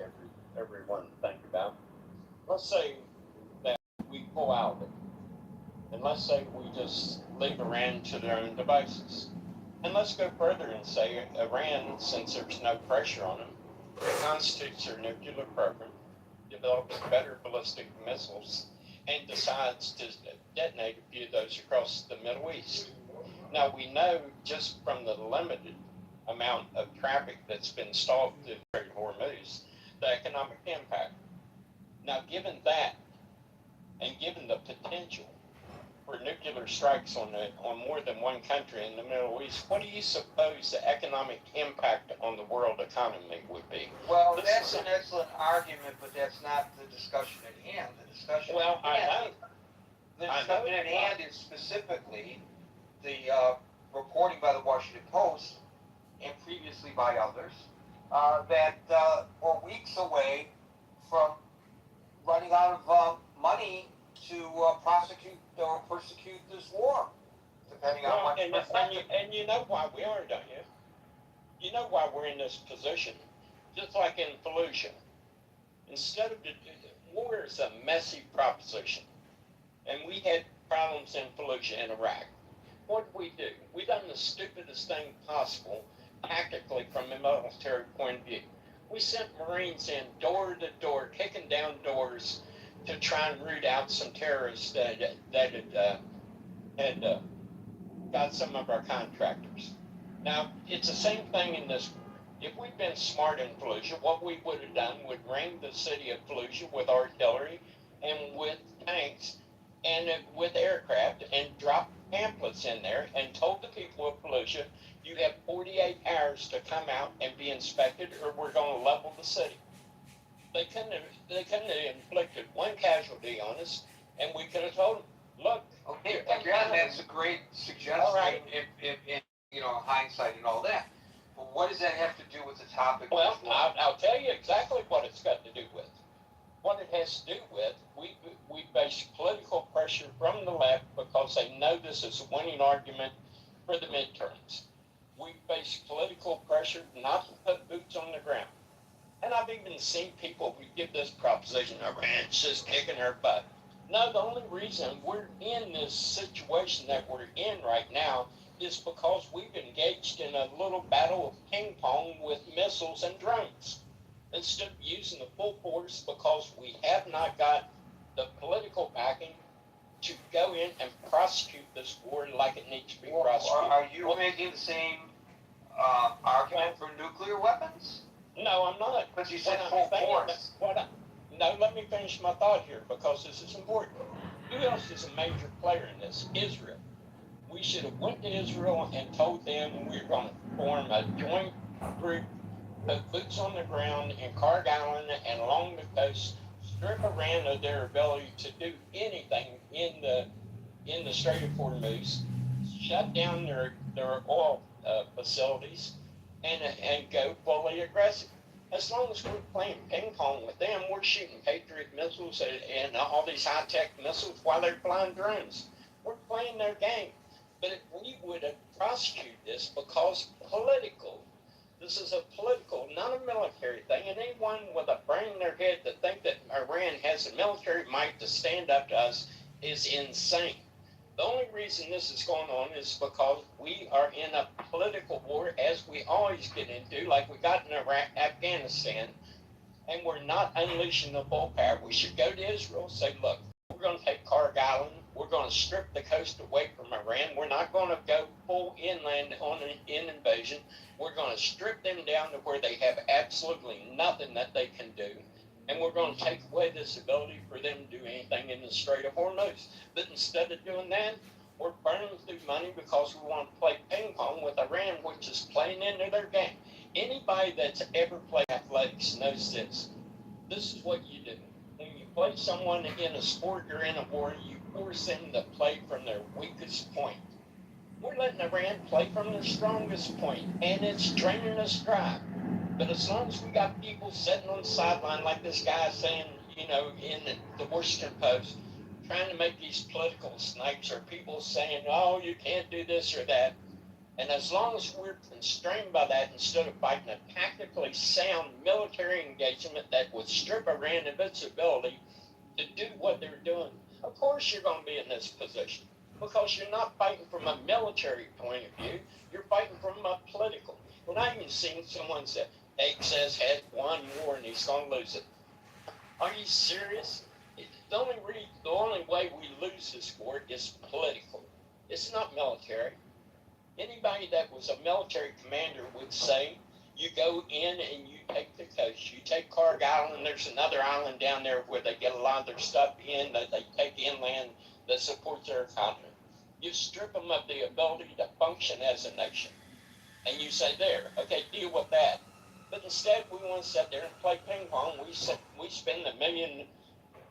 everyone to think about. Let's say that we pull out of it. And let's say we just leave Iran to their own devices. And let's go further and say Iran, since there's no pressure on them, constitutes their nuclear program, develops better ballistic missiles, and decides to detonate a few of those across the Middle East. Now, we know just from the limited amount of traffic that's been stalled through the Hormuz, the economic impact. Now, given that, and given the potential for nuclear strikes on more than one country in the Middle East, what do you suppose the economic impact on the world economy would be? Well, that's an excellent argument, but that's not the discussion at hand. The discussion at hand is specifically the reporting by the Washington Post and previously by others that we're weeks away from running out of money to prosecute or persecute this war, depending on what perspective. And you know why we are, don't you? You know why we're in this position. Just like in Fallujah. Instead of war is a messy proposition. And we had problems in Fallujah in Iraq. What did we do? We done the stupidest thing possible tactically from a military point of view. We sent Marines in door to door, kicking down doors to try and root out some terrorists that had got some of our contractors. Now, it's the same thing in this. If we'd been smart in Fallujah, what we would have done would ring the city of Fallujah with artillery and with tanks and with aircraft and drop pamphlets in there and told the people of Fallujah, you have 48 hours to come out and be inspected or we're going to level the city. They couldn't have inflicted one casualty honest, and we could have told them, look. Okay, again, that's a great suggestion, All right. if you know, hindsight and all that. But what does that have to do with the topic? Well, I'll tell you exactly what it's got to do with. What it has to do with, we base political pressure from the left because they know this is a winning argument for the midterms. We face political pressure not to put boots on the ground. And I've even seen people who give this proposition, Iran's just kicking her butt. No, the only reason we're in this situation that we're in right now is because we've engaged in a little battle of ping pong with missiles and drones instead of using the full force because we have not got the political backing to go in and prosecute this war like it needs to be prosecuted. Are you making the same argument for nuclear weapons? No, I'm not. But you said full force. No, let me finish my thought here because this is important. Who else is a major player in this? Israel. We should have went to Israel and told them we're going to form a joint group, put boots on the ground in Carg Island and along the coast, strip Iran of their ability to do anything in the Strait of Hormuz, shut down their oil facilities, and go fully aggressive. As long as we're playing ping pong with them, we're shooting Patriot missiles and all these high-tech missiles while they're flying drones. We're playing their game. But if we would have prosecuted this because political, this is a political, not a military thing, and anyone with a brain in their head that think that Iran has the military might to stand up to us is insane. The only reason this is going on is because we are in a political war, as we always get into, like we got in Afghanistan, and we're not unleashing the full power. We should go to Israel, say, look, we're going to take Carg Island. We're going to strip the coast away from Iran. We're not going to go full inland on an invasion. We're going to strip them down to where they have absolutely nothing that they can do. And we're going to take away this ability for them to do anything in the Strait of Hormuz. But instead of doing that, we're burning through money because we want to play ping pong with Iran, which is playing into their game. Anybody that's ever played athletics knows this. This is what you do. When you play someone in a sport or in a war, you force them to play from their weakest point. We're letting Iran play from their strongest point, and it's draining us dry. But as long as we got people sitting on the sideline like this guy saying, you know, in the Washington Post, trying to make these political snipes, or people saying, oh, you can't do this or that. And as long as we're constrained by that, instead of fighting a tactically sound military engagement that would strip Iran of its ability to do what they're doing, of course you're going to be in this position. Because you're not fighting from a military point of view, you're fighting from a political. When I even seen someone say, Excess had one war and he's going to lose it. Are you serious? The only way we lose this war is political. It's not military. Anybody that was a military commander would say, you go in and you take the coast. You take Carg Island. There's another island down there where they get a lot of their stuff in that they take inland that supports their economy. You strip them of the ability to function as a nation. And you say, there, okay, deal with that. But instead, we want to sit there and play ping pong. We spend $1 million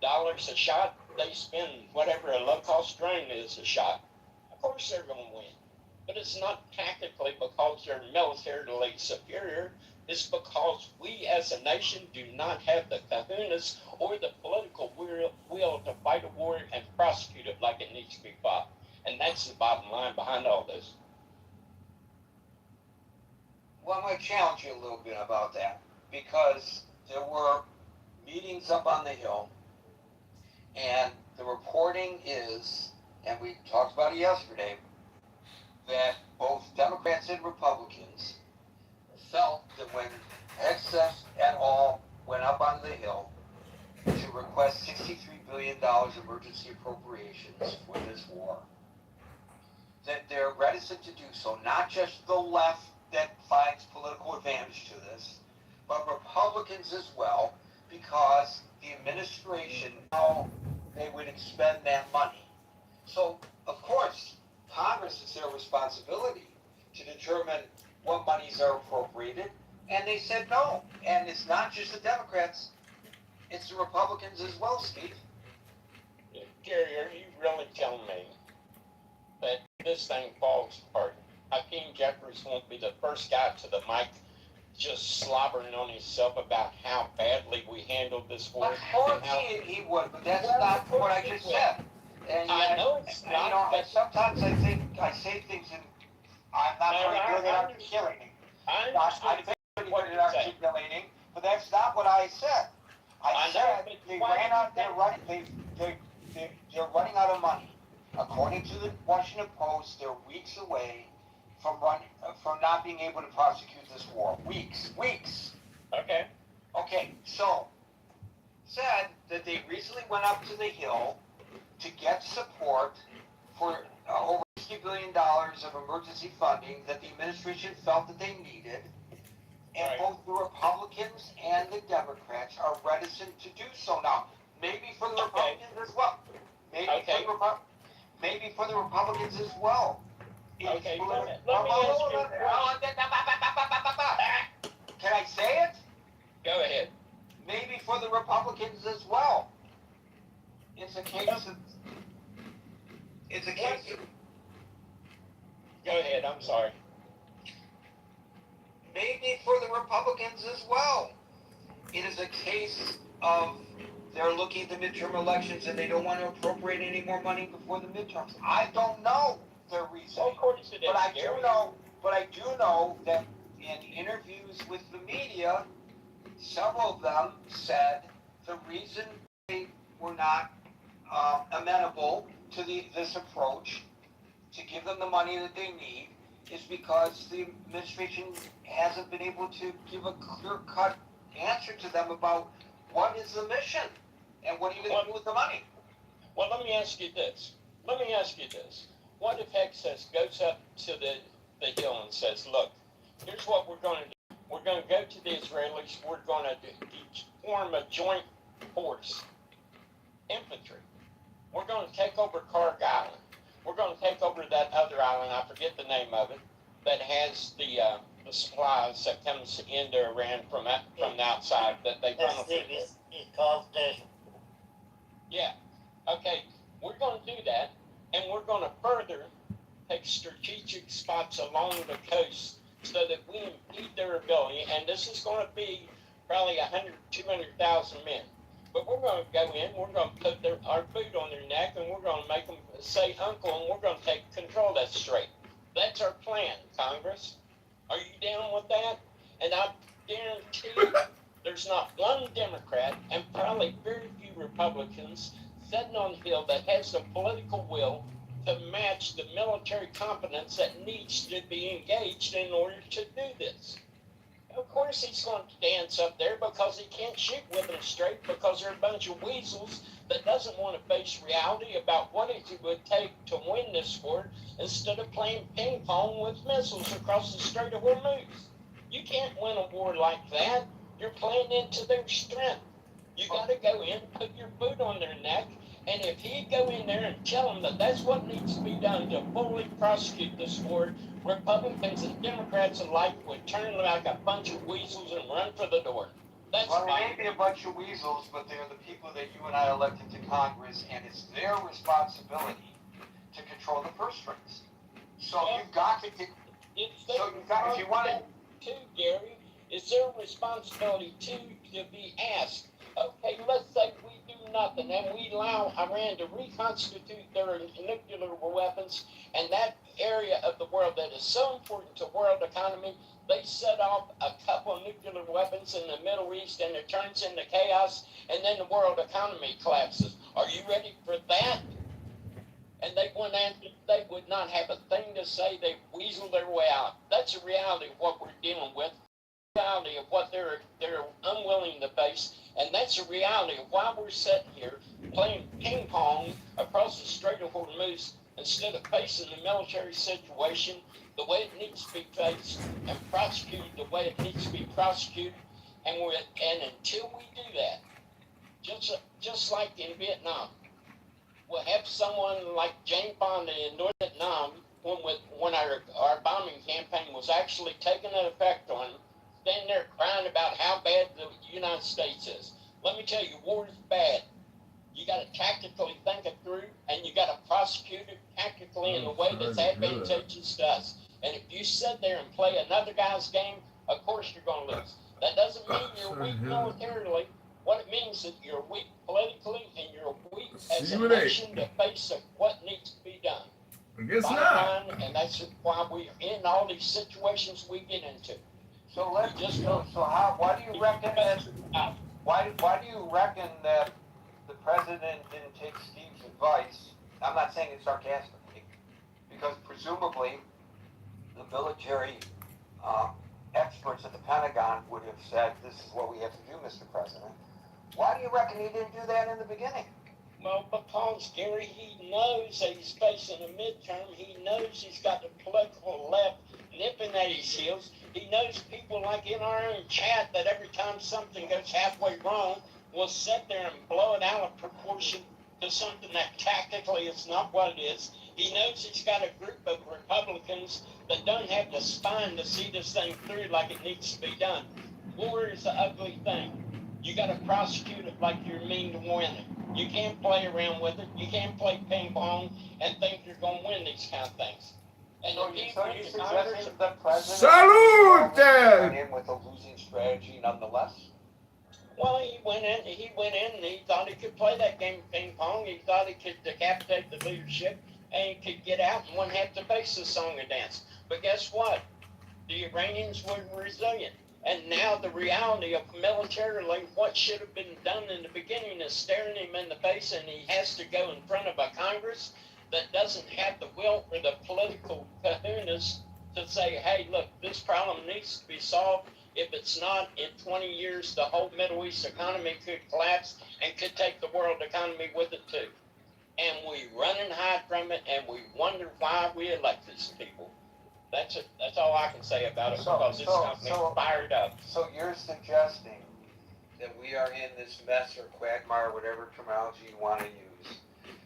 a shot. They spend whatever a low-cost drone is a shot. Of course they're going to win. But it's not tactically because they're militarily superior. It's because we as a nation do not have the kahunas or the political will to fight a war and prosecute it like it needs to be fought. And that's the bottom line behind all this. Well, I might challenge you a little bit about that, because there were meetings up on the Hill, and the reporting is, and we talked about it yesterday, that both Democrats and Republicans felt that when Excess et al. Went up on the Hill to request $63 billion emergency appropriations for this war, that they're reticent to do so, not just the left that finds political advantage to this, but Republicans as well, because the administration, how they would expend that money. So, of course, Congress, it's their responsibility to determine what monies are appropriated, and they said no. And it's not just the Democrats, it's the Republicans as well, Steve. Jerry, are you really telling me that this thing falls apart? Hakeem Jeffries won't be the first guy to the mic just slobbering on himself about how badly we handled this war. Of course he would, but that's not what I just said. And I know it's and, not, you know, but and sometimes I think I say things and I'm not very good at articulating. I think I'm pretty good at articulating, but that's not what I said. I said they ran out. They're running out of money. According to the Washington Post, they're weeks away from not being able to prosecute this war. Weeks. Okay. So said that they recently went up to the Hill to get support for over $60 billion of emergency funding that the administration felt that they needed. And both the Republicans and the Democrats are reticent to do so now. Maybe for the Republicans as well. Maybe for the Republicans as well. Okay, Can let me ask you a question. Can I say it? Go ahead. Maybe for the Republicans as well. It's a case of. Go ahead, I'm sorry. Maybe for the Republicans as well. It is a case of they're looking at the midterm elections and they don't want to appropriate any more money before the midterms. I don't know their reason. Well, of course it is, but I do know that in interviews with the media, several of them said the reason they were not amenable to this approach to give them the money that they need is because the administration hasn't been able to give a clear-cut answer to them about what is the mission and what are you going to do with the money. Well, let me ask you this. What if Hexas goes up to the Hill and says, look, here's what we're going to do. We're going to go to the Israelis. We're going to form a joint force, infantry. We're going to take over Karg Island. We're going to take over that other island, I forget the name of it, that has the supplies that comes into Iran from the outside that they funnel through. It's called Desert. Yeah. Okay. We're going to do that, and we're going to further take strategic spots along the coast so that we impede their ability. And this is going to be probably 100, 200,000 men. But we're going to go in, we're going to put our boot on their neck, and we're going to make them say uncle, and we're going to take control of that strait. That's our plan, Congress. Are you down with that? And I guarantee you, there's not one Democrat and probably very few Republicans sitting on the Hill that has the political will to match the military competence that needs to be engaged in order to do this. Of course he's going to dance up there because he can't shoot with them straight because they're a bunch of weasels that doesn't want to face reality about what it would take to win this war instead of playing ping pong with missiles across the Strait of Hormuz. You can't win a war like that. You're playing into their strength. You got to go in, put your boot on their neck, and if he'd go in there and tell them that that's what needs to be done to fully prosecute this war, Republicans and Democrats alike would turn like a bunch of weasels and run for the door. That's Well, they may be a bunch of weasels, but they're the people that you and I elected to Congress, and it's their responsibility to control the purse strings. So you've got to get. So you've got, if you want to. Gary, it's their responsibility to be asked. Okay, let's say we do nothing and we allow Iran to reconstitute their nuclear weapons, and that area of the world that is so important to world economy, they set off a couple of nuclear weapons in the Middle East and it turns into chaos, and then the world economy collapses. Are you ready for that? And they would not have a thing to say. They weasel their way out. That's the reality of what we're dealing with. Reality of what they're unwilling to face, and that's the reality of why we're sitting here playing ping pong across the Strait of Hormuz instead of facing the military situation the way it needs to be faced and prosecuted the way it needs to be prosecuted. And until we do that, just like in Vietnam, we'll have someone like Jane Fonda in North Vietnam when our bombing campaign was actually taking an effect on them, standing there crying about how bad the United States is. Let me tell you, war is bad. You got to tactically think it through, and you got to prosecute it tactically in a way that's advantageous to us. And if you sit there and play another guy's game, of course you're going to lose. That doesn't mean you're weak militarily. What it means is you're weak politically, and you're weak as a nation to face what needs to be done. I guess Bottom not. line, and that's why we're in all these situations we get into. So why do you reckon that? Why do you reckon that the president didn't take Steve's advice? I'm not saying it sarcastically, because presumably the military experts at the Pentagon would have said, "This is what we have to do, Mr. President." Why do you reckon he didn't do that in the beginning? Well, because, Gary, he knows that he's facing a midterm. He knows he's got the political left nipping at his heels. He knows people like in our own chat that every time something goes halfway wrong, will sit there and blow it out of proportion to something that tactically is not what it is. He knows he's got a group of Republicans that don't have the spine to see this thing through like it needs to be done. War is an ugly thing. You got to prosecute it like you're mean to win it. You can't play around with it. You can't play ping pong and think you're going to win these kind of things. And So you suggesting the president Salute! went in with a losing strategy nonetheless? Well, he went in and he thought he could play that game of ping pong. He thought he could decapitate the leadership and he could get out and wouldn't have to face the song and dance. But guess what? The Iranians were resilient. And now the reality of militarily what should have been done in the beginning is staring him in the face, and he has to go in front of a Congress that doesn't have the will or the political kahunas to say, hey, look, this problem needs to be solved. If it's not, in 20 years, the whole Middle East economy could collapse and could take the world economy with it too. And we run and hide from it, and we wonder why we elect these people. That's it. That's all I can say about it, because this company's fired up. So you're suggesting that we are in this mess or quagmire, whatever terminology you want to use,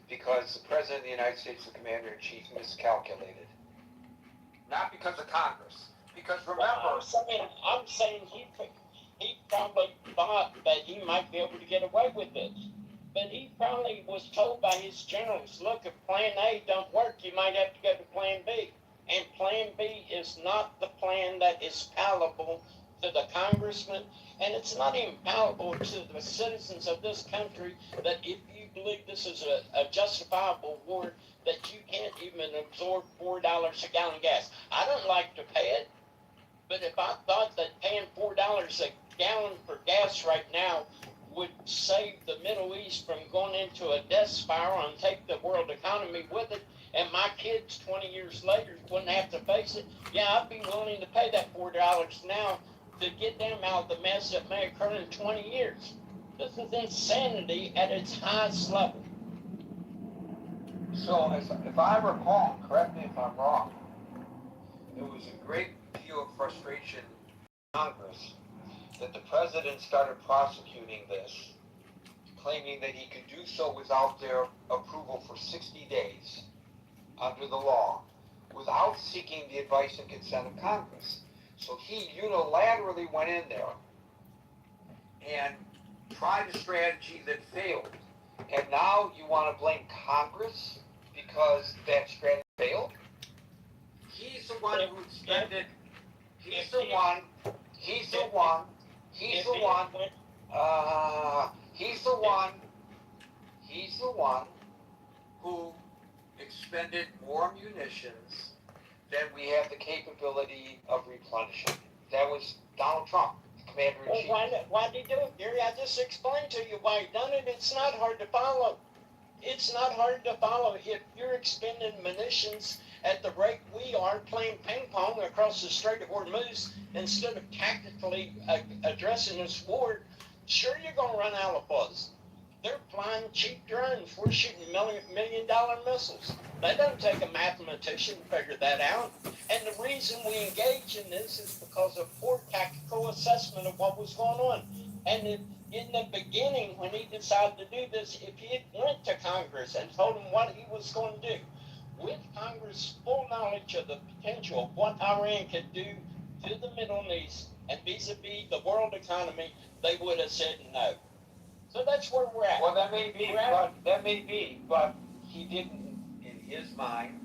because the President of the United States, the Commander-in-Chief, miscalculated. Not because of Congress. Because remember... I'm saying he probably thought that he might be able to get away with this. But he probably was told by his generals, look, if Plan A don't work, you might have to go to Plan B. And Plan B is not the plan that is palatable to the congressman, and it's not even palatable to the citizens of this country, that if you believe this is a justifiable war, that you can't even absorb $4 a gallon gas. I don't like to pay it, but if I thought that paying $4 a gallon for gas right now would save the Middle East from going into a death spiral and take the world economy with it, and my kids 20 years later wouldn't have to face it, yeah, I'd be willing to pay that $4 now to get them out of the mess that may occur in 20 years. This is insanity at its highest level. So, if I recall, correct me if I'm wrong, there was a great deal of frustration in Congress that the president started prosecuting this, claiming that he could do so without their approval for 60 days under the law, without seeking the advice and consent of Congress. So he unilaterally went in there and tried a strategy that failed. And now you want to blame Congress because that strategy failed? He's the one who extended, he's the one who expended more munitions than we have the capability of replenishing. That was Donald Trump, the Commander-in-Chief. Well, why did he do it, Gary? I just explained to you why he done it. It's not hard to follow. It's not hard to follow. If you're expending munitions at the rate we are playing ping pong across the Strait of Hormuz instead of tactically addressing this war, sure you're going to run out of buzz. They're flying cheap drones. We're shooting million-dollar missiles. That doesn't take a mathematician to figure that out. And the reason we engage in this is because of poor tactical assessment of what was going on. And in the beginning, when he decided to do this, if he had went to Congress and told them what he was going to do, with Congress' full knowledge of the potential of what Iran could do to the Middle East and vis-a-vis the world economy, they would have said no. So that's where we're at. Well, that may be, but he didn't, in his mind,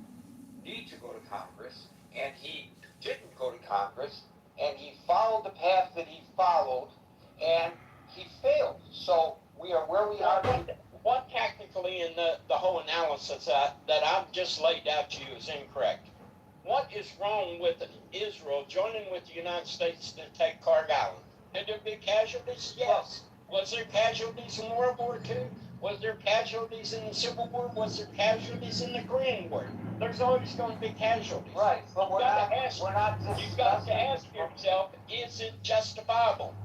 need to go to Congress, and he didn't go to Congress, and he followed the path that he followed, and he failed. So we are where we are. What technically in the whole analysis that I've just laid out to you is incorrect. What is wrong with Israel joining with the United States to take Carg Island? Did there be casualties? Yes. Was there casualties in World War II? Was there casualties in the Civil War? Was there casualties in the Korean War? There's always going to be casualties. Right, but You've got to ask yourself, is it justifiable?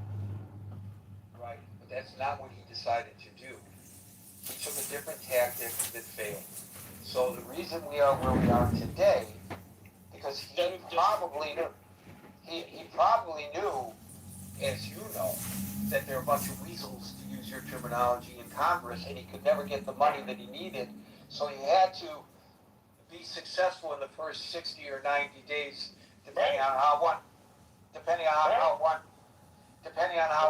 Right, but that's not what he decided to do. He took a different tactic that failed. So the reason we are where we are today, because he probably knew, as you know, that there are a bunch of weasels, to use your terminology, in Congress, and he could never get the money that he needed. So he had to be successful in the first 60 or 90 days, depending on how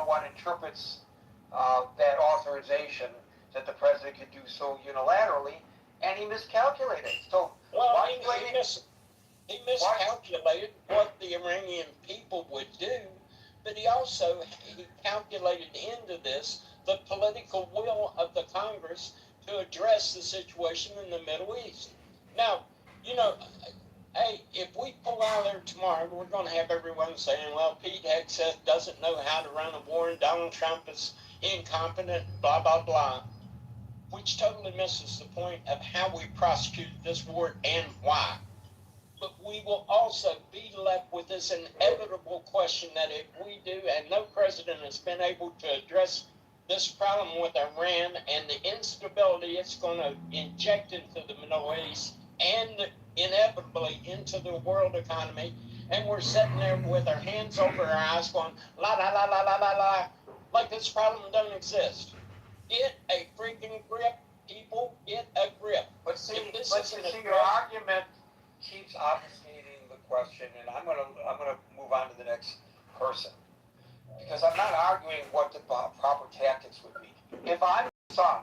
one interprets that authorization that the president could do so unilaterally, and he miscalculated. So he miscalculated what the Iranian people would do, but he calculated into this the political will of the Congress to address the situation in the Middle East. Now, hey, if we pull out there tomorrow, we're going to have everyone saying, well, Pete Hegseth doesn't know how to run a war and Donald Trump is incompetent, blah, blah, blah, which totally misses the point of how we prosecuted this war and why. But we will also be left with this inevitable question that if we do, and no president has been able to address this problem with Iran and the instability it's going to inject into the Middle East and inevitably into the world economy, and we're sitting there with our hands over our eyes going, la, la, la, la, la, la, la, like this problem doesn't exist. Get a freaking grip, people, get a grip. But your argument keeps obfuscating the question, and I'm gonna move on to the next person, because I'm not arguing what the proper tactics would be. If I'm your son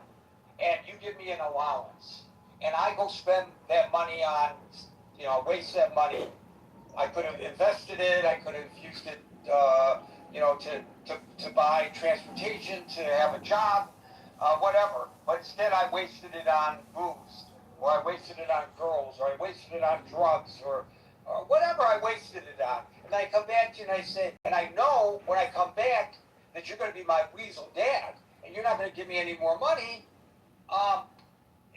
and you give me an allowance and I go spend that money on, waste that money, I could have invested it, I could have used it, to buy transportation, to have a job, whatever. But instead I wasted it on booze, or I wasted it on girls, or I wasted it on drugs, or whatever I wasted it on. And I come back to you and I say, and I know when I come back that you're going to be my weasel dad, and you're not going to give me any more money.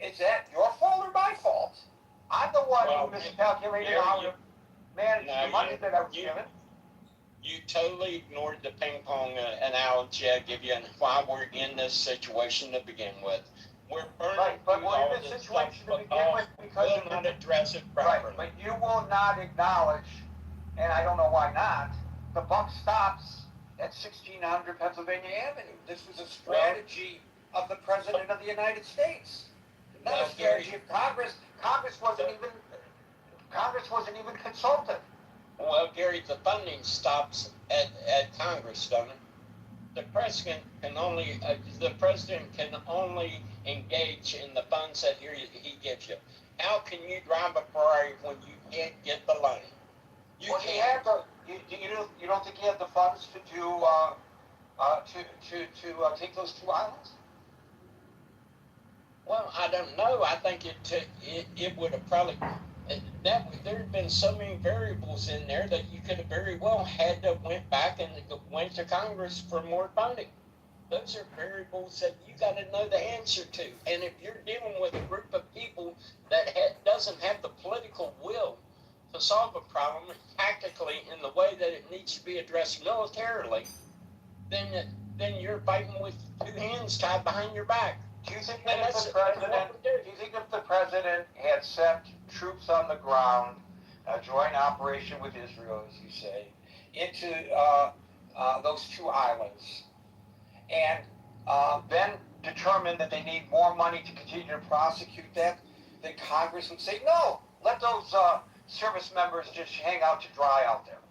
Is that your fault or my fault? I'm the one who miscalculated how to manage the money that I was given. You totally ignored the ping pong analogy I give you and why we're in this situation to begin with. We're burning but we're in this situation to begin with because we'll not address it properly. Right, but you will not acknowledge, and I don't know why not, the buck stops at 1600 Pennsylvania Avenue. This was a strategy of the President of the United States. Not a strategy of Congress. Congress wasn't even consulted. Well, Gary, the funding stops at Congress, doesn't it? The president can only engage in the funds that he gives you. How can you drive a Ferrari when you can't get the loan? You don't think he had the funds to do take those two islands? Well, I don't know. I think it would have probably there had been so many variables in there that you could have very well had to went back and went to Congress for more funding. Those are variables that you got to know the answer to. And if you're dealing with a group of people that doesn't have the political will to solve a problem tactically in the way that it needs to be addressed militarily, then you're fighting with two hands tied behind your back. Do you think if the president had sent troops on the ground, a joint operation with Israel, as you say, into those two islands, and then determined that they need more money to continue to prosecute that, then Congress would say, no, let those service members just hang out to dry out there?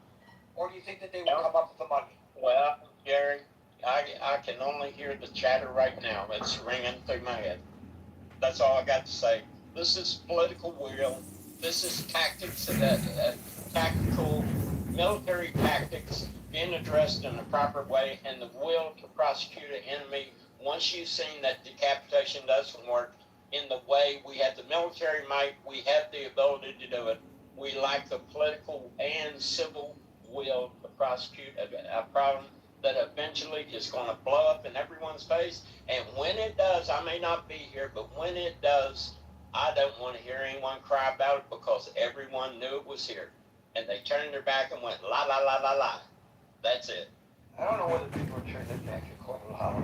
Or do you think that they would come up with the money? Well, Gary, I can only hear the chatter right now. It's ringing through my head. That's all I got to say. This is political will. This is tactics, tactical military tactics being addressed in the proper way, and the will to prosecute an enemy. Once you've seen that decapitation doesn't work in the way we have the military might, we have the ability to do it. We lack the political and civil will to prosecute a problem that eventually is going to blow up in everyone's face. And when it does, I may not be here, but when it does, I don't want to hear anyone cry about it because everyone knew it was here. And they turned their back and went, la, la, la, la, la. That's it. I don't know whether people are turning their back or quite a lot.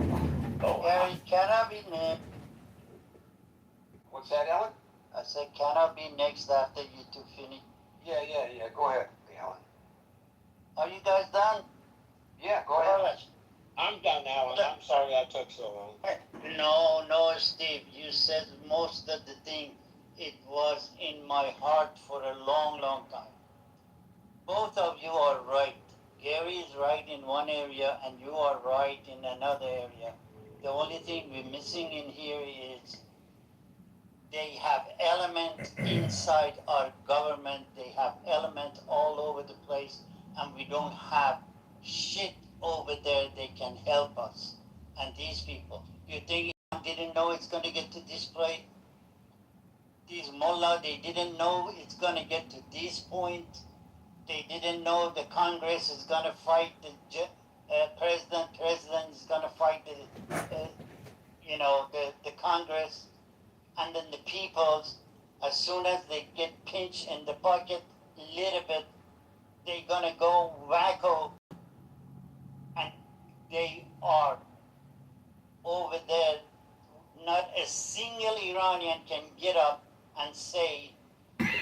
Oh, Gary, can I be next? What's that, Ellen? I said, can I be next after you two finish? Yeah. Go ahead, Ellen. Are you guys done? Yeah, go ahead. I'm done, Alan. I'm sorry I took so long. No, Steve. You said most of the thing. It was in my heart for a long, long time. Both of you are right. Gary is right in one area and you are right in another area. The only thing we're missing in here is they have element inside our government. They have element all over the place, and we don't have shit over there. They can help us. And these people, you think they didn't know it's going to get to this place? These mullah, they didn't know it's going to get to this point. They didn't know the Congress is going to fight the president. President is going to fight the Congress. And then the peoples, as soon as they get pinched in the pocket a little bit, they're gonna go wacko, and they are over there. Not a single Iranian can get up and say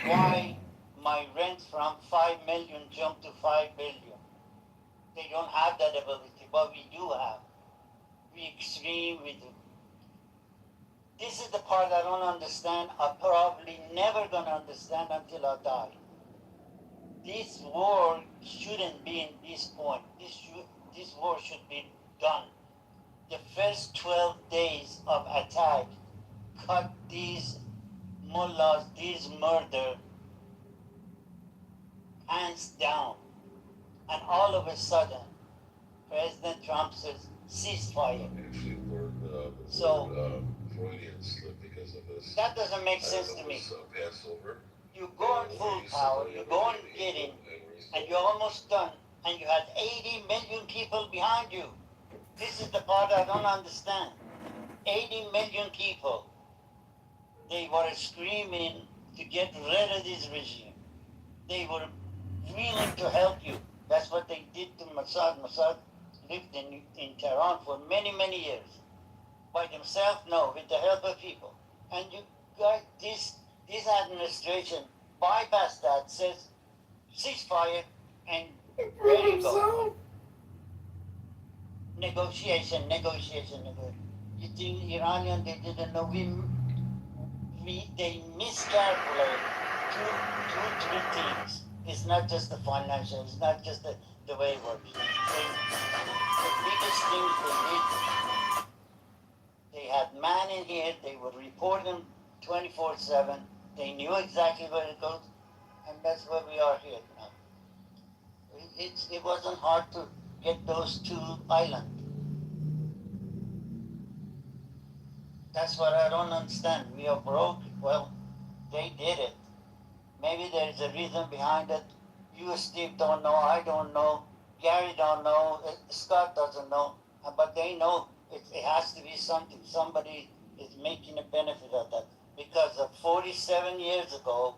why my rent from 5 million jumped to 5 billion. They don't have that ability, but we do have. We extreme, we do. This is the part I don't understand. I'm probably never going to understand until I die. This war shouldn't be in this point. This war should be done. The first 12 days of attack cut these mullahs, these murder, hands down. And all of a sudden, President Trump says, ceasefire. So, Freudian slip because of this. that doesn't make sense to me. Passover. You go in full power, you go and get in, and you're almost done, and you had 80 million people behind you. This is the part I don't understand. 80 million people. They were screaming to get rid of this regime. They were willing to help you. That's what they did to Mossad. Mossad lived in Tehran for many, many years. By themselves? No, with the help of people. And you guys, this administration bypassed that, says ceasefire, and there you go. Negotiation. You think Iranian, they didn't know? They miscalculate three things. It's not just the financial, it's not just the way it works. The biggest thing they did, they had man in here, they would report them 24/7. They knew exactly where it goes, and that's where we are here now. It wasn't hard to get those two islands. That's what I don't understand. We are broke. Well, they did it. Maybe there's a reason behind it. You, Steve, don't know. I don't know. Gary don't know. Scott doesn't know. But they know it has to be something. Somebody is making a benefit of that. Because 47 years ago,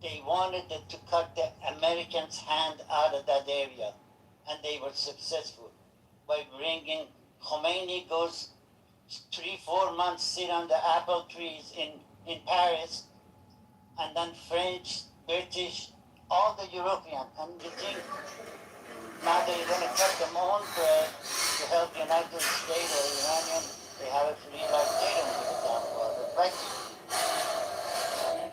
they wanted to cut the Americans' hand out of that area. And they were successful by bringing Khomeini goes 3-4 months, sit on the apple trees in Paris, and then French, British, all the European, and you think now they're going to cut them own bread to help the United States or Iranian, they have a free life, they don't give a damn about it, right?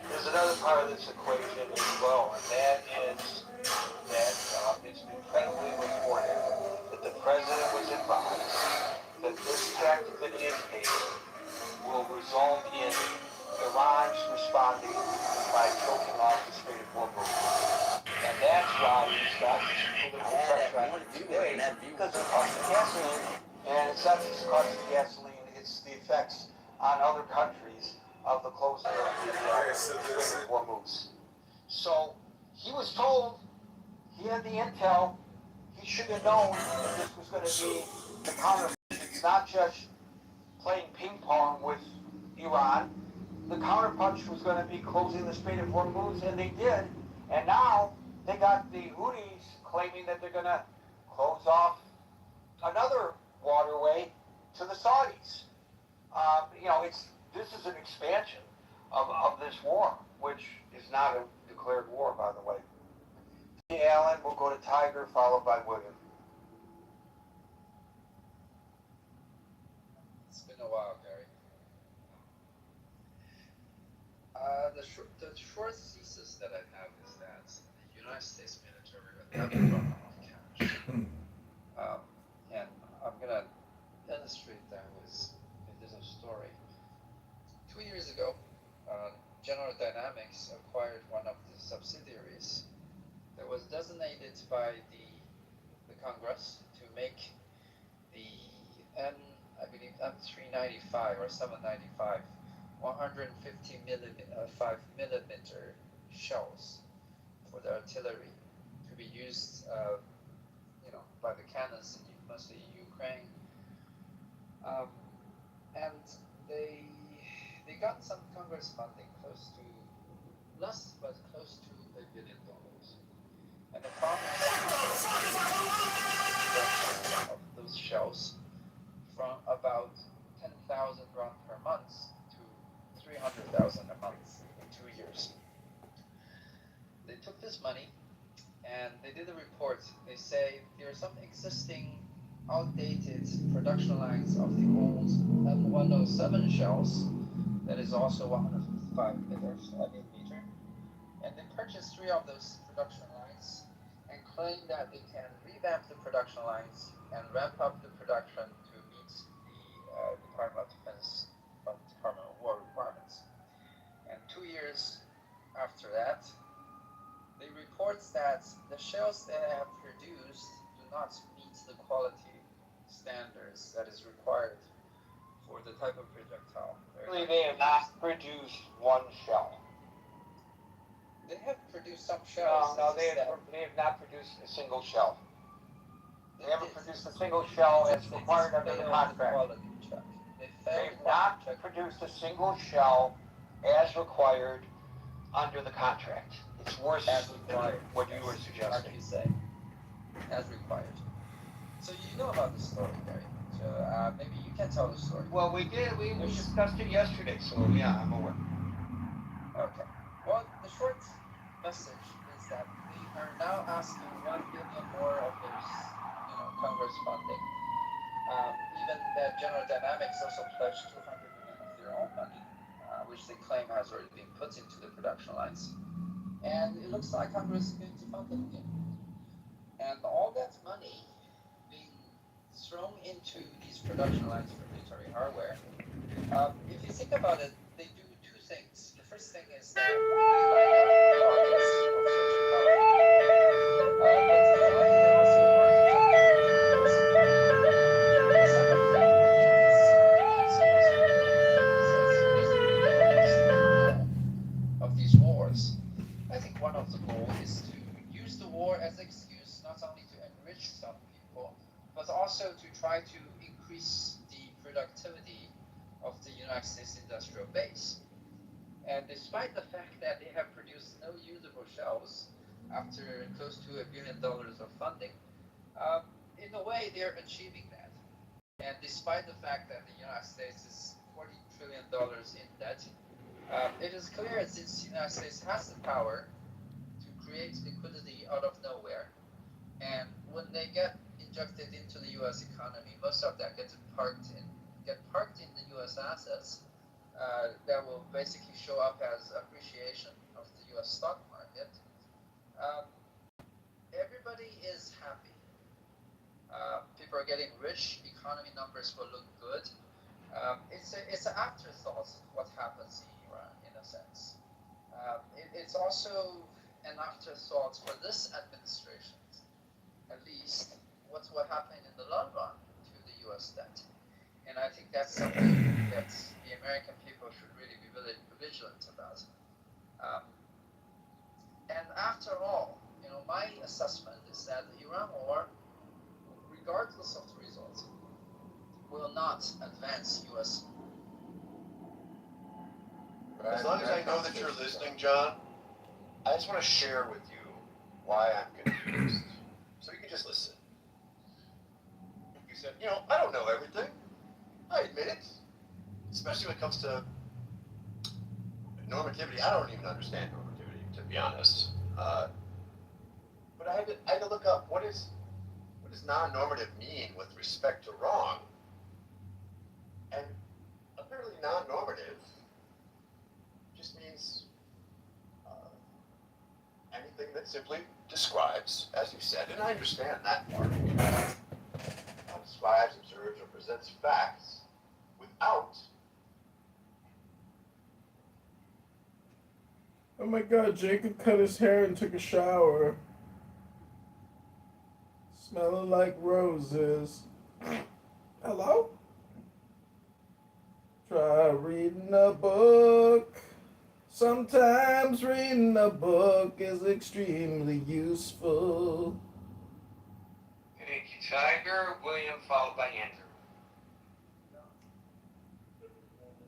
There's another part of this equation as well, and that is that it's been credibly reported that the president was advised that this activity and case will result in Iran's responding by choking off the Strait of Hormuz. And that's why he's got political pressure on him today, because of the cost of gasoline. And it's not just the cost of gasoline, it's the effects on other countries of the closing of the Strait of Hormuz. So he was told, he had the intel, he should have known that this was going to be the counter, not just playing ping pong with Iran. The counterpunch was going to be closing the Strait of Hormuz, and they did. And now they got the Houthis claiming that they're going to close off another waterway to the Saudis. This is an expansion of this war, which is not a declared war, by the way. Alan, we'll go to Tiger, followed by William. It's been a while, Gary. The short thesis that I have is that the United States military will never run out of cash. And I'm gonna illustrate that with a little story. 2 years ago, General Dynamics acquired one of the subsidiaries that was designated by the Congress to make the I believe M395 or 795 155 millimeter shells for the artillery to be used, by the cannons mostly in Ukraine. And they got some Congress funding close to $1 billion. And the problem of those shells from about 10,000 rounds per month to 300,000 a month in 2 years. They took this money and they did a report. They say there are some existing outdated production lines of the old M107 shells that is also 155 millimeter. And they purchased 3 of those production lines and claim that they can revamp the production lines and ramp up the production to meet the Department of Defense, Department of War requirements. And 2 years after that, they report that the shells they have produced do not meet the quality standards that is required for the type of projectile. They have not produced one shell. They have produced some shells. No, they have not produced a single shell. They haven't produced a single shell as required under the contract. They've not produced a single shell as required under the contract. It's worse than what you were suggesting. As required. So you know about this story, Gary. So maybe you can tell the story. Well, we did. We discussed it yesterday, so yeah, I'm aware. Okay. Well, the short message is that they are now asking $1 billion more of those, Congress funding. Even that General Dynamics also pledged $200 million of their own money, which they claim has already been put into the production lines. And it looks like Congress is going to fund it again. And all that money being thrown into these production lines for military hardware, if you think about it, they do 2 things. The first thing is that they line up the targets of such a power. But they also of these wars. I think one of the goals is to use the war as an excuse not only to enrich some people, but also to try to increase the productivity of the United States industrial base. And despite the fact that they have produced no usable shells after close to $1 billion of funding, in a way they're achieving that. And despite the fact that the United States is $40 trillion in debt, it is clear since the United States has the power to create liquidity out of nowhere, and when they get injected into the U.S. economy, most of that get parked in the U.S. assets. That will basically show up as appreciation of the U.S. stock market. Everybody everybody is happy. People are getting rich. Economy numbers will look good. It's an afterthought what happens in Iran in a sense. It's also an afterthought for this administration, at least what will happen in the long run to the U.S. debt. And I think that's something that the American people should really be really vigilant about. And after all, my assessment is that the Iran war, regardless of the result, will not advance U.S. As long as I know that you're listening, John, I just want to share with you why I'm confused. So you can just listen. You said, I don't know everything. I admit it. Especially when it comes to normativity. I don't even understand normativity, to be honest. But I had to look up what does non-normative mean with respect to wrong? And apparently non-normative just means anything that simply describes, as you said, and I understand that part, describes, observes, or presents facts without. Oh my god, Jacob cut his hair and took a shower. Smelling like roses. Hello? Try reading a book. Sometimes reading a book is extremely useful. Thank you, Tiger. William, followed by Andrew.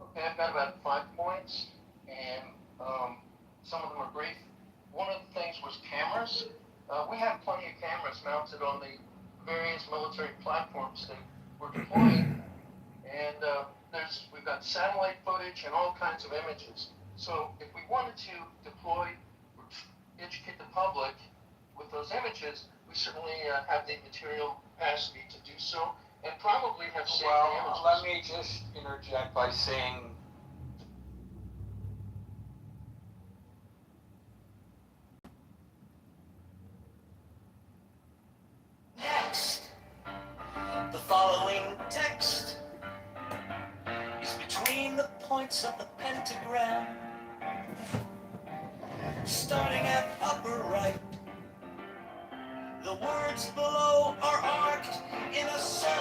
Okay, I've got about 5 points, and some of them are brief. One of the things was cameras. We have plenty of cameras mounted on the various military platforms that we're deploying, and we've got satellite footage and all kinds of images. So if we wanted to deploy or educate the public with those images, we certainly have the material capacity to do so, and probably have saved the images. Let me just interject by saying Next, the following text is between the points of the pentagram, starting at upper right. The words below are arced in a circle.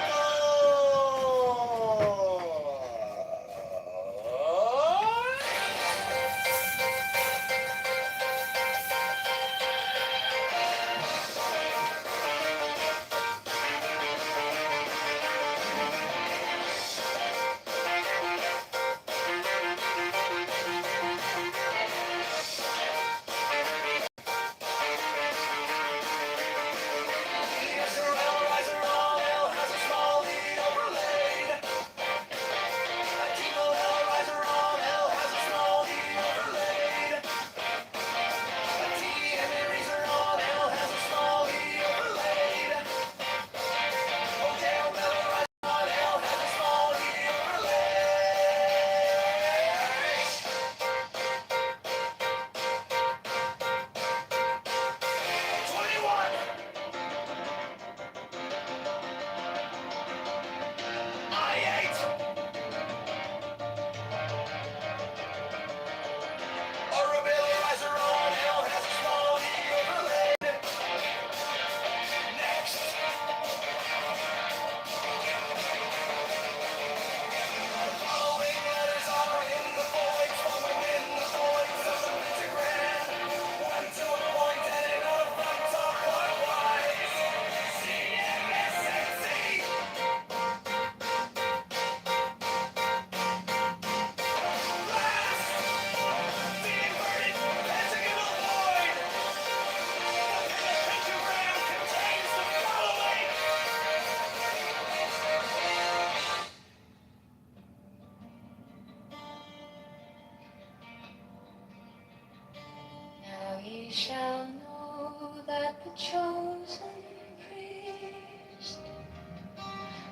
Now ye shall know that the chosen priest,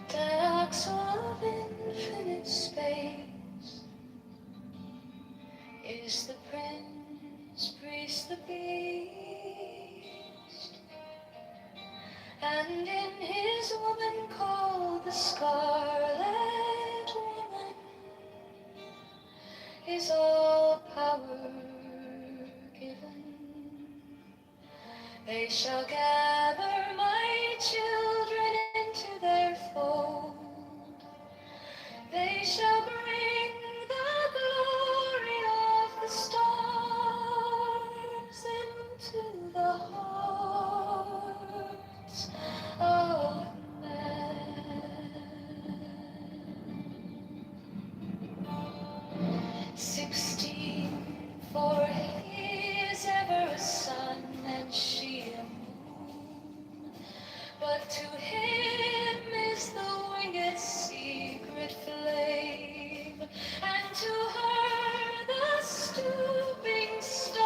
that ox of infinite space, is the prince, priest, the beast, and in his woman called the Scarlet Woman is all power given. They shall gather my children into their fold. They shall bring the glory of the stars into the hearts of men. 16, for he is ever a sun and she a moon. But to him is the winged secret flame, and to her the stooping starlight.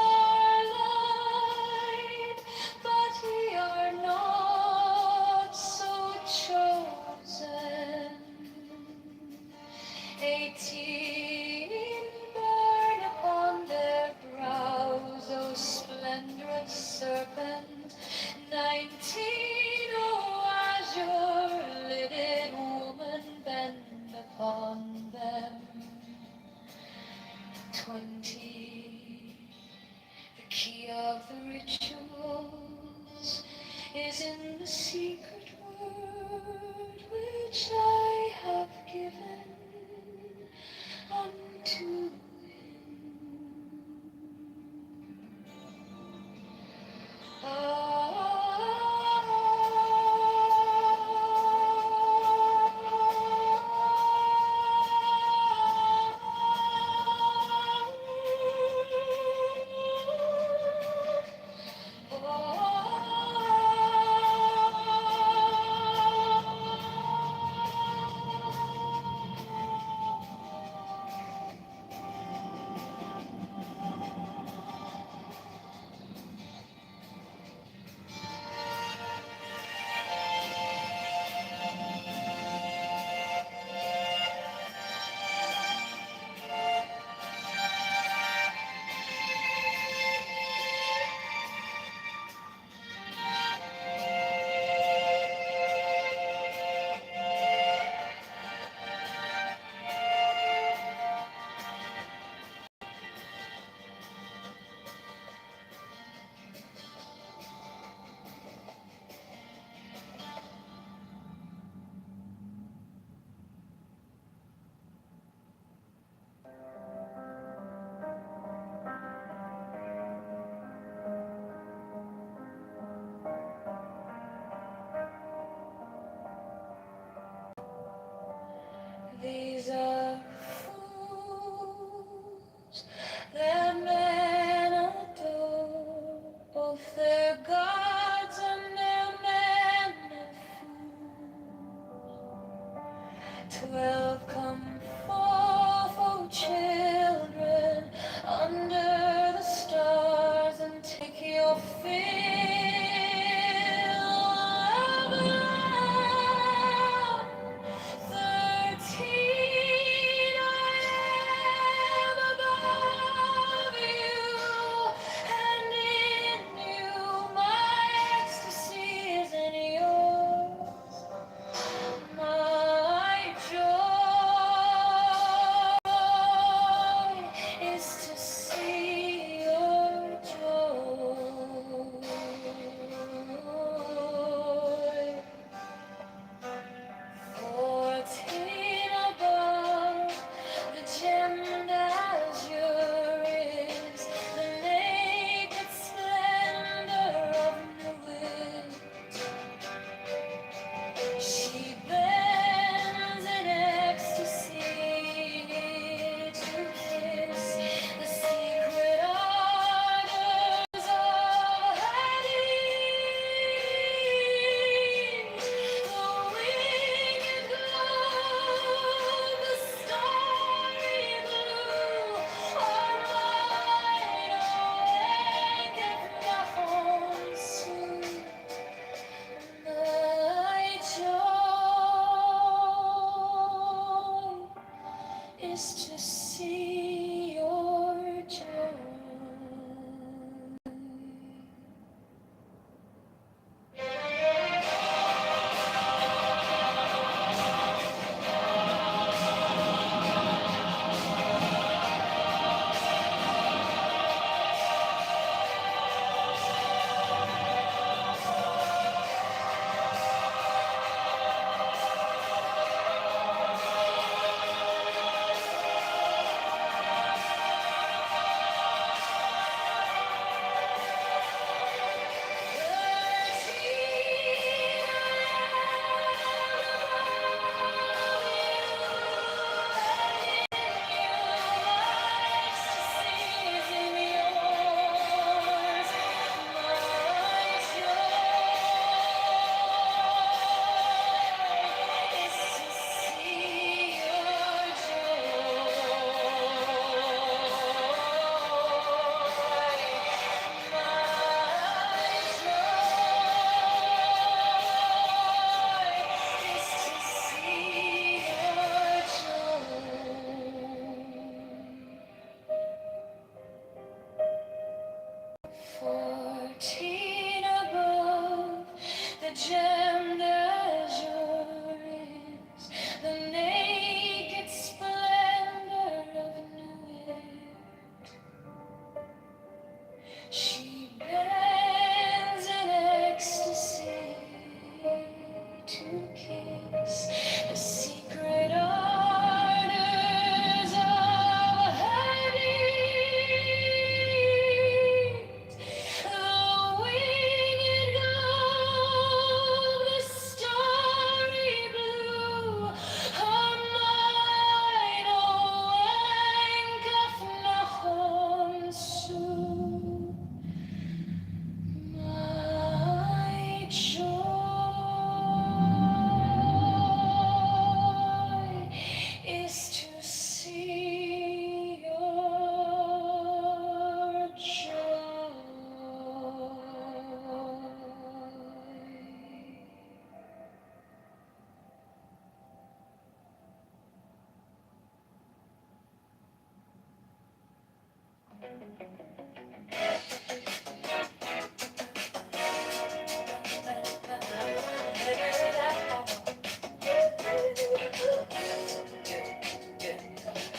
But ye are not so chosen. 18 burn upon their brows, O splendorous serpent. 19, O azure-lidded woman, bend upon them. 20, the key of the rituals is in the secret word which I have given unto these are fools that men adore, both their gods and their men of fools. 12 come forth, O children, under the stars, and take your fill of love. 13, I am above you, and in you my ecstasy is in yours. My joy is to see your joy. 14 above, the gemmed azure is the naked splendor of the wind. She bends in ecstasy to kiss the secret ardors of Hades. The winged glow, the starry blue, are wide awake at Nafon's soon. My joy is to see your joy.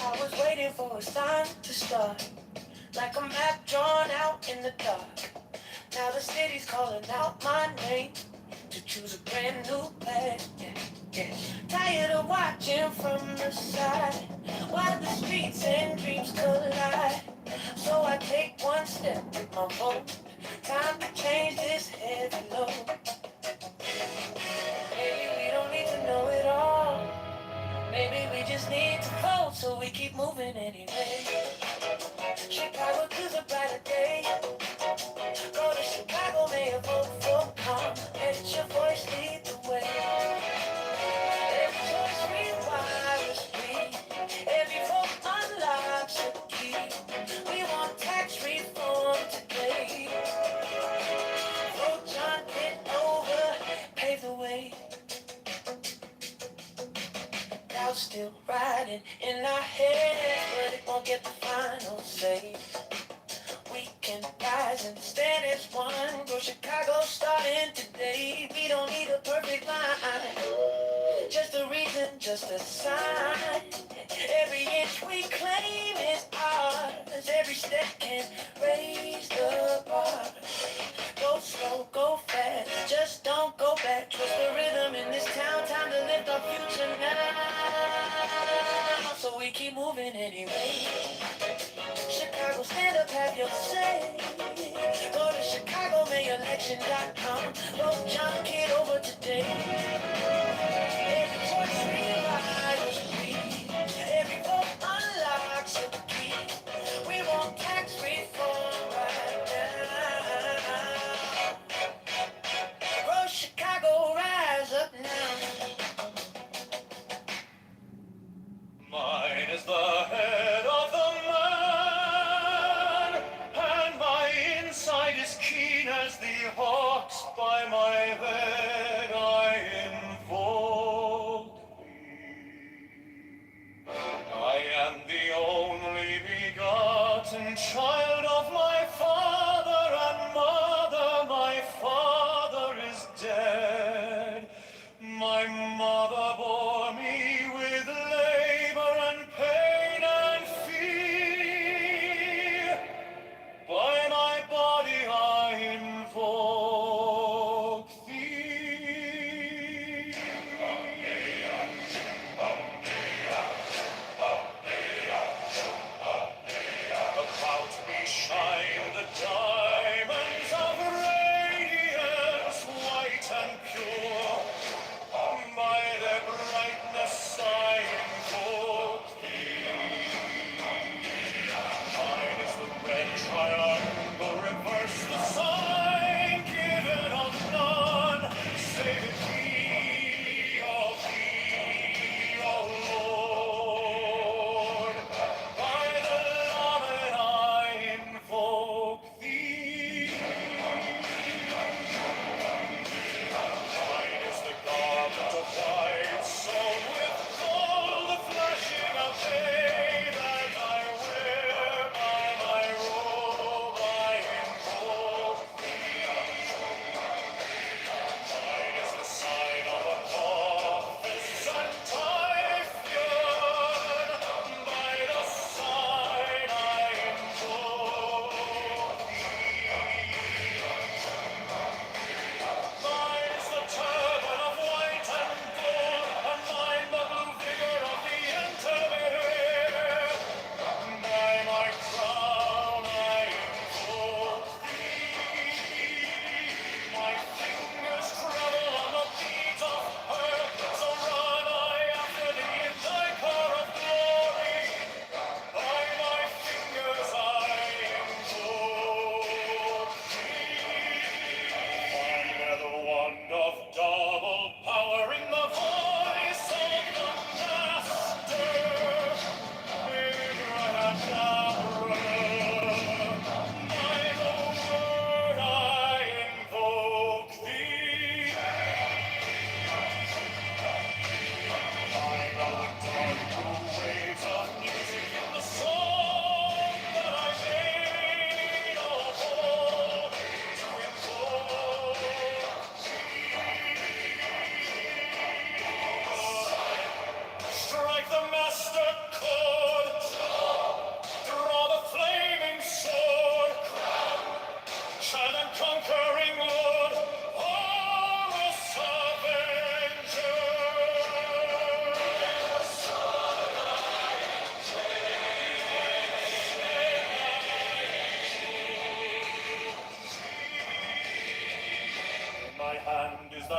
I was waiting for a sign to start, like a map drawn out in the dark. Now the city's calling out my name to choose a brand new path. Yeah, yeah. Tired of watching from the side while the streets and dreams collide. So I take one step with my vote. Time to change this heavy load. Maybe we don't need to know it all. Maybe we just need to vote, so we keep moving anyway. Chicago to the brighter day. Go to Chicago, may a vote for calm. Let your voice lead the way. Every choice rewires me. Every vote unlocks a key. We want tax reform today. Vote John Kitover, pave the way. Doubt's still riding in our heads, but it won't get the final say. We can rise and stand as one. Go Chicago starting today. We don't need a perfect line, just a reason, just a sign. Every inch we claim is ours. Every step can raise the bar. Go slow, go fast, just don't go back. Trust the rhythm in this town. Time to lift our future now. So we keep moving anyway. Chicago, stand up, have your say. Go to ChicagoMayElection.com. Vote John Kitover today. Every choice realizes we. Every vote unlocks a key. We want tax reform right now. Grow Chicago, rise up now. Mine is the head of the man, and my inside is keen as the hawks by my bed I am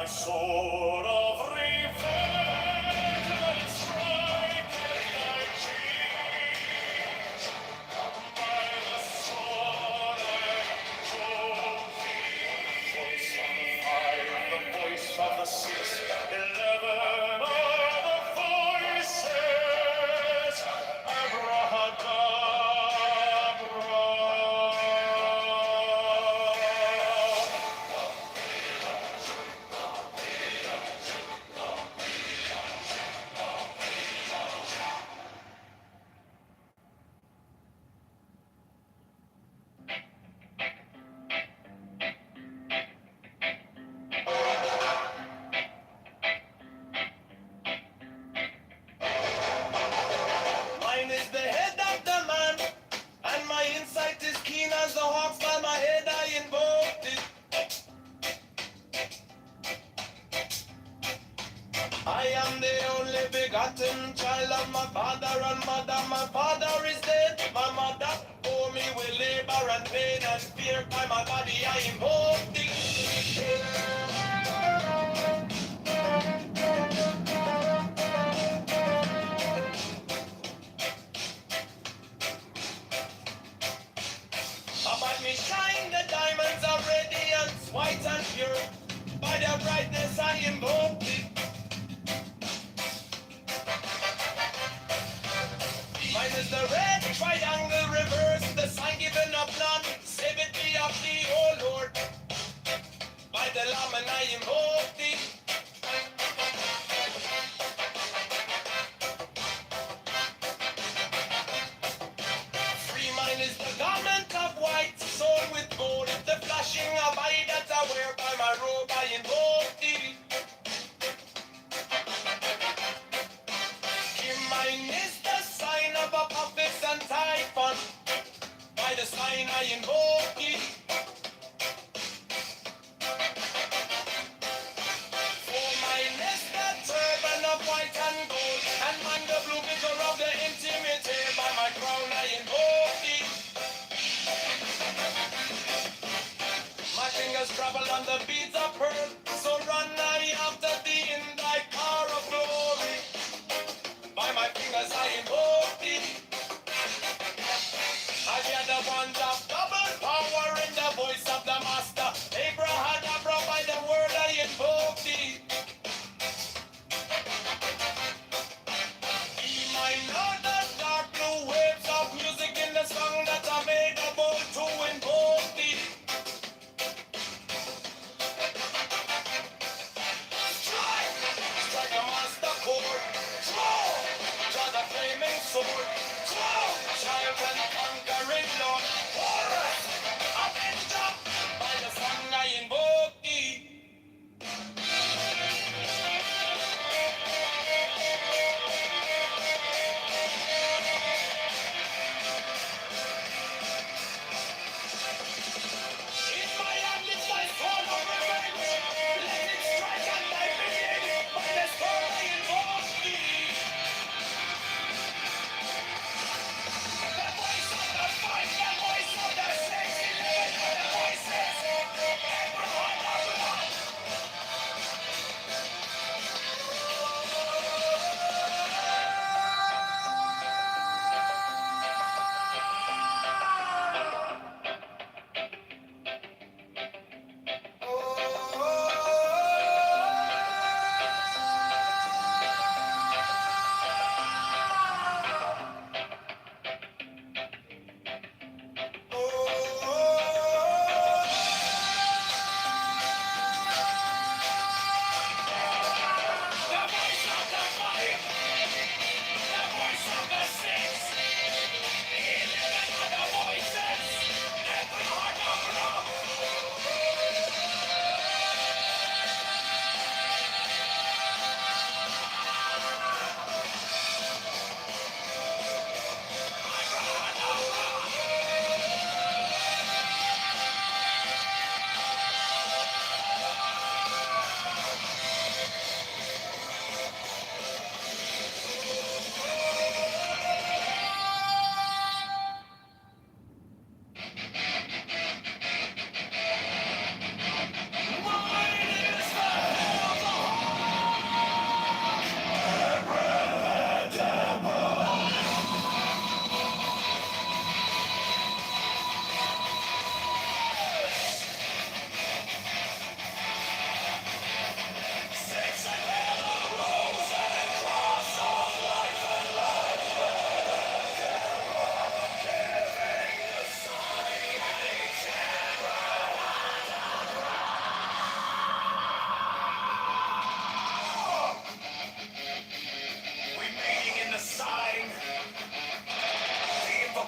sword of revenge will strike at thy cheek. By the sword and trophy. Voice of the five, the voice of the six, 11 are the voices. Abrahadabra. Mine is the head of the man, and my insight is keen as the hawk's by my head I invoked it. I am the only begotten child of my father and mother. My father is dead, my mother bore me with labor and pain and fear. By my body I invoked it. About me shine, the diamonds are radiant, white and pure. By their brightness I invoke it. Mine is the red triangle reverse, the sign given of none. Save it be of thee, O Lord. By the Lamb and I invoke thee. Free mine is the garment of white, sewn with gold. The flashing of eye that I wear by my robe I invoke thee. Mine is the sign of a puppet and typhon. By the sign I invoke it. For mine is the turban of white and gold, and mine the blue glitter of the intimate. By my crown I invoke it. My fingers travel on the beads of pearl, so run I after thee in thy car of glory. By my fingers I invoke thee. I hear the ones of double power in the voice of the master. Abrahadabra, by the word I invoke thee. Be mine now the dark blue waves of music in the song that I made a bold to invoke thee. Strike a master chord. Draw the flaming sword. Child and conquering Lord.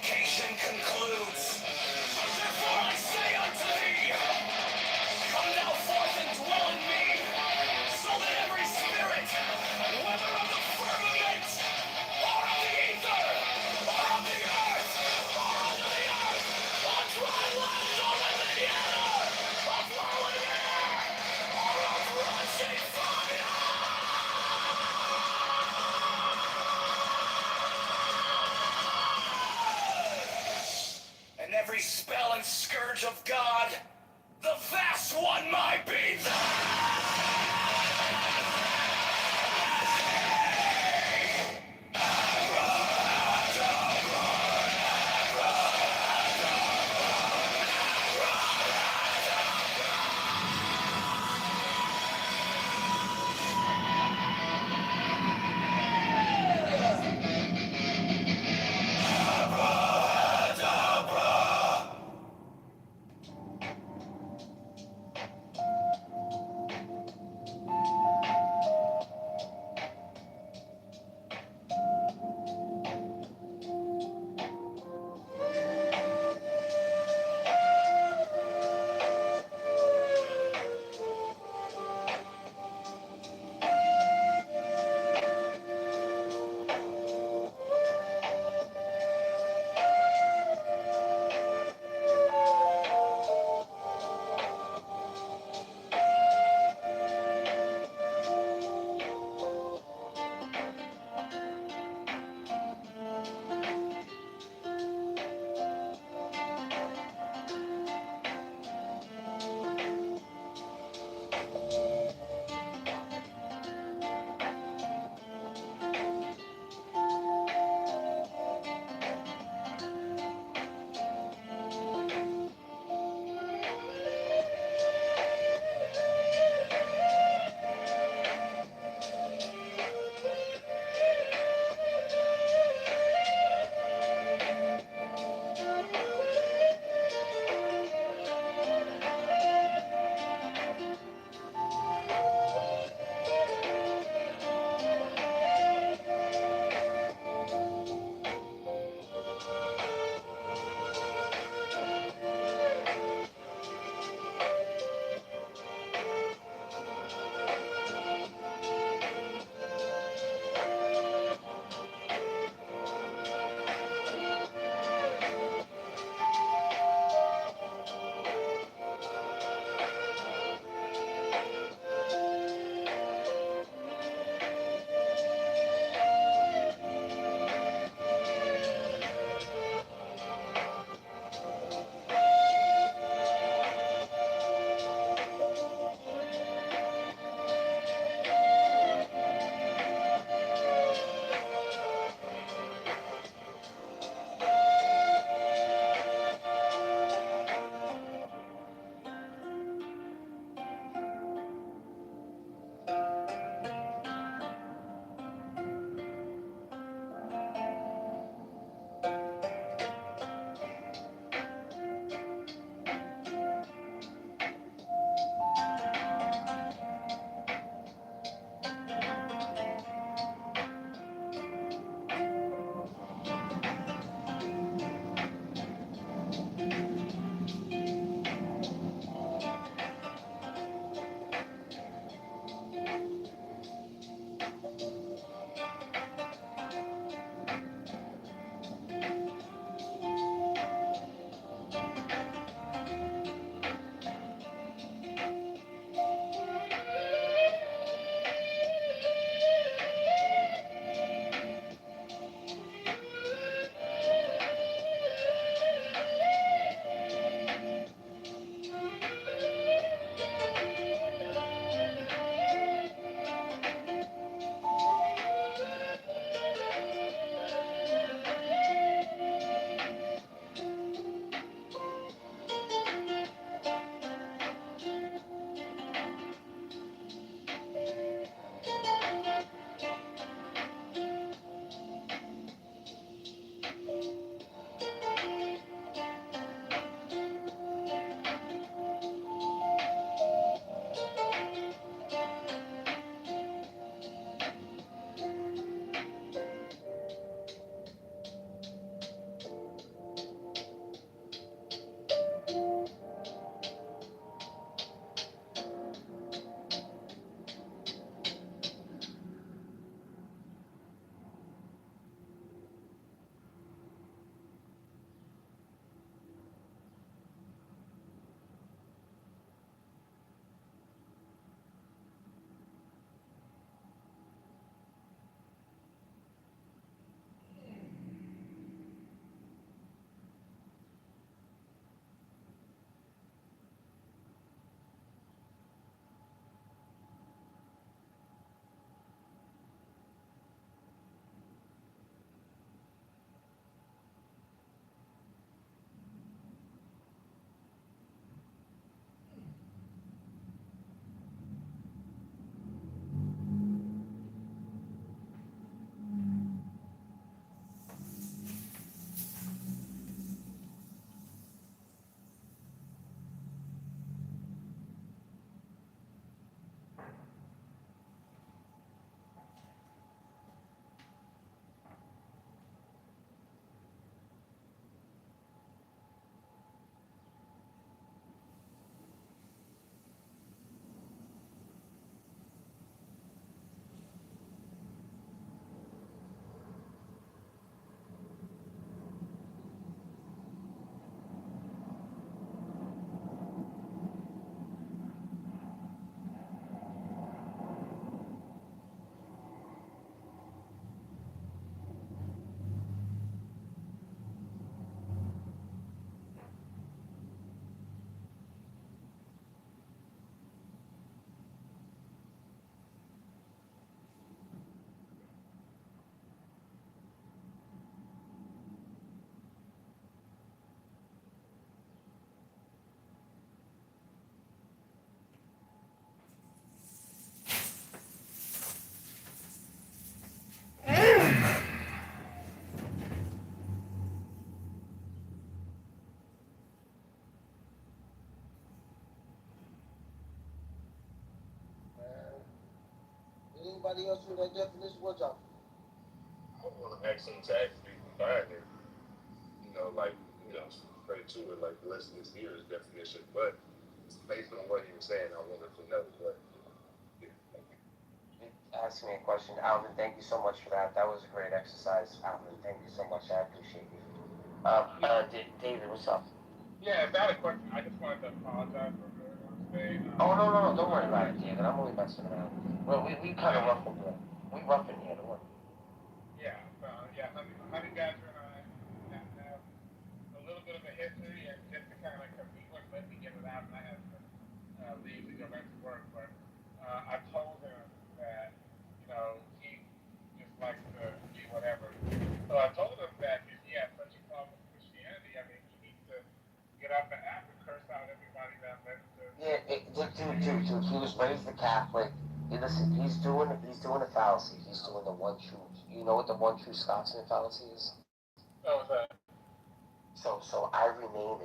vocation concludes. Therefore I say unto thee, come thou forth and dwell in me, so that every spirit, whether of the firmament, or of the ether, or of the earth, or under the earth, on dry land, or in the air, or flowing air, or of rushing fire, and every spell and scourge of God, the vast one might be Anybody else with that definition? What y'all? I want to ask him to actually define it. Like, straight to it, like, listen, this here is definition, but based on what he was saying, I wanted to know. But Ask me a question, Alvin. Thank you so much for that. That was a great exercise, Alvin. Thank you so much. I appreciate you. David, what's up? Yeah, valid question. I just wanted to apologize for today. Oh no, don't worry about it, David. I'm only messing around. Well, we kind of rough in here. We rough in here, don't worry. Yeah, Honey Badger and I have a little bit of a history, and just to kind of because he wouldn't let me get it out, and I had to leave to go back to work. But I told him that he just likes to be whatever. So I told him that if he has such a problem with Christianity, I mean, he needs to get up and act and curse out everybody that lets to. Yeah, dude. He was raised a Catholic. Listen, he's doing a fallacy. He's doing the one true. You know what the one true Scotsman fallacy is? Oh, what's that? So I rename it.